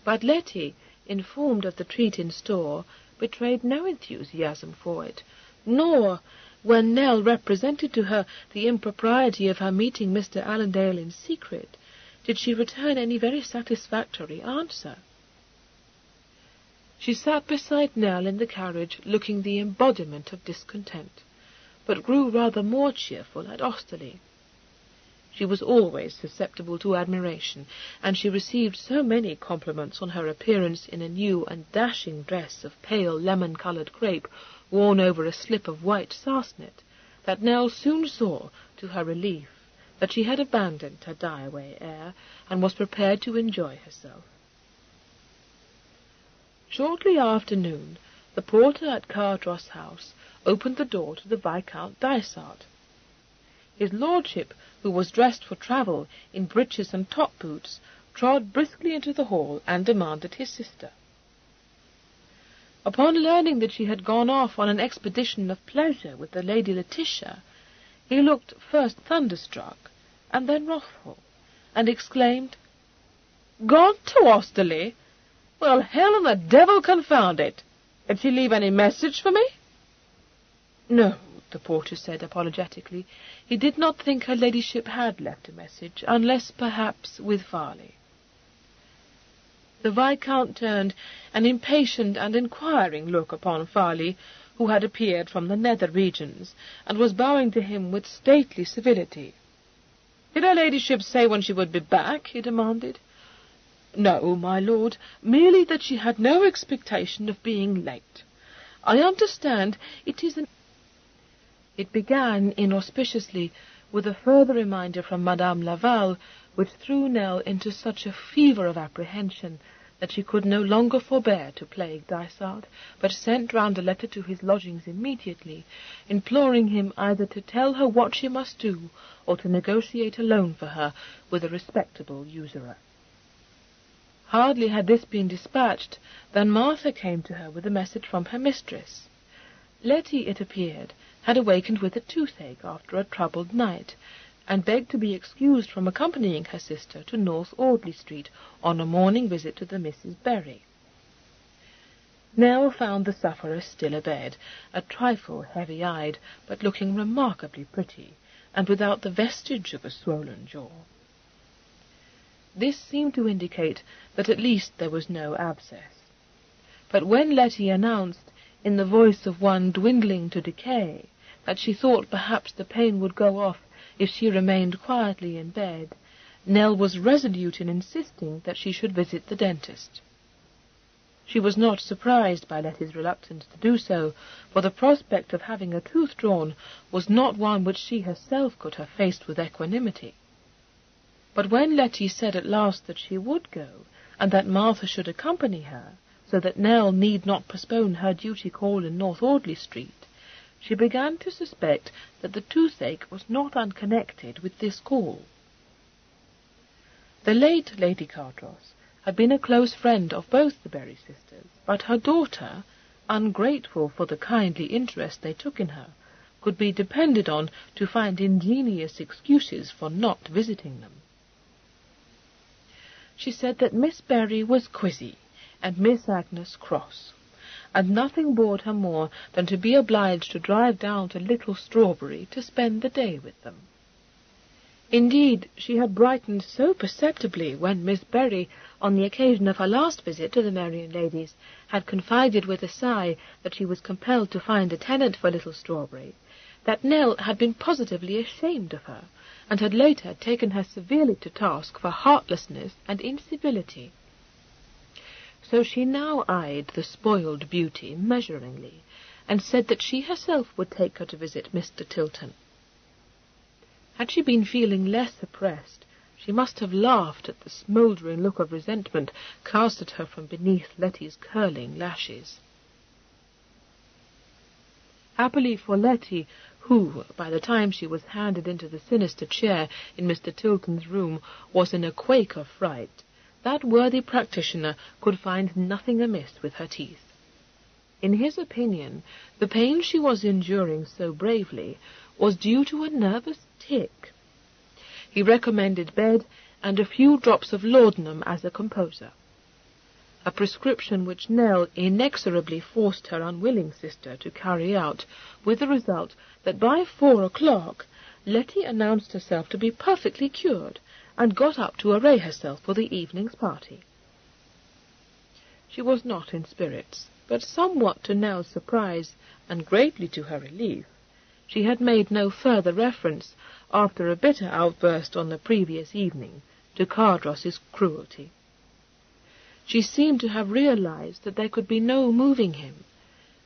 But Letty, informed of the treat in store, betrayed no enthusiasm for it, nor, when Nell represented to her the impropriety of her meeting Mr. Allendale in secret, did she return any very satisfactory answer. She sat beside Nell in the carriage, looking the embodiment of discontent, but grew rather more cheerful at Osterley. She was always susceptible to admiration, and she received so many compliments on her appearance in a new and dashing dress of pale lemon-coloured crepe, worn over a slip of white sarcenet, that Nell soon saw, to her relief, that she had abandoned her die-away air, and was prepared to enjoy herself. Shortly after noon, the porter at Cardross House opened the door to the Viscount Dysart. His lordship, who was dressed for travel in breeches and top-boots, trod briskly into the hall and demanded his sister. Upon learning that she had gone off on an expedition of pleasure with the Lady Letitia, he looked first thunderstruck and then wrathful, and exclaimed, "Gone to Osterley? Well, hell and the devil confound it! Did she leave any message for me?" "No," the porter said apologetically. He did not think her ladyship had left a message, unless, perhaps, with Farley. The Viscount turned an impatient and inquiring look upon Farley, who had appeared from the nether regions, and was bowing to him with stately civility. "Did her ladyship say when she would be back?" he demanded. "No, my lord, merely that she had no expectation of being late. I understand it is an—" It began inauspiciously with a further reminder from Madame Laval, which threw Nell into such a fever of apprehension that she could no longer forbear to plague Dysart, but sent round a letter to his lodgings immediately, imploring him either to tell her what she must do, or to negotiate a loan for her with a respectable usurer. Hardly had this been dispatched than Martha came to her with a message from her mistress. Letty, it appeared, had awakened with a toothache after a troubled night, and begged to be excused from accompanying her sister to North Audley Street on a morning visit to the Misses Berry. Nell found the sufferer still abed, a trifle heavy-eyed, but looking remarkably pretty, and without the vestige of a swollen jaw. This seemed to indicate that at least there was no abscess. But when Letty announced, in the voice of one dwindling to decay, that she thought perhaps the pain would go off if she remained quietly in bed, Nell was resolute in insisting that she should visit the dentist. She was not surprised by Letty's reluctance to do so, for the prospect of having a tooth drawn was not one which she herself could have faced with equanimity. But when Letty said at last that she would go, and that Martha should accompany her, so that Nell need not postpone her duty call in North Audley Street, she began to suspect that the toothache was not unconnected with this call. The late Lady Cardross had been a close friend of both the Berry sisters, but her daughter, ungrateful for the kindly interest they took in her, could be depended on to find ingenious excuses for not visiting them. She said that Miss Berry was quizzy, and Miss Agnes cross, and nothing bored her more than to be obliged to drive down to Little Strawberry to spend the day with them. Indeed, she had brightened so perceptibly when Miss Berry, on the occasion of her last visit to the Marian ladies, had confided with a sigh that she was compelled to find a tenant for Little Strawberry, that Nell had been positively ashamed of her, and had later taken her severely to task for heartlessness and incivility. So she now eyed the spoiled beauty measuringly, and said that she herself would take her to visit Mr. Tilton. Had she been feeling less oppressed, she must have laughed at the smouldering look of resentment cast at her from beneath Letty's curling lashes. Happily for Letty, who, by the time she was handed into the sinister chair in Mr. Tilton's room, was in a quake of fright, that worthy practitioner could find nothing amiss with her teeth. In his opinion, the pain she was enduring so bravely was due to a nervous tic. He recommended bed and a few drops of laudanum as a composer, a prescription which Nell inexorably forced her unwilling sister to carry out, with the result that by 4 o'clock Letty announced herself to be perfectly cured, and got up to array herself for the evening's party. She was not in spirits, but somewhat to Nell's surprise, and greatly to her relief, she had made no further reference, after a bitter outburst on the previous evening, to Cardross's cruelty. She seemed to have realized that there could be no moving him,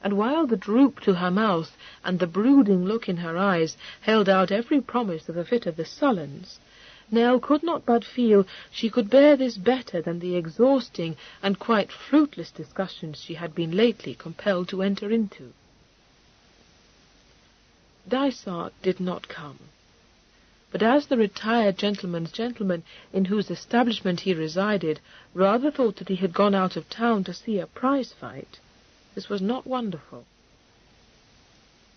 and while the droop to her mouth and the brooding look in her eyes held out every promise of a fit of the sullens, Nell could not but feel she could bear this better than the exhausting and quite fruitless discussions she had been lately compelled to enter into. Dysart did not come, but as the retired gentleman's gentleman in whose establishment he resided rather thought that he had gone out of town to see a prize-fight, this was not wonderful.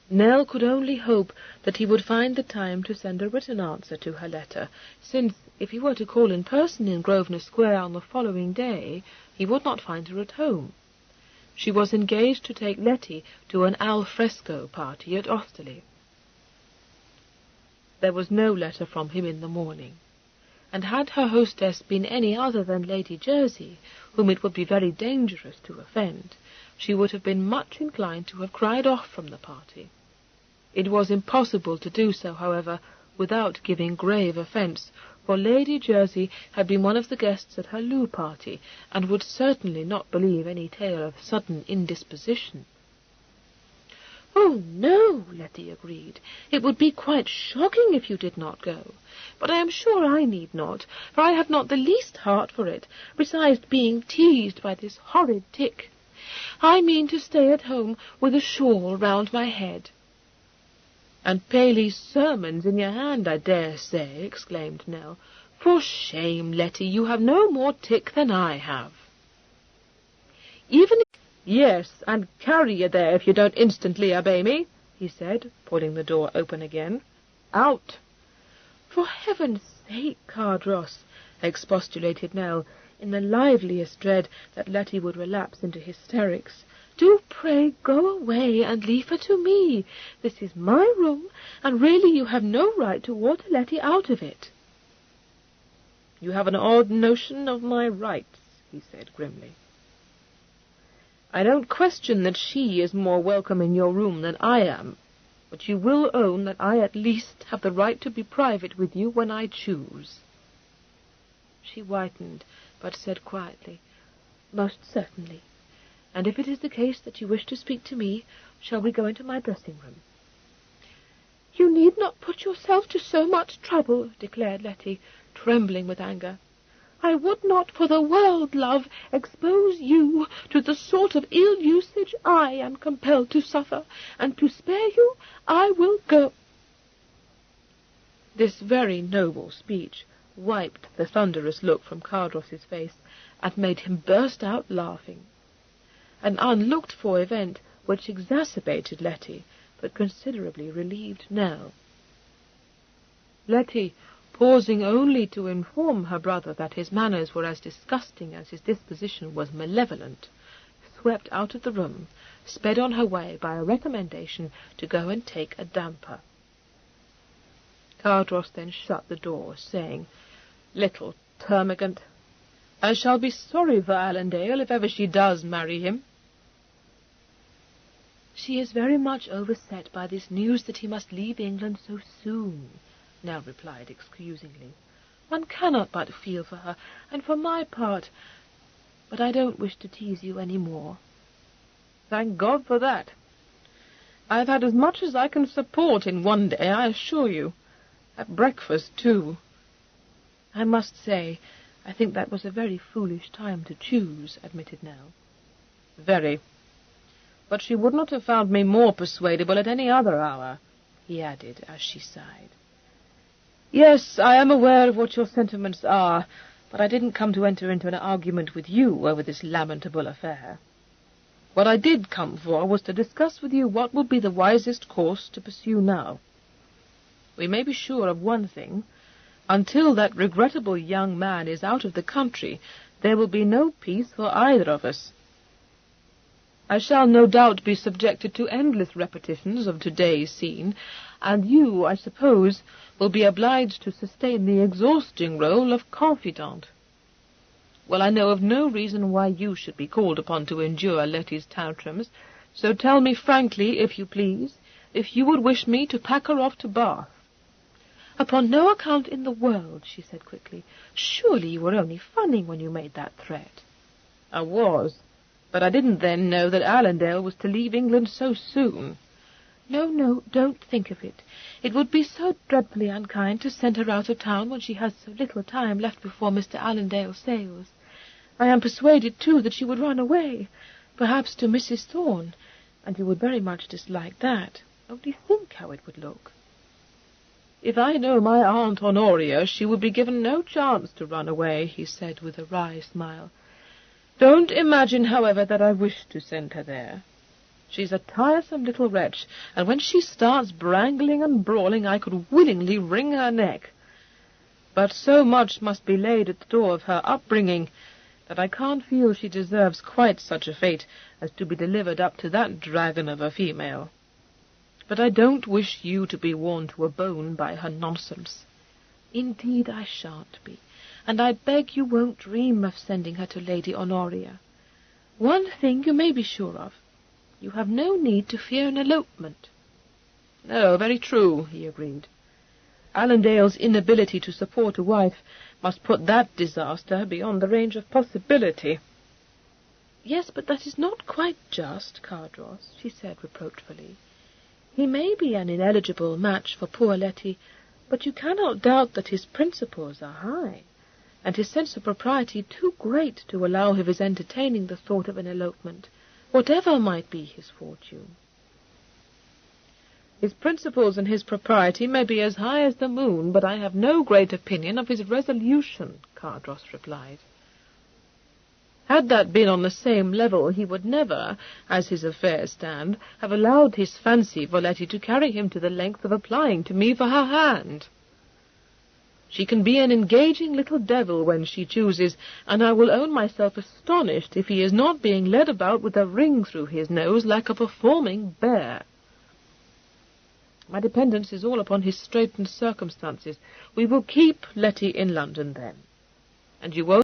Nell could only hope that he would find the time to send a written answer to her letter, since, if he were to call in person in Grosvenor Square on the following day, he would not find her at home. She was engaged to take Letty to an al fresco party at Osterley. There was no letter from him in the morning, and had her hostess been any other than Lady Jersey, whom it would be very dangerous to offend, she would have been much inclined to have cried off from the party. It was impossible to do so, however, without giving grave offence, for Lady Jersey had been one of the guests at her loo party, and would certainly not believe any tale of sudden indisposition. "Oh, no," Letty agreed. "It would be quite shocking if you did not go. But I am sure I need not, for I have not the least heart for it, besides being teased by this horrid tic. I mean to stay at home with a shawl round my head." "And Paley's sermons in your hand, I dare say," exclaimed Nell. "For shame, Letty, you have no more tic than I have." "Yes, and carry you there if you don't instantly obey me," he said, pulling the door open again. "Out!" "For heaven's sake, Cardross," expostulated Nell, in the liveliest dread that Letty would relapse into hysterics, "do pray go away and leave her to me. This is my room, and really you have no right to order Letty out of it." "You have an odd notion of my rights," he said grimly. "I don't question that she is more welcome in your room than I am, but you will own that I at least have the right to be private with you when I choose." She whitened, but said quietly, "Most certainly. And if it is the case that you wish to speak to me, shall we go into my dressing-room?" "You need not put yourself to so much trouble," declared Letty, trembling with anger. "I would not for the world, love, expose you to the sort of ill usage I am compelled to suffer, and to spare you I will go." This very noble speech wiped the thunderous look from Cardross's face, and made him burst out laughing. An unlooked-for event which exacerbated Letty, but considerably relieved Nell. Letty, pausing only to inform her brother that his manners were as disgusting as his disposition was malevolent, swept out of the room, sped on her way by a recommendation to go and take a damper. Cardross then shut the door, saying, "Little termagant! I shall be sorry for Allendale if ever she does marry him." "She is very much overset by this news that he must leave England so soon," Nell replied excusingly. "One cannot but feel for her, and for my part... But I don't wish to tease you any more." "Thank God for that. I have had as much as I can support in one day, I assure you. At breakfast, too." "I must say, I think that was a very foolish time to choose," admitted Nell. "Very. But she would not have found me more persuadable at any other hour," he added, as she sighed. "Yes, I am aware of what your sentiments are, but I didn't come to enter into an argument with you over this lamentable affair. What I did come for was to discuss with you what would be the wisest course to pursue now. We may be sure of one thing. Until that regrettable young man is out of the country, there will be no peace for either of us. I shall no doubt be subjected to endless repetitions of today's scene, and you, I suppose, will be obliged to sustain the exhausting role of confidant. Well, I know of no reason why you should be called upon to endure Letty's tantrums, so tell me frankly, if you please, if you would wish me to pack her off to Bath." "Upon no account in the world," she said quickly. "Surely you were only funning when you made that threat." "I was, but I didn't then know that Allendale was to leave England so soon." No, don't think of it. It would be so dreadfully unkind to send her out of town when she has so little time left before Mr. Allendale sails. I am persuaded, too, that she would run away, perhaps to Mrs. Thorne, and you would very much dislike that. Only think how it would look." "If I know my Aunt Honoria, she would be given no chance to run away," he said with a wry smile. "Don't imagine, however, that I wish to send her there. She's a tiresome little wretch, and when she starts brangling and brawling, I could willingly wring her neck. But so much must be laid at the door of her upbringing that I can't feel she deserves quite such a fate as to be delivered up to that dragon of a female. But I don't wish you to be worn to a bone by her nonsense. Indeed I shan't be, and I beg you won't dream of sending her to Lady Honoria. One thing you may be sure of. You have no need to fear an elopement." "No, very true," he agreed. "Allendale's inability to support a wife must put that disaster beyond the range of possibility." "Yes, but that is not quite just, Cardross," she said reproachfully. "He may be an ineligible match for poor Letty, but you cannot doubt that his principles are high, and his sense of propriety too great to allow of his entertaining the thought of an elopement, whatever might be his fortune." "His principles and his propriety may be as high as the moon, but I have no great opinion of his resolution," Cardross replied. "Had that been on the same level, he would never, as his affairs stand, have allowed his fancy for Letty to carry him to the length of applying to me for her hand. She can be an engaging little devil when she chooses, and I will own myself astonished if he is not being led about with a ring through his nose like a performing bear. My dependence is all upon his straitened circumstances. We will keep Letty in London, then, and you won't